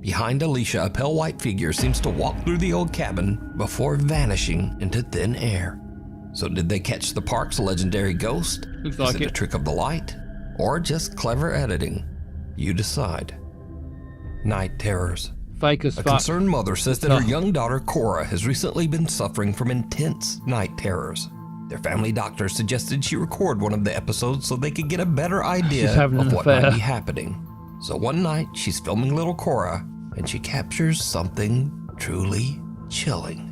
Behind Alicia, a pale white figure seems to walk through the old cabin before vanishing into thin air. So did they catch the park's legendary ghost? Looks Is like it it. a trick of the light? Or just clever editing? You decide. Night terrors. Fake as A fuck. concerned mother says that her young daughter Cora has recently been suffering from intense night terrors. Their family doctor suggested she record one of the episodes so they could get a better idea She's having of an what affair. might be happening. So one night she's filming little Cora and she captures something truly chilling.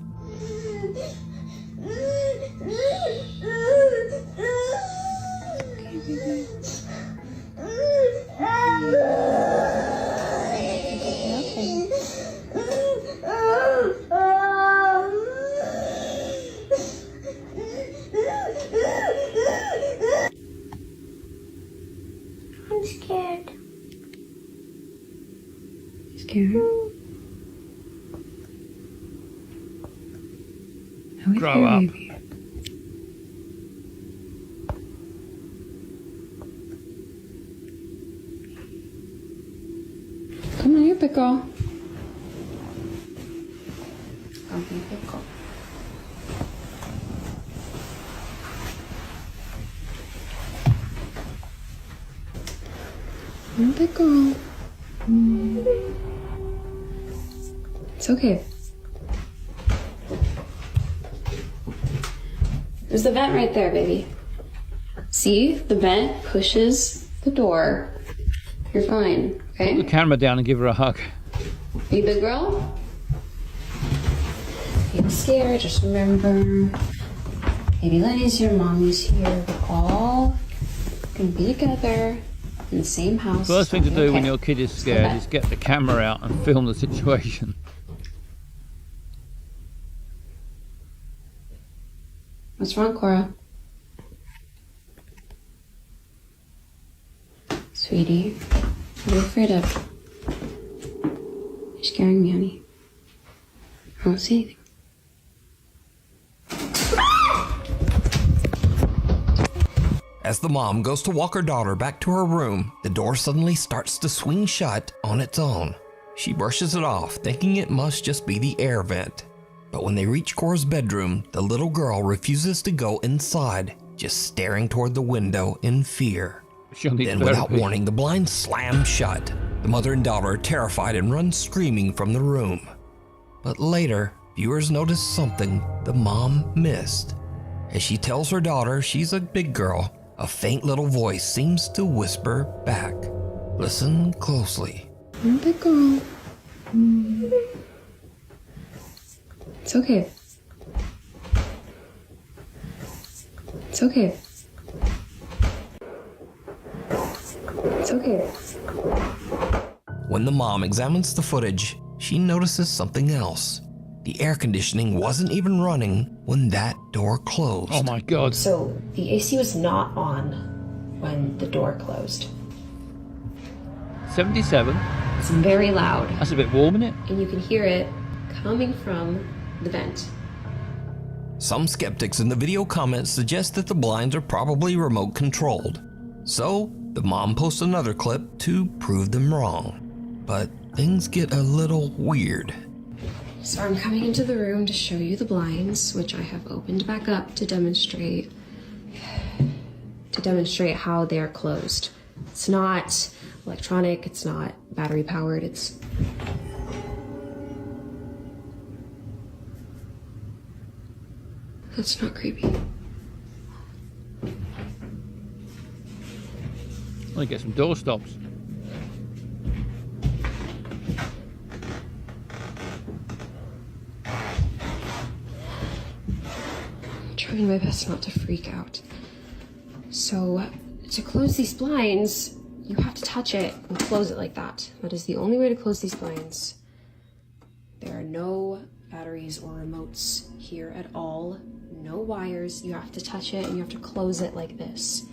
I'm scared. Scared? Grow up. Come on, here, pickle. Come here, pickle. Come, pickle. It's okay. There's the vent right there, baby. See? The vent pushes the door. You're fine, Put the okay? camera down and give her a hug. You big girl? Don't be scared, just remember. Baby Lenny's here, mommy's here. We're all gonna be together in the same house. First thing to do when Okay. your kid is Let's go scared back. is get the camera out and film the situation. What's wrong, Cora? Sweetie, what are you afraid of? You're scaring me, honey. I don't see anything. As the mom goes to walk her daughter back to her room, the door suddenly starts to swing shut on its own. She brushes it off, thinking it must just be the air vent. But when they reach Cora's bedroom, the little girl refuses to go inside, just staring toward the window in fear. Then, without warning, the blinds slam shut. The mother and daughter are terrified and run screaming from the room. But later, viewers notice something the mom missed. As she tells her daughter she's a big girl, a faint little voice seems to whisper back. Listen closely. I'm a big girl. It's okay. It's okay. It's okay. When the mom examines the footage, she notices something else. The air conditioning wasn't even running when that door closed. Oh my god. So the AC was not on when the door closed. 77. It's very loud. That's a bit warm, isn't it? And you can hear it coming from the vent. Some skeptics in the video comments suggest that the blinds are probably remote controlled. So, the mom posts another clip to prove them wrong. But things get a little weird. So I'm coming into the room to show you the blinds, which I have opened back up to demonstrate how they're closed. It's not electronic, it's not battery powered, it's That's not creepy. Let me get some door stops. I'm trying my best not to freak out. So, to close these blinds, you have to touch it and close it like that. That is the only way to close these blinds. There are no batteries or remotes here at all. No wires. You have to touch it and you have to close it like this.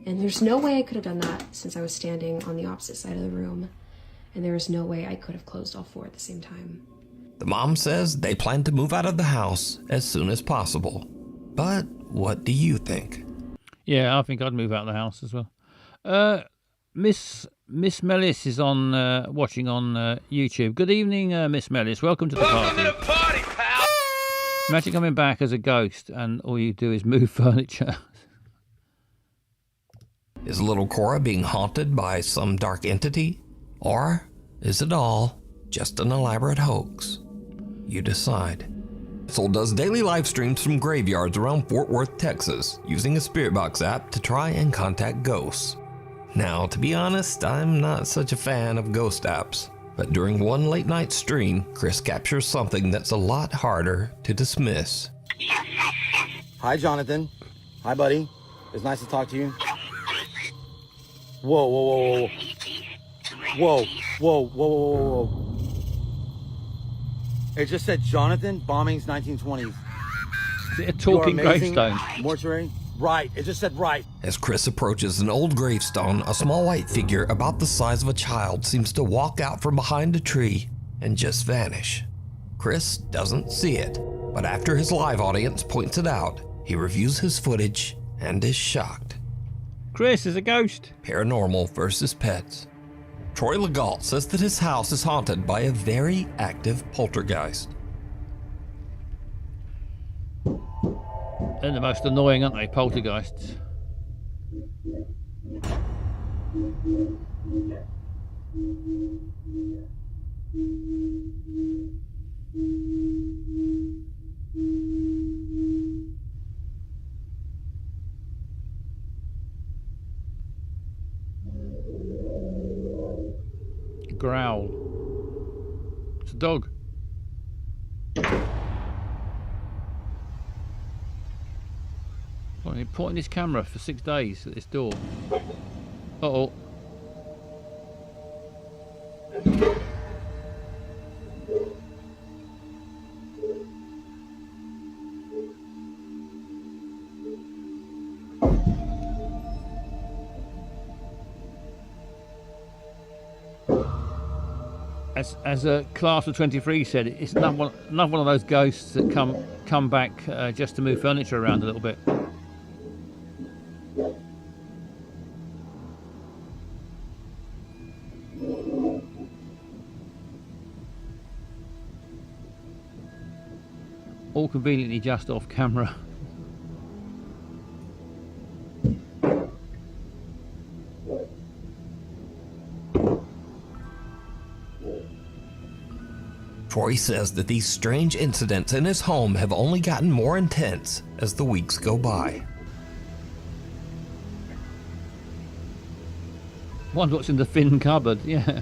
And there's no way I could have done that since I was standing on the opposite side of the room. And there is no way I could have closed all four at the same time. The mom says they plan to move out of the house as soon as possible. But what do you think? Yeah, I think I'd move out of the house as well. Miss Mellis is on watching on YouTube. Good evening, Miss Mellis. Welcome to the party. Welcome to the party, pal. Imagine coming back as a ghost and all you do is move furniture. Is little Cora being haunted by some dark entity? Or is it all just an elaborate hoax? You decide. Soul does daily live streams from graveyards around Fort Worth, Texas, using a Spirit Box app to try and contact ghosts. Now, to be honest, I'm not such a fan of ghost apps, but during one late night stream, Chris captures something that's a lot harder to dismiss. Hi, Jonathan. Hi, buddy. It's nice to talk to you. Whoa, whoa, whoa, whoa. Whoa, whoa, whoa, whoa, whoa. It just said Jonathan, bombings 1920s. Is it a talking gravestone? Mortuary? Right, it just said right. As Chris approaches an old gravestone, a small white figure about the size of a child seems to walk out from behind a tree and just vanish. Chris doesn't see it, but after his live audience points it out, he reviews his footage and is shocked. Chris is a ghost. Paranormal versus pets. Troy Legault says that his house is haunted by a very active poltergeist. They're the most annoying, aren't they, poltergeists? Growl. It's a dog. He's pointing his camera for 6 days at this door. Uh-oh. As a class of 23 said, it's another one of those ghosts that come back just to move furniture around a little bit. All conveniently just off camera. Troy says that these strange incidents in his home have only gotten more intense as the weeks go by. Wonder what's in the thin cupboard, yeah.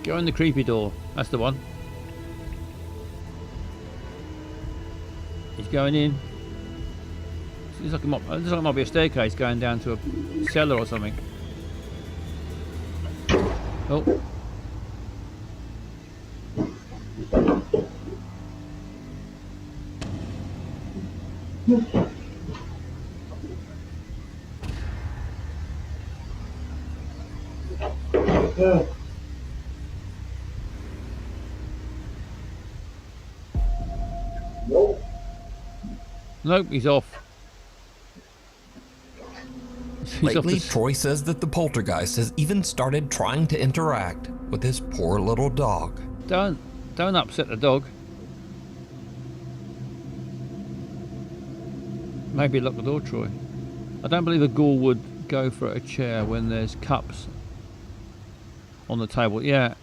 Go in the creepy door. That's the one. He's going in. Looks like it might be a staircase going down to a cellar or something. Oh. Nope, he's off. Lately, Troy says that the poltergeist has even started trying to interact with his poor little dog. Don't upset the dog. Maybe lock the door, Troy. I don't believe a ghoul would go for a chair when there's cups on the table. Yeah.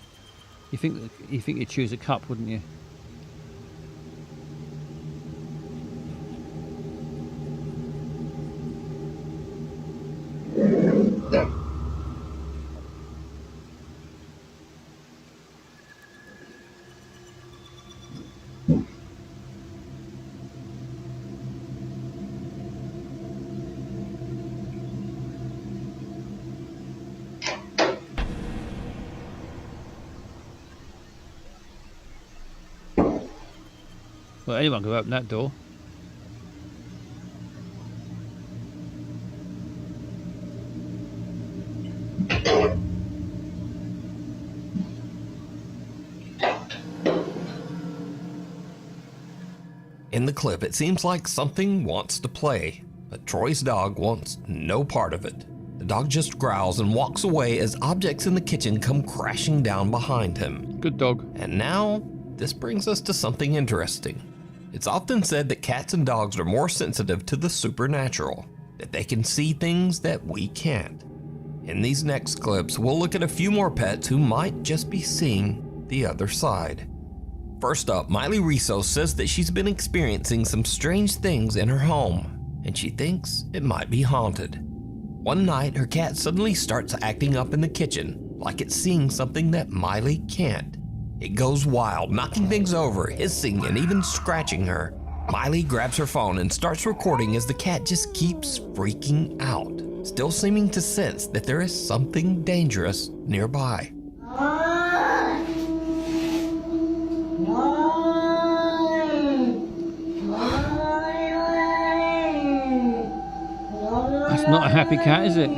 You think you'd choose a cup, wouldn't you? Well, anyone could open that door. In the clip, it seems like something wants to play, but Troy's dog wants no part of it. The dog just growls and walks away as objects in the kitchen come crashing down behind him. Good dog. And now, this brings us to something interesting. It's often said that cats and dogs are more sensitive to the supernatural, that they can see things that we can't. In these next clips, we'll look at a few more pets who might just be seeing the other side. First up, Miley Riso says that she's been experiencing some strange things in her home, and she thinks it might be haunted. One night, her cat suddenly starts acting up in the kitchen, like it's seeing something that Miley can't. It goes wild, knocking things over, hissing, and even scratching her. Miley grabs her phone and starts recording as the cat just keeps freaking out, still seeming to sense that there is something dangerous nearby. That's not a happy cat, is it?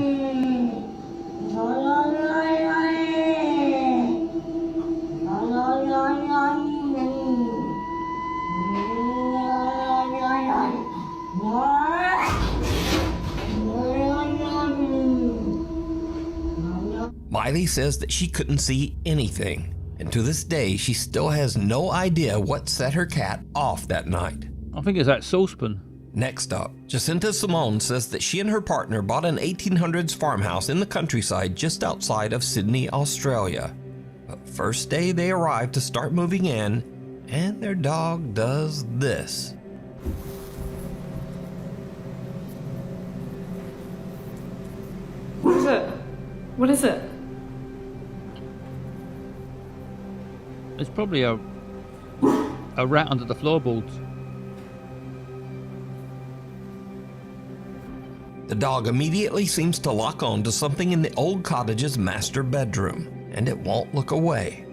Miley says that she couldn't see anything, and to this day she still has no idea what set her cat off that night. I think it's that saucepan. Next up, Jacinta Simone says that she and her partner bought an 1800s farmhouse in the countryside just outside of Sydney, Australia. But first day they arrive to start moving in, and their dog does this. What is it? What is it? It's probably a rat under the floorboards. The dog immediately seems to lock on to something in the old cottage's master bedroom, and it won't look away.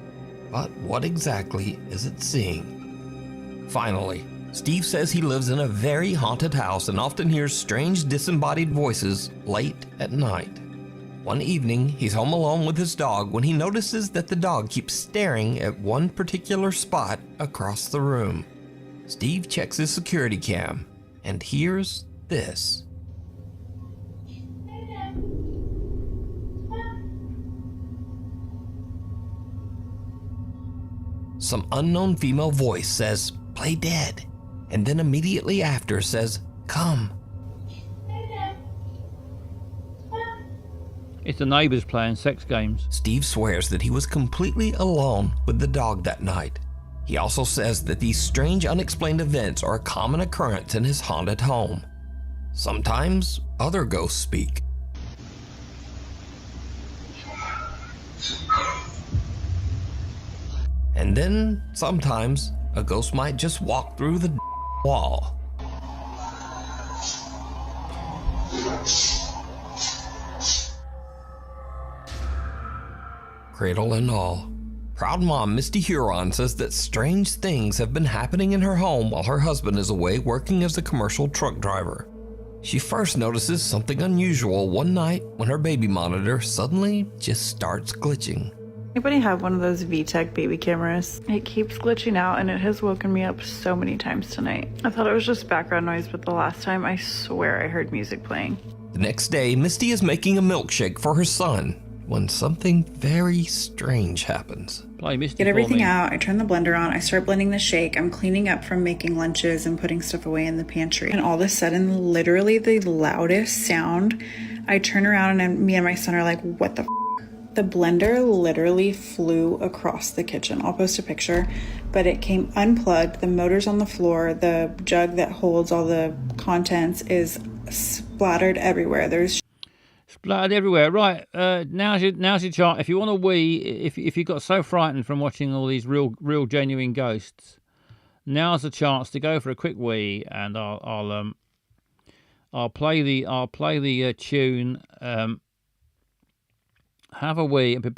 But what exactly is it seeing? Finally, Steve says he lives in a very haunted house and often hears strange disembodied voices late at night. One evening, he's home alone with his dog when he notices that the dog keeps staring at one particular spot across the room. Steve checks his security cam and hears this. Some unknown female voice says, "Play dead," and then immediately after says, "Come." It's the neighbours playing sex games. Steve swears that he was completely alone with the dog that night. He also says that these strange unexplained events are a common occurrence in his haunted home. Sometimes other ghosts speak. And then, sometimes, a ghost might just walk through the wall. Cradle and all. Proud mom Misty Huron says that strange things have been happening in her home while her husband is away working as a commercial truck driver. She first notices something unusual one night when her baby monitor suddenly just starts glitching. Anybody have one of those VTech baby cameras? It keeps glitching out and it has woken me up so many times tonight. I thought it was just background noise, but the last time I swear I heard music playing. The next day, Misty is making a milkshake for her son when something very strange happens. Play Misty Get everything out, I turn the blender on, I start blending the shake, I'm cleaning up from making lunches and putting stuff away in the pantry. And all of a sudden, literally the loudest sound, I turn around and me and my son are like, what the f***? The blender literally flew across the kitchen. I'll post a picture, but it came unplugged. The motor's on the floor. The jug that holds all the contents is splattered everywhere. There's splattered everywhere. Right, now's your chance. If you want to wee, if you got so frightened from watching all these real genuine ghosts, now's the chance to go for a quick wee, and I'll play the tune. Have a wee and be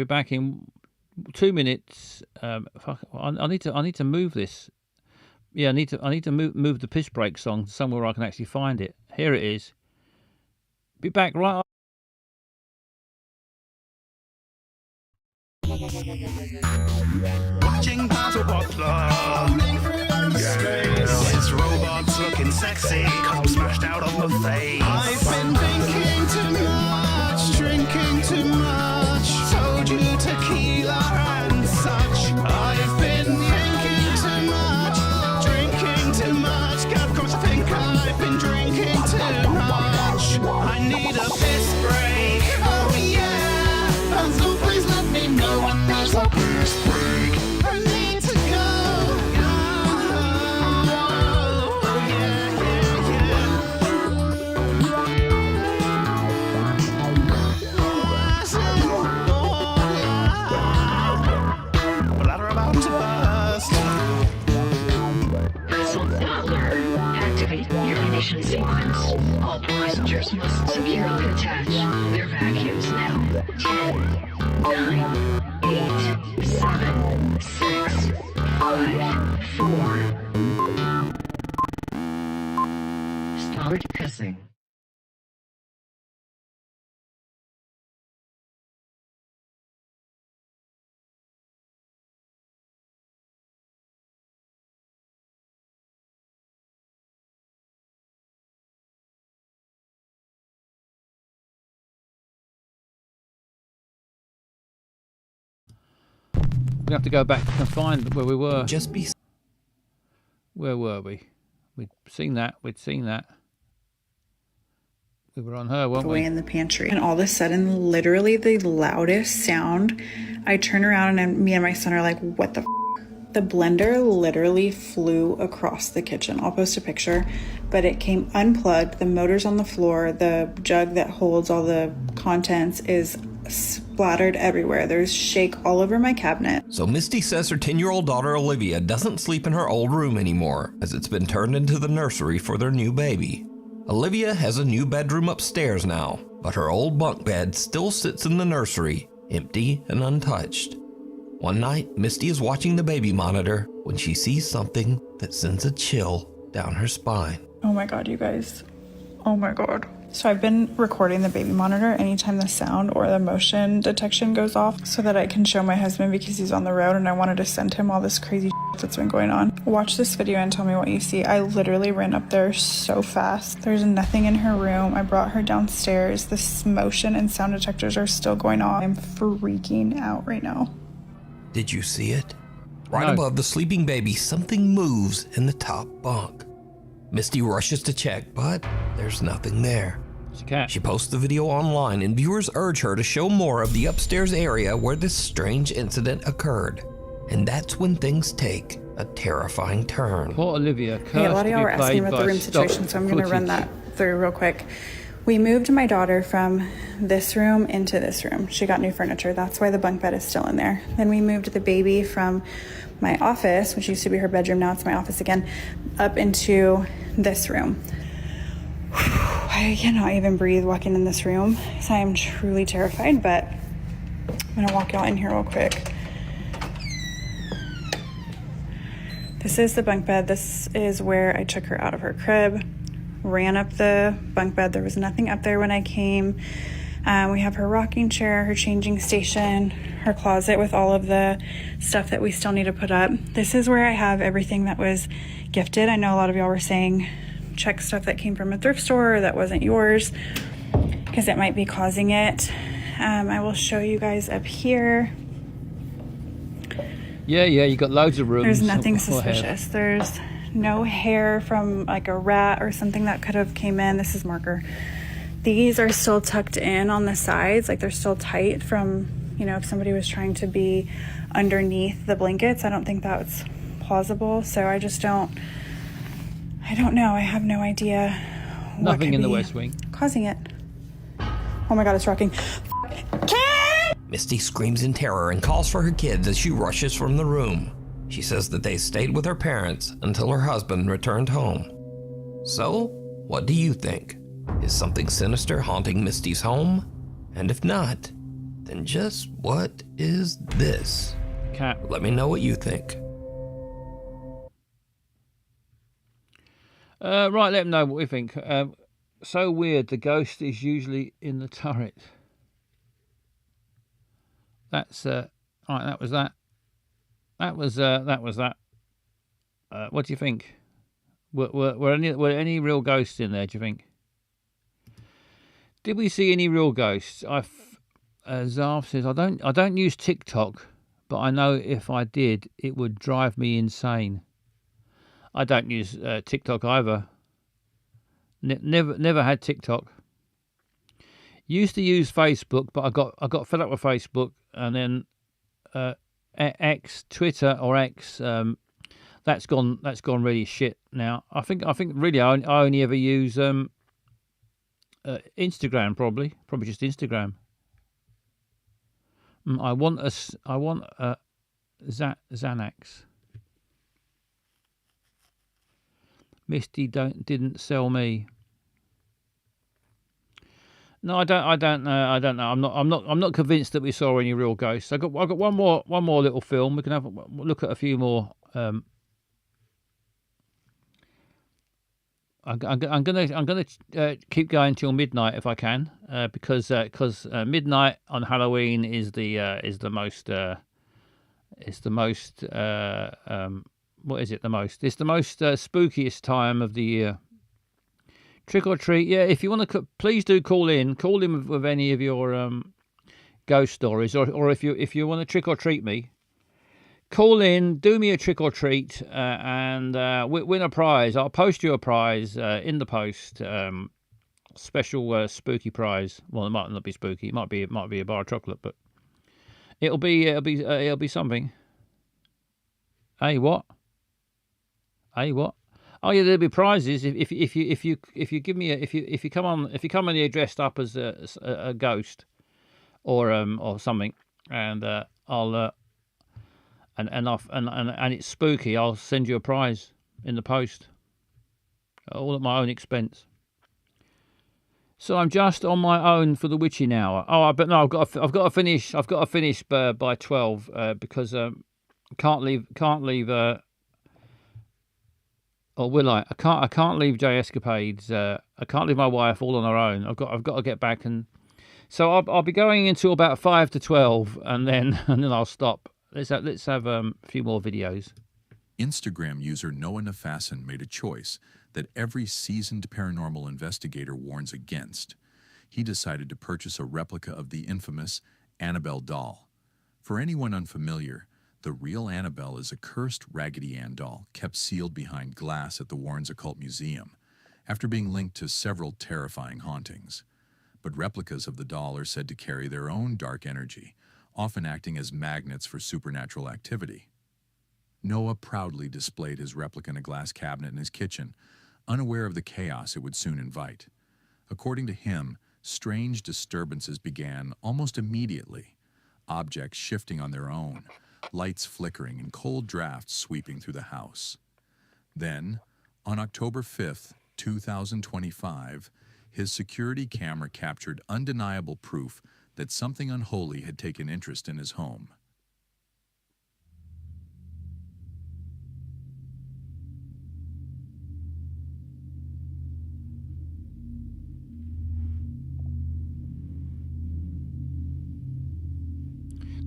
back in 2 minutes. Fuck, I need to move this. Yeah, I need to move the piss break song somewhere I can actually find it. Here it is. Be back right. Watching Basil Butler. It's robots looking sexy. Cup smashed out of my face. I've been thinking too much, drinking too much. Told you tequila and such. I've been thinking too much, drinking too much. God, course I think I've been drinking too much. I need a piss break. Oh yeah. So please let me know when there's a piss break. I need to go. Bladder about to burst. Vessel Butler, activate your ignition sequence. All passengers must securely attach their vacuums now. 10, 9, 8, 7, 6, 5, 4. Start pissing. We have to go back and find where we were. Just be. Where were we? We'd seen that. We were on her, weren't we? Away in the pantry, and all of a sudden, literally the loudest sound. I turn around and me and my son are like, "What the?" The blender literally flew across the kitchen. I'll post a picture, but it came unplugged. The motor's on the floor. The jug that holds all the contents is splattered everywhere. There's shake all over my cabinet. So Misty says her 10-year-old daughter Olivia doesn't sleep in her old room anymore, as it's been turned into the nursery for their new baby. Olivia has a new bedroom upstairs now, but her old bunk bed still sits in the nursery, empty and untouched. One night, Misty is watching the baby monitor when she sees something that sends a chill down her spine. Oh my god, you guys. Oh my god. So I've been recording the baby monitor anytime the sound or the motion detection goes off so that I can show my husband because he's on the road and I wanted to send him all this crazy shit that's been going on. Watch this video and tell me what you see. I literally ran up there so fast. There's nothing in her room. I brought her downstairs. The motion and sound detectors are still going on. I'm freaking out right now. Did you see it? Right above the sleeping baby, something moves in the top bunk. Misty rushes to check, but there's nothing there. It's a cat. She posts the video online, and viewers urge her to show more of the upstairs area where this strange incident occurred. And that's when things take a terrifying turn. Poor Olivia. Hey, a lot of y'all were asking about the room situation, so I'm going to run that through real quick. We moved my daughter from this room into this room. She got new furniture. That's why the bunk bed is still in there. Then we moved the baby from my office, which used to be her bedroom, now it's my office again, up into this room. I cannot even breathe walking in this room, so I am truly terrified, but I'm gonna walk y'all in here real quick. This is the bunk bed. This is where I took her out of her crib, ran up the bunk bed. There was nothing up there when I came. We have her rocking chair, her changing station, her closet with all of the stuff that we still need to put up. This is where I have everything that was gifted. I know a lot of y'all were saying check stuff that came from a thrift store or that wasn't yours because it might be causing it. I will show you guys up here. Yeah, you got loads of rooms. There's nothing suspicious. There's no hair from like a rat or something that could have came in. This is Marker. These are still tucked in on the sides, like they're still tight from, you know, if somebody was trying to be underneath the blankets. I don't think that's plausible. So I don't know. I have no idea. Nothing in the West Wing causing it. Oh my God, it's rocking. Misty screams in terror and calls for her kids as she rushes from the room. She says that they stayed with her parents until her husband returned home. So, what do you think? Is something sinister haunting Misty's home? And if not, then just what is this? Cat. Let me know what you think. Right, let them know what we think. So weird, the ghost is usually in the turret. That's right. That was that. That was that. What do you think? Were any real ghosts in there? Do you think? Did we see any real ghosts? Zarf says I don't use TikTok, but I know if I did, it would drive me insane. I don't use TikTok either. Never had TikTok. Used to use Facebook, but I got fed up with Facebook, and then X, Twitter or X, that's gone really shit now. I think really I only ever use Instagram, probably just Instagram. I want a Xanax. Misty didn't sell me. No, I don't know. I'm not convinced that we saw any real ghosts. I've got one more little film. We can have a look at a few more. I'm gonna keep going till midnight if I can, because midnight on Halloween is the most what is it? It's the most spookiest time of the year. Trick or treat, yeah. If you want to, please do call in with any of your ghost stories, or if you want to trick or treat me, call in, do me a trick or treat, and win a prize. I'll post you a prize in the post. Special spooky prize. Well, it might not be spooky. It might be a bar of chocolate, but it'll be something. Hey, what? Oh yeah, there'll be prizes if you give me if you come on here dressed up as a ghost or something, and I'll and it's spooky. I'll send you a prize in the post, all at my own expense. So I'm just on my own for the witching hour. Oh, but no, I've got to finish by 12 because can't leave. Or will I? I can't leave J Escapades. I can't leave my wife all on her own. I've got to get back, and so I'll be going until about 5 to 12, and then I'll stop. Let's have a few more videos. Instagram user Noah Nafasan made a choice that every seasoned paranormal investigator warns against. He decided to purchase a replica of the infamous Annabelle doll. For anyone unfamiliar, the real Annabelle is a cursed Raggedy Ann doll kept sealed behind glass at the Warrens Occult Museum, after being linked to several terrifying hauntings. But replicas of the doll are said to carry their own dark energy, often acting as magnets for supernatural activity. Noah proudly displayed his replica in a glass cabinet in his kitchen, unaware of the chaos it would soon invite. According to him, strange disturbances began almost immediately, objects shifting on their own, lights flickering and cold drafts sweeping through the house. Then, on October 5th, 2025, his security camera captured undeniable proof that something unholy had taken interest in his home.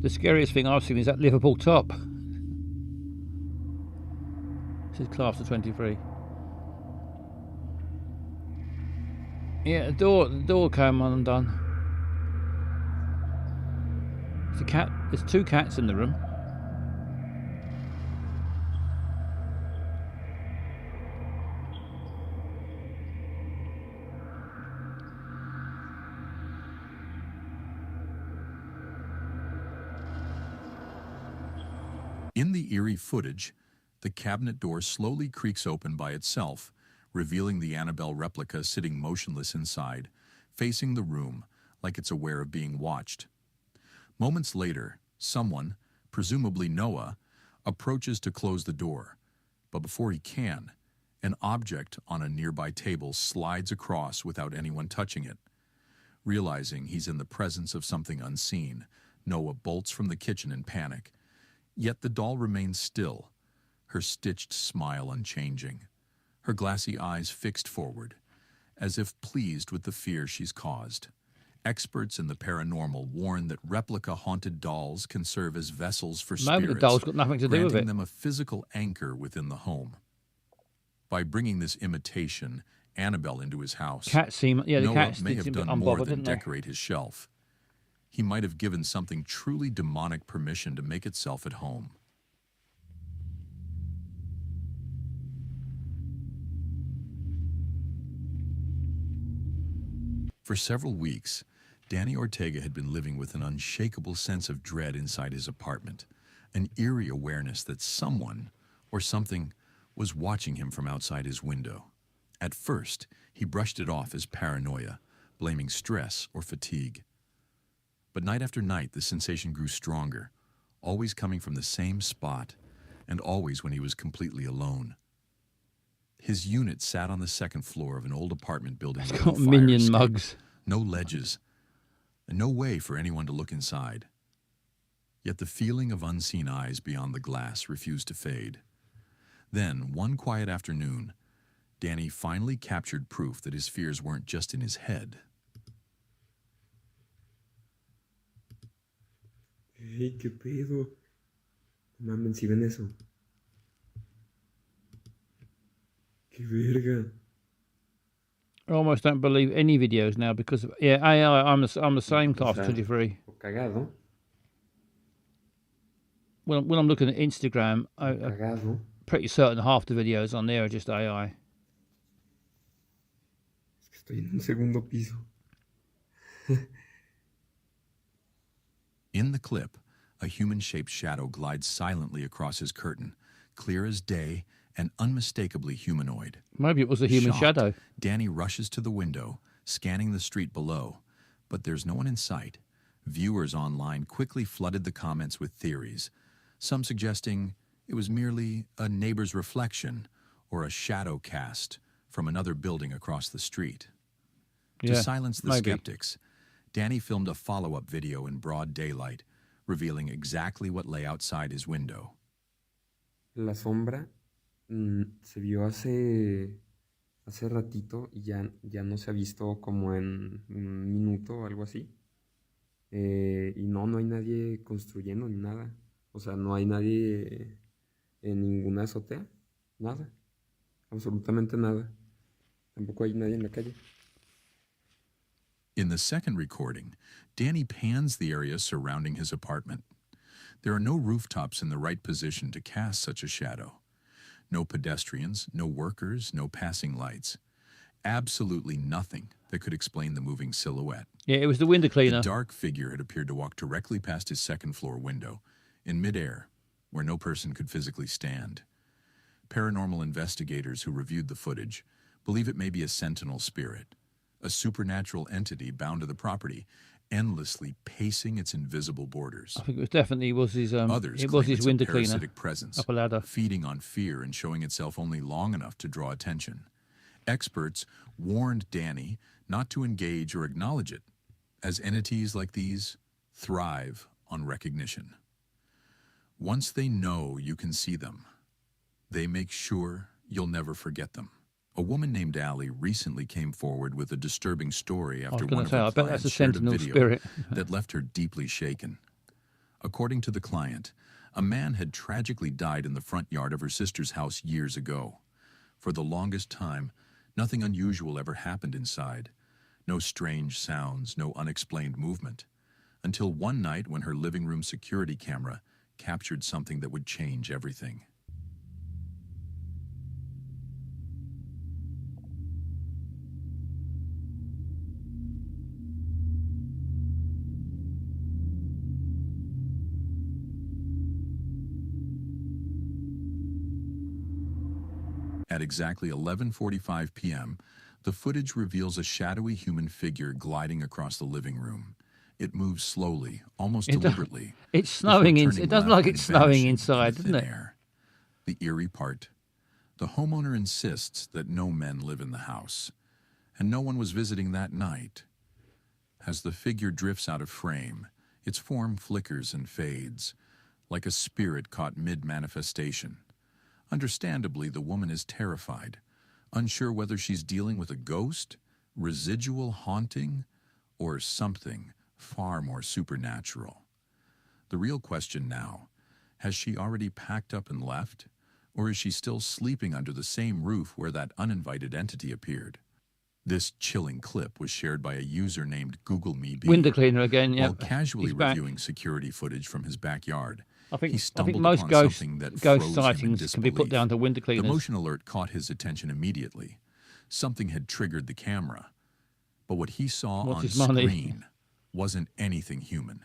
The scariest thing I've seen is that Liverpool top. This is class of 23. Yeah, the door came undone. There's a cat. There's two cats in the room. In the eerie footage, the cabinet door slowly creaks open by itself, revealing the Annabelle replica sitting motionless inside, facing the room like it's aware of being watched. Moments later, someone, presumably Noah, approaches to close the door, but before he can, an object on a nearby table slides across without anyone touching it. Realizing he's in the presence of something unseen, Noah bolts from the kitchen in panic. Yet the doll remains still, her stitched smile unchanging, her glassy eyes fixed forward, as if pleased with the fear she's caused. Experts in the paranormal warn that replica haunted dolls can serve as vessels for Maybe spirits, the doll's got nothing to do with granting it. them a physical anchor within the home. By bringing this imitation Annabelle into his house, Cats seem, yeah, the Noah cats may seem have a bit done more unbothered, than didn't they? decorate his shelf. He might have given something truly demonic permission to make itself at home. For several weeks, Danny Ortega had been living with an unshakable sense of dread inside his apartment, an eerie awareness that someone or something was watching him from outside his window. At first, he brushed it off as paranoia, blaming stress or fatigue. But night after night, the sensation grew stronger, always coming from the same spot, and always when he was completely alone. His unit sat on the second floor of an old apartment building with got no fire minion escape, mugs. no ledges, and no way for anyone to look inside. Yet the feeling of unseen eyes beyond the glass refused to fade. Then, one quiet afternoon, Danny finally captured proof that his fears weren't just in his head. Hey, ¿qué pedo? Mamen, si ven eso. Qué verga. I almost don't believe any videos now because of, yeah, AI. I'm the same class 23. Cagado. When I'm looking at Instagram, I'm pretty certain half the videos on there are just AI. Estoy en un segundo piso. In the clip, a human-shaped shadow glides silently across his curtain, clear as day and unmistakably humanoid. Maybe it was a human Shocked, shadow. Danny rushes to the window, scanning the street below, but there's no one in sight. Viewers online quickly flooded the comments with theories, some suggesting it was merely a neighbor's reflection or a shadow cast from another building across the street. Yeah, To silence the maybe. skeptics, Danny filmed a follow-up video in broad daylight, revealing exactly what lay outside his window. La sombra se vio hace ratito y ya no se ha visto como en un minuto o algo así. Y no hay nadie construyendo ni nada. O sea, no hay nadie en ninguna azotea. Nada. Absolutamente nada. Tampoco hay nadie en la calle. In the second recording, Danny pans the area surrounding his apartment. There are no rooftops in the right position to cast such a shadow. No pedestrians, no workers, no passing lights. Absolutely nothing that could explain the moving silhouette. Yeah, it was the window cleaner. The dark figure had appeared to walk directly past his second-floor window, in midair, where no person could physically stand. Paranormal investigators who reviewed the footage believe it may be a sentinel spirit, a supernatural entity bound to the property, endlessly pacing its invisible borders. I think it was definitely his Others it claim was his it's window a cleaner parasitic presence, up a ladder. feeding on fear and showing itself only long enough to draw attention. Experts warned Danny not to engage or acknowledge it, as entities like these thrive on recognition. Once they know you can see them, they make sure you'll never forget them. A woman named Allie recently came forward with a disturbing story after one of her I bet that's clients a shared a sentinel video spirit. that left her deeply shaken. According to the client, a man had tragically died in the front yard of her sister's house years ago. For the longest time, nothing unusual ever happened inside. No strange sounds, no unexplained movement. Until one night when her living room security camera captured something that would change everything. At exactly 11:45 p.m., the footage reveals a shadowy human figure gliding across the living room. It moves slowly, almost deliberately. It's snowing. before turning It does left look like and it's snowing vanishing inside, into doesn't thin it? air. The eerie part. The homeowner insists that no men live in the house, and no one was visiting that night. As the figure drifts out of frame, its form flickers and fades, like a spirit caught mid-manifestation. Understandably, the woman is terrified, unsure whether she's dealing with a ghost, residual haunting, or something far more supernatural. The real question now, has she already packed up and left, or is she still sleeping under the same roof where that uninvited entity appeared? This chilling clip was shared by a user named GoogleMeBee. Window cleaner again, yeah. While casually He's back. reviewing security footage from his backyard, I think he stumbled most upon ghost something that ghost froze him in sightings can be put disbelief. down to window The cleaners. motion alert caught his attention immediately. Something had triggered the camera, but what he saw What's on his money? screen wasn't anything human.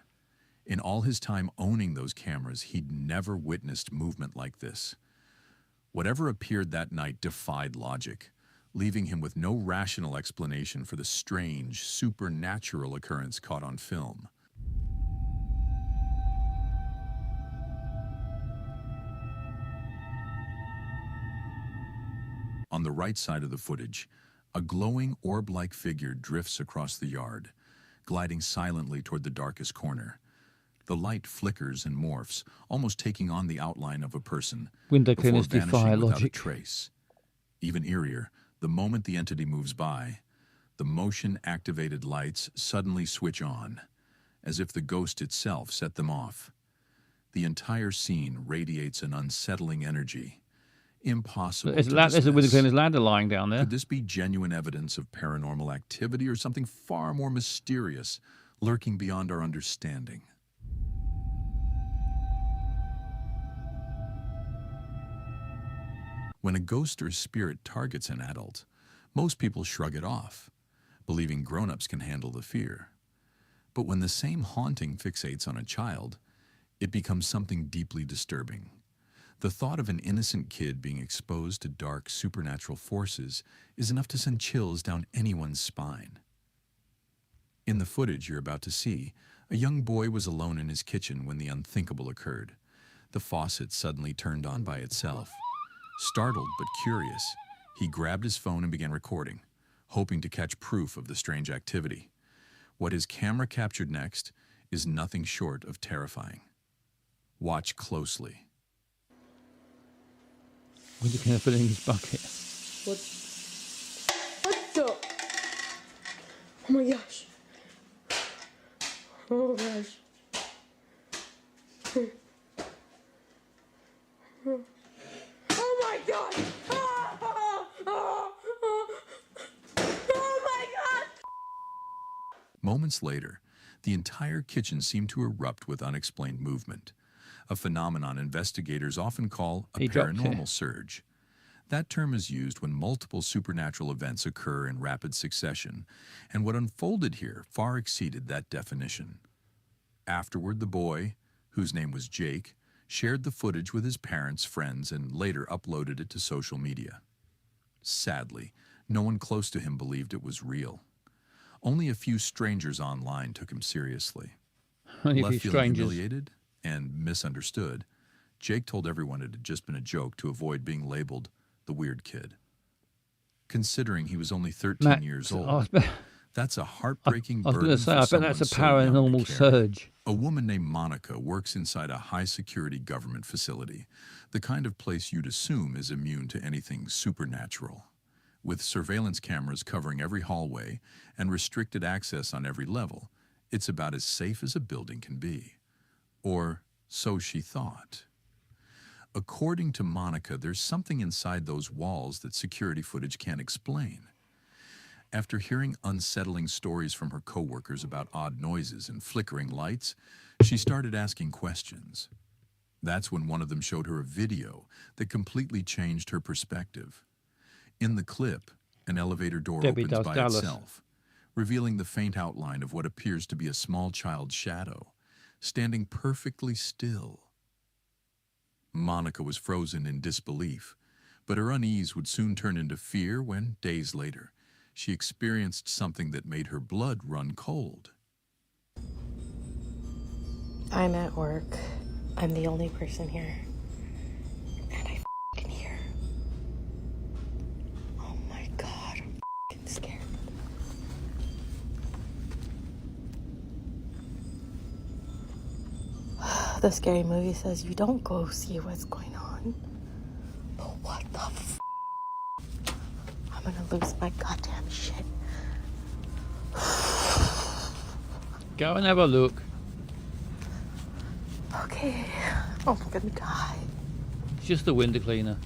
In all his time owning those cameras, he'd never witnessed movement like this. Whatever appeared that night defied logic, leaving him with no rational explanation for the strange, supernatural occurrence caught on film. On the right side of the footage, a glowing orb-like figure drifts across the yard, gliding silently toward the darkest corner. The light flickers and morphs, almost taking on the outline of a person, Window before cleaners defy vanishing without a logic. trace. Even eerier, the moment the entity moves by, the motion-activated lights suddenly switch on, as if the ghost itself set them off. The entire scene radiates an unsettling energy. Impossible There's to a window dismiss. cleaner's ladder lying down there. Could this be genuine evidence of paranormal activity or something far more mysterious, lurking beyond our understanding? When a ghost or spirit targets an adult, most people shrug it off, believing grown-ups can handle the fear. But when the same haunting fixates on a child, it becomes something deeply disturbing. The thought of an innocent kid being exposed to dark supernatural forces is enough to send chills down anyone's spine. In the footage you're about to see, a young boy was alone in his kitchen when the unthinkable occurred. The faucet suddenly turned on by itself. Startled but curious, he grabbed his phone and began recording, hoping to catch proof of the strange activity. What his camera captured next is nothing short of terrifying. Watch closely. Window cleaner filling his bucket. What the? Oh my gosh. Oh gosh. Oh my god! Oh my god! Moments later, the entire kitchen seemed to erupt with unexplained movement, a phenomenon investigators often call a He dropped paranormal it. surge. That term is used when multiple supernatural events occur in rapid succession, and what unfolded here far exceeded that definition. Afterward, the boy, whose name was Jake, shared the footage with his parents, friends, and later uploaded it to social media. Sadly, no one close to him believed it was real. Only a few strangers online took him seriously. Only a Left few feeling strangers. humiliated and misunderstood, Jake told everyone it had just been a joke to avoid being labeled the weird kid. Considering he was only 13 Matt, years I old, was- that's a heartbreaking I was burden going to say, for I bet someone that's a so young to paranormal carry. surge. A woman named Monica works inside a high-security government facility, the kind of place you'd assume is immune to anything supernatural. With surveillance cameras covering every hallway and restricted access on every level, it's about as safe as a building can be. Or so she thought. According to Monica, there's something inside those walls that security footage can't explain. After hearing unsettling stories from her coworkers about odd noises and flickering lights, she started asking questions. That's when one of them showed her a video that completely changed her perspective. In the clip, an elevator door Debbie opens Does by Dallas. itself, revealing the faint outline of what appears to be a small child's shadow, standing perfectly still. Monica was frozen in disbelief, But her unease would soon turn into fear when, days later, she experienced something that made her blood run cold. I'm at work. I'm the only person here. And I f***ing hear. Oh my god, I'm f***ing scared. The scary movie says you don't go see what's going on. But what the f***? I'm gonna lose my goddamn shit. Go and have a look. Okay, I'm gonna die. It's just the window cleaner.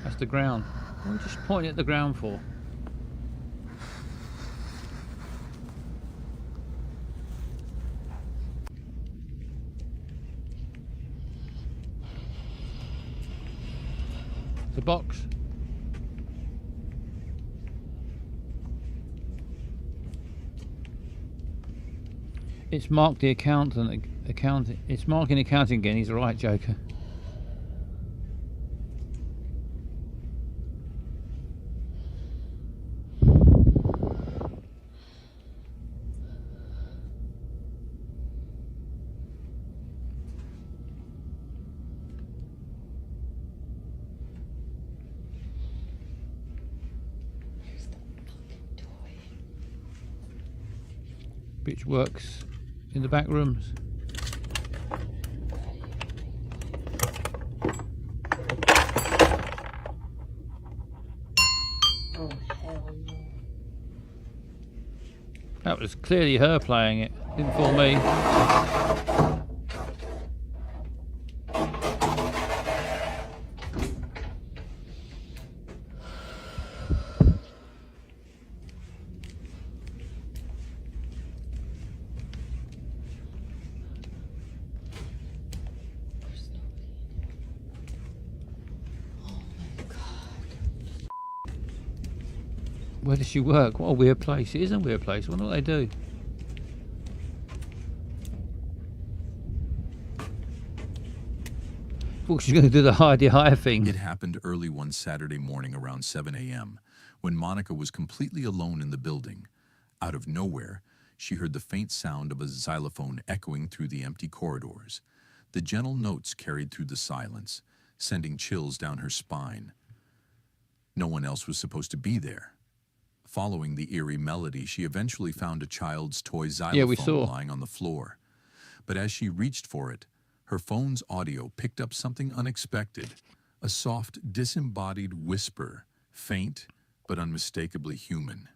That's the ground. What are you just pointing at the ground for? The box. It's marked the accountant. It's marking accounting again. He's a right joker. Bitch works in the back rooms. Oh, hell no. That was clearly her playing it. Didn't fool me. Where does she work? What a weird place. It is a weird place. I wonder what they do. Thought she's going to do the hide thing. It happened early one Saturday morning around 7 a.m. when Monica was completely alone in the building. Out of nowhere, she heard the faint sound of a xylophone echoing through the empty corridors. The gentle notes carried through the silence, sending chills down her spine. No one else was supposed to be there. Following the eerie melody, she eventually found a child's toy xylophone lying on the floor. But as she reached for it, her phone's audio picked up something unexpected, a soft, disembodied whisper, faint but unmistakably human.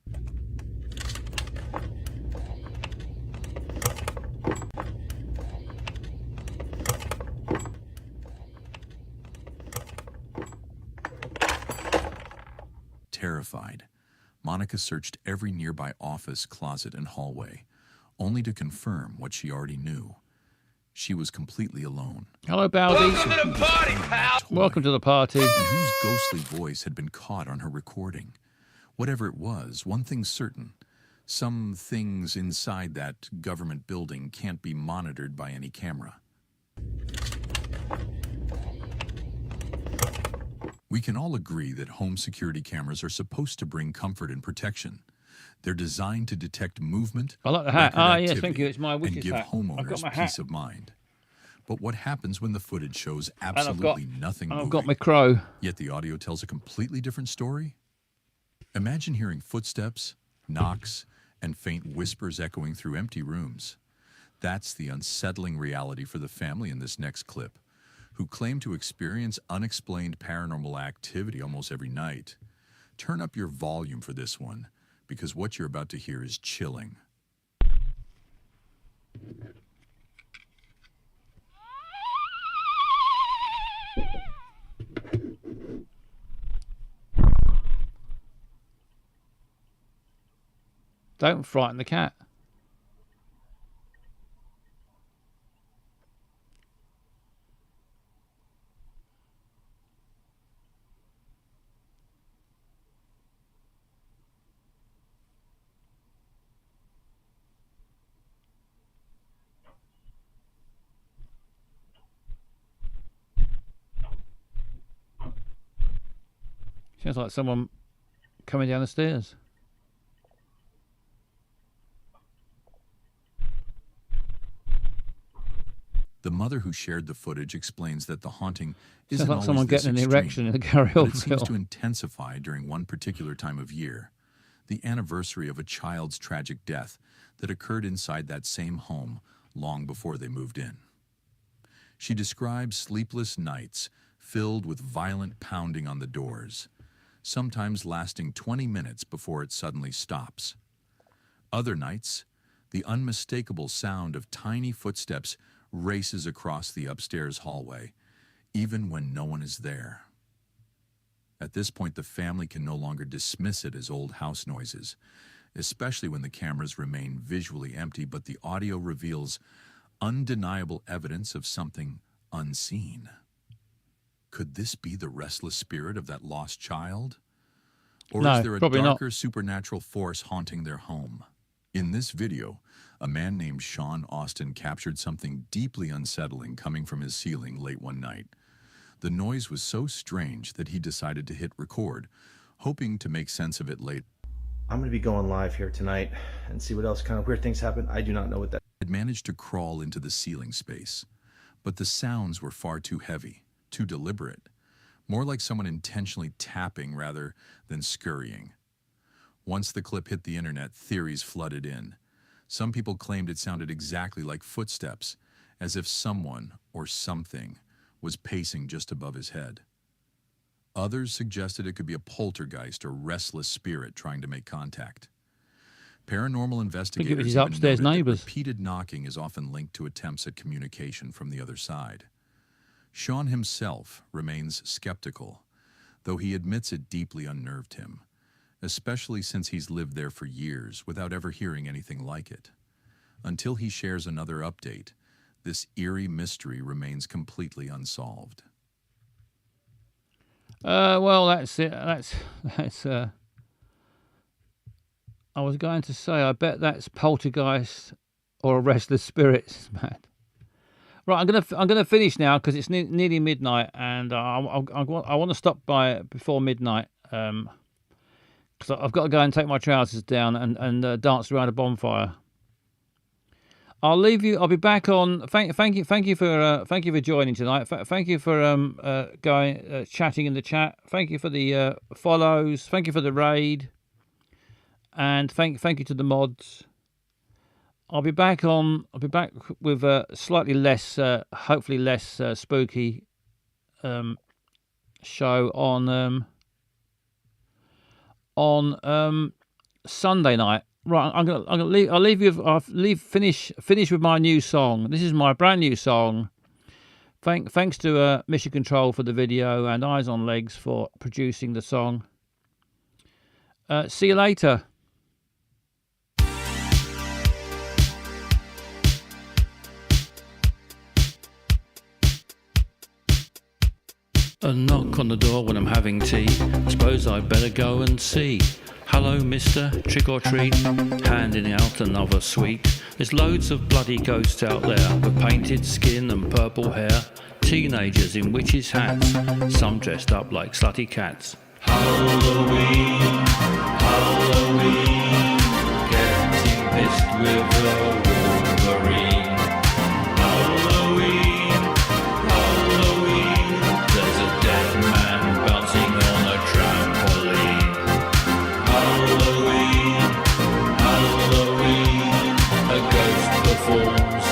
Terrified, Monica searched every nearby office, closet, and hallway, only to confirm what she already knew. She was completely alone. Hello, Baldy. Welcome to the party, pal. Welcome to the party. And whose ghostly voice had been caught on her recording? Whatever it was, one thing's certain. Some things inside that government building can't be monitored by any camera. We can all agree that home security cameras are supposed to bring comfort and protection. They're designed to detect movement. I like the hat. Yes, thank you. It's my witch's and give hat. homeowners peace of mind. But what happens when the footage shows absolutely nothing moving? I've got my crow. Yet the audio tells a completely different story? Imagine hearing footsteps, knocks, and faint whispers echoing through empty rooms. That's the unsettling reality for the family in this next clip, who claim to experience unexplained paranormal activity almost every night. Turn up your volume for this one, because what you're about to hear is chilling. Don't frighten the cat. Sounds like someone coming down the stairs. The mother who shared the footage explains that the haunting Sounds isn't like always someone this getting an extreme, erection in the Gary but Old it seems to film. intensify during one particular time of year, the anniversary of a child's tragic death that occurred inside that same home long before they moved in. She describes sleepless nights filled with violent pounding on the doors, sometimes lasting 20 minutes before it suddenly stops. Other nights, the unmistakable sound of tiny footsteps races across the upstairs hallway, even when no one is there. At this point, the family can no longer dismiss it as old house noises, especially when the cameras remain visually empty, but the audio reveals undeniable evidence of something unseen. Could this be the restless spirit of that lost child? Or No, is there a probably not. darker supernatural force haunting their home? In this video, a man named Sean Austin captured something deeply unsettling coming from his ceiling late one night. The noise was so strange that he decided to hit record, hoping to make sense of it later. I'm going to be going live here tonight and see what else kind of weird things happen. I do not know what that Had managed to crawl into the ceiling space, but the sounds were far too heavy, too deliberate, more like someone intentionally tapping rather than scurrying. Once the clip hit the internet, theories flooded in. Some people claimed it sounded exactly like footsteps, as if someone or something was pacing just above his head. Others suggested it could be a poltergeist or restless spirit trying to make contact. Paranormal investigators his even upstairs noted that neighbors. repeated knocking is often linked to attempts at communication from the other side. Sean himself remains skeptical, though he admits it deeply unnerved him, especially since he's lived there for years without ever hearing anything like it. Until he shares another update, this eerie mystery remains completely unsolved. Well, that's it. That's. I was going to say, I bet that's poltergeist or a restless spirit, man. Right, I'm gonna finish now because it's nearly midnight, and I want to stop by before midnight. Because I've got to go and take my trousers down and dance around a bonfire. I'll leave you. I'll be back on. Thank you for joining tonight. Thank you for chatting in the chat. Thank you for the follows. Thank you for the raid, and thank you to the mods. I'll be back with a slightly less, hopefully less spooky show on Sunday night. Right, I'll finish with my new song. This is my brand new song. Thanks to Mission Control for the video and Eyes on Legs for producing the song. See you later. A knock on the door when I'm having tea. Suppose I'd better go and see. Hello, mister, trick or treat, handing out another sweet. There's loads of bloody ghosts out there with painted skin and purple hair. Teenagers in witches' hats, some dressed up like slutty cats. Halloween, Halloween, getting pissed with a Wolverine. Halloween, Halloween, there's a dead man bouncing on a trampoline. Halloween, Halloween, a ghost performs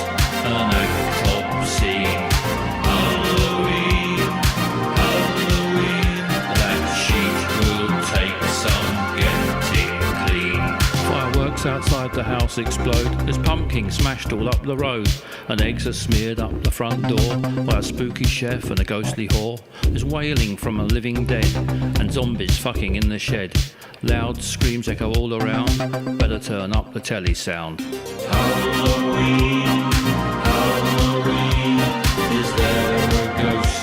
an autopsy. Halloween, Halloween, that sheet will take some getting clean. Fireworks outside the house explode. There's pumpkins smashed all up the road, and eggs are smeared up the front door by a spooky chef and a ghostly whore. There's wailing from a living dead, and zombies fucking in the shed. Loud screams echo all around. Better turn up the telly sound. Halloween, Halloween, is there a ghost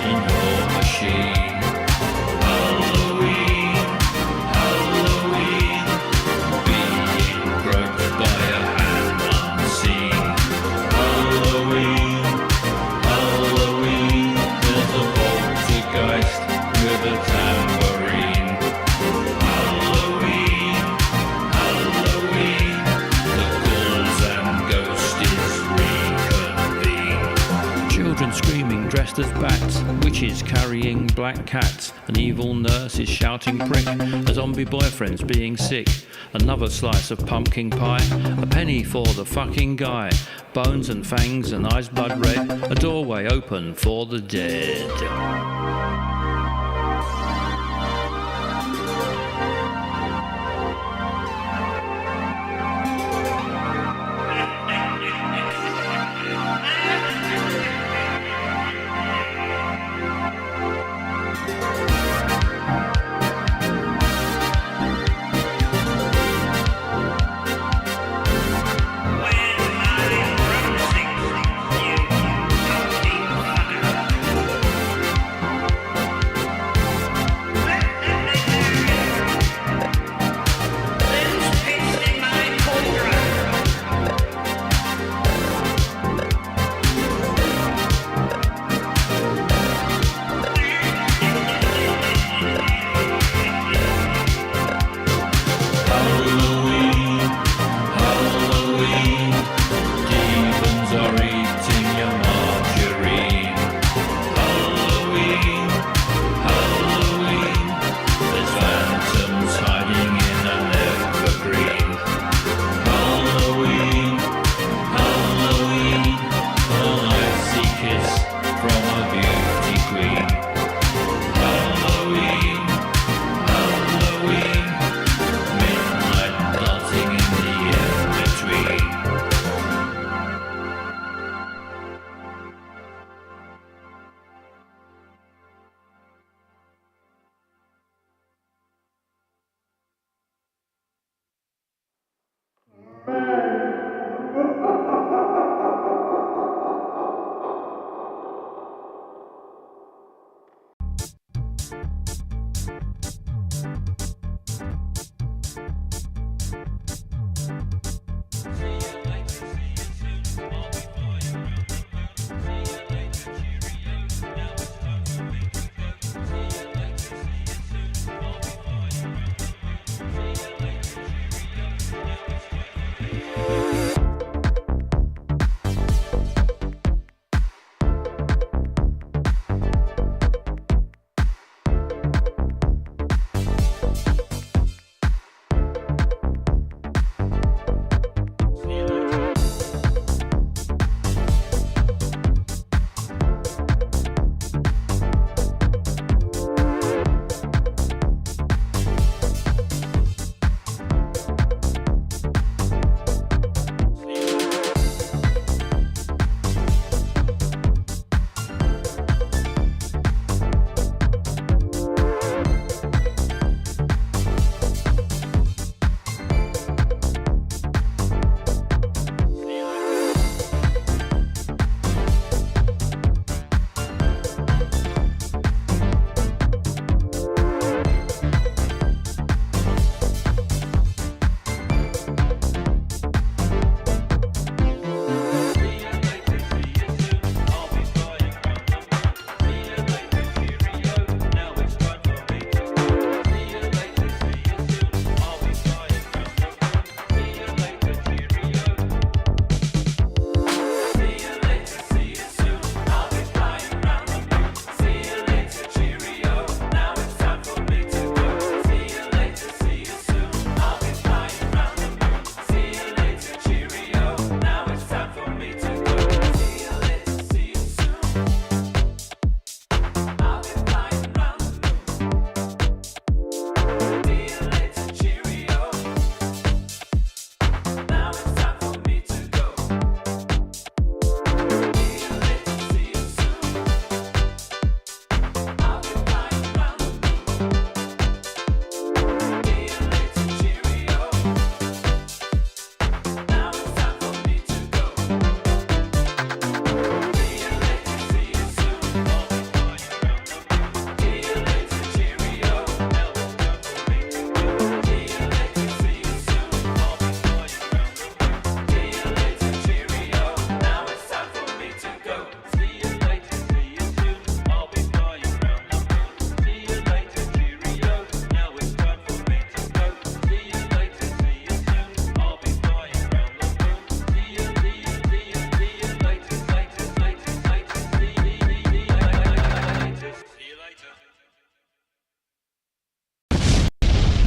in your machine? Halloween, Halloween, being groped by a hand unseen. Halloween, Halloween, there's a poltergeist with a tambourine. dressed as bats, witches carrying black cats, an evil nurse is shouting prick, a zombie boyfriend's being sick, another slice of pumpkin pie, a penny for the fucking guy, bones and fangs and eyes blood red, a doorway open for the dead.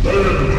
Boo!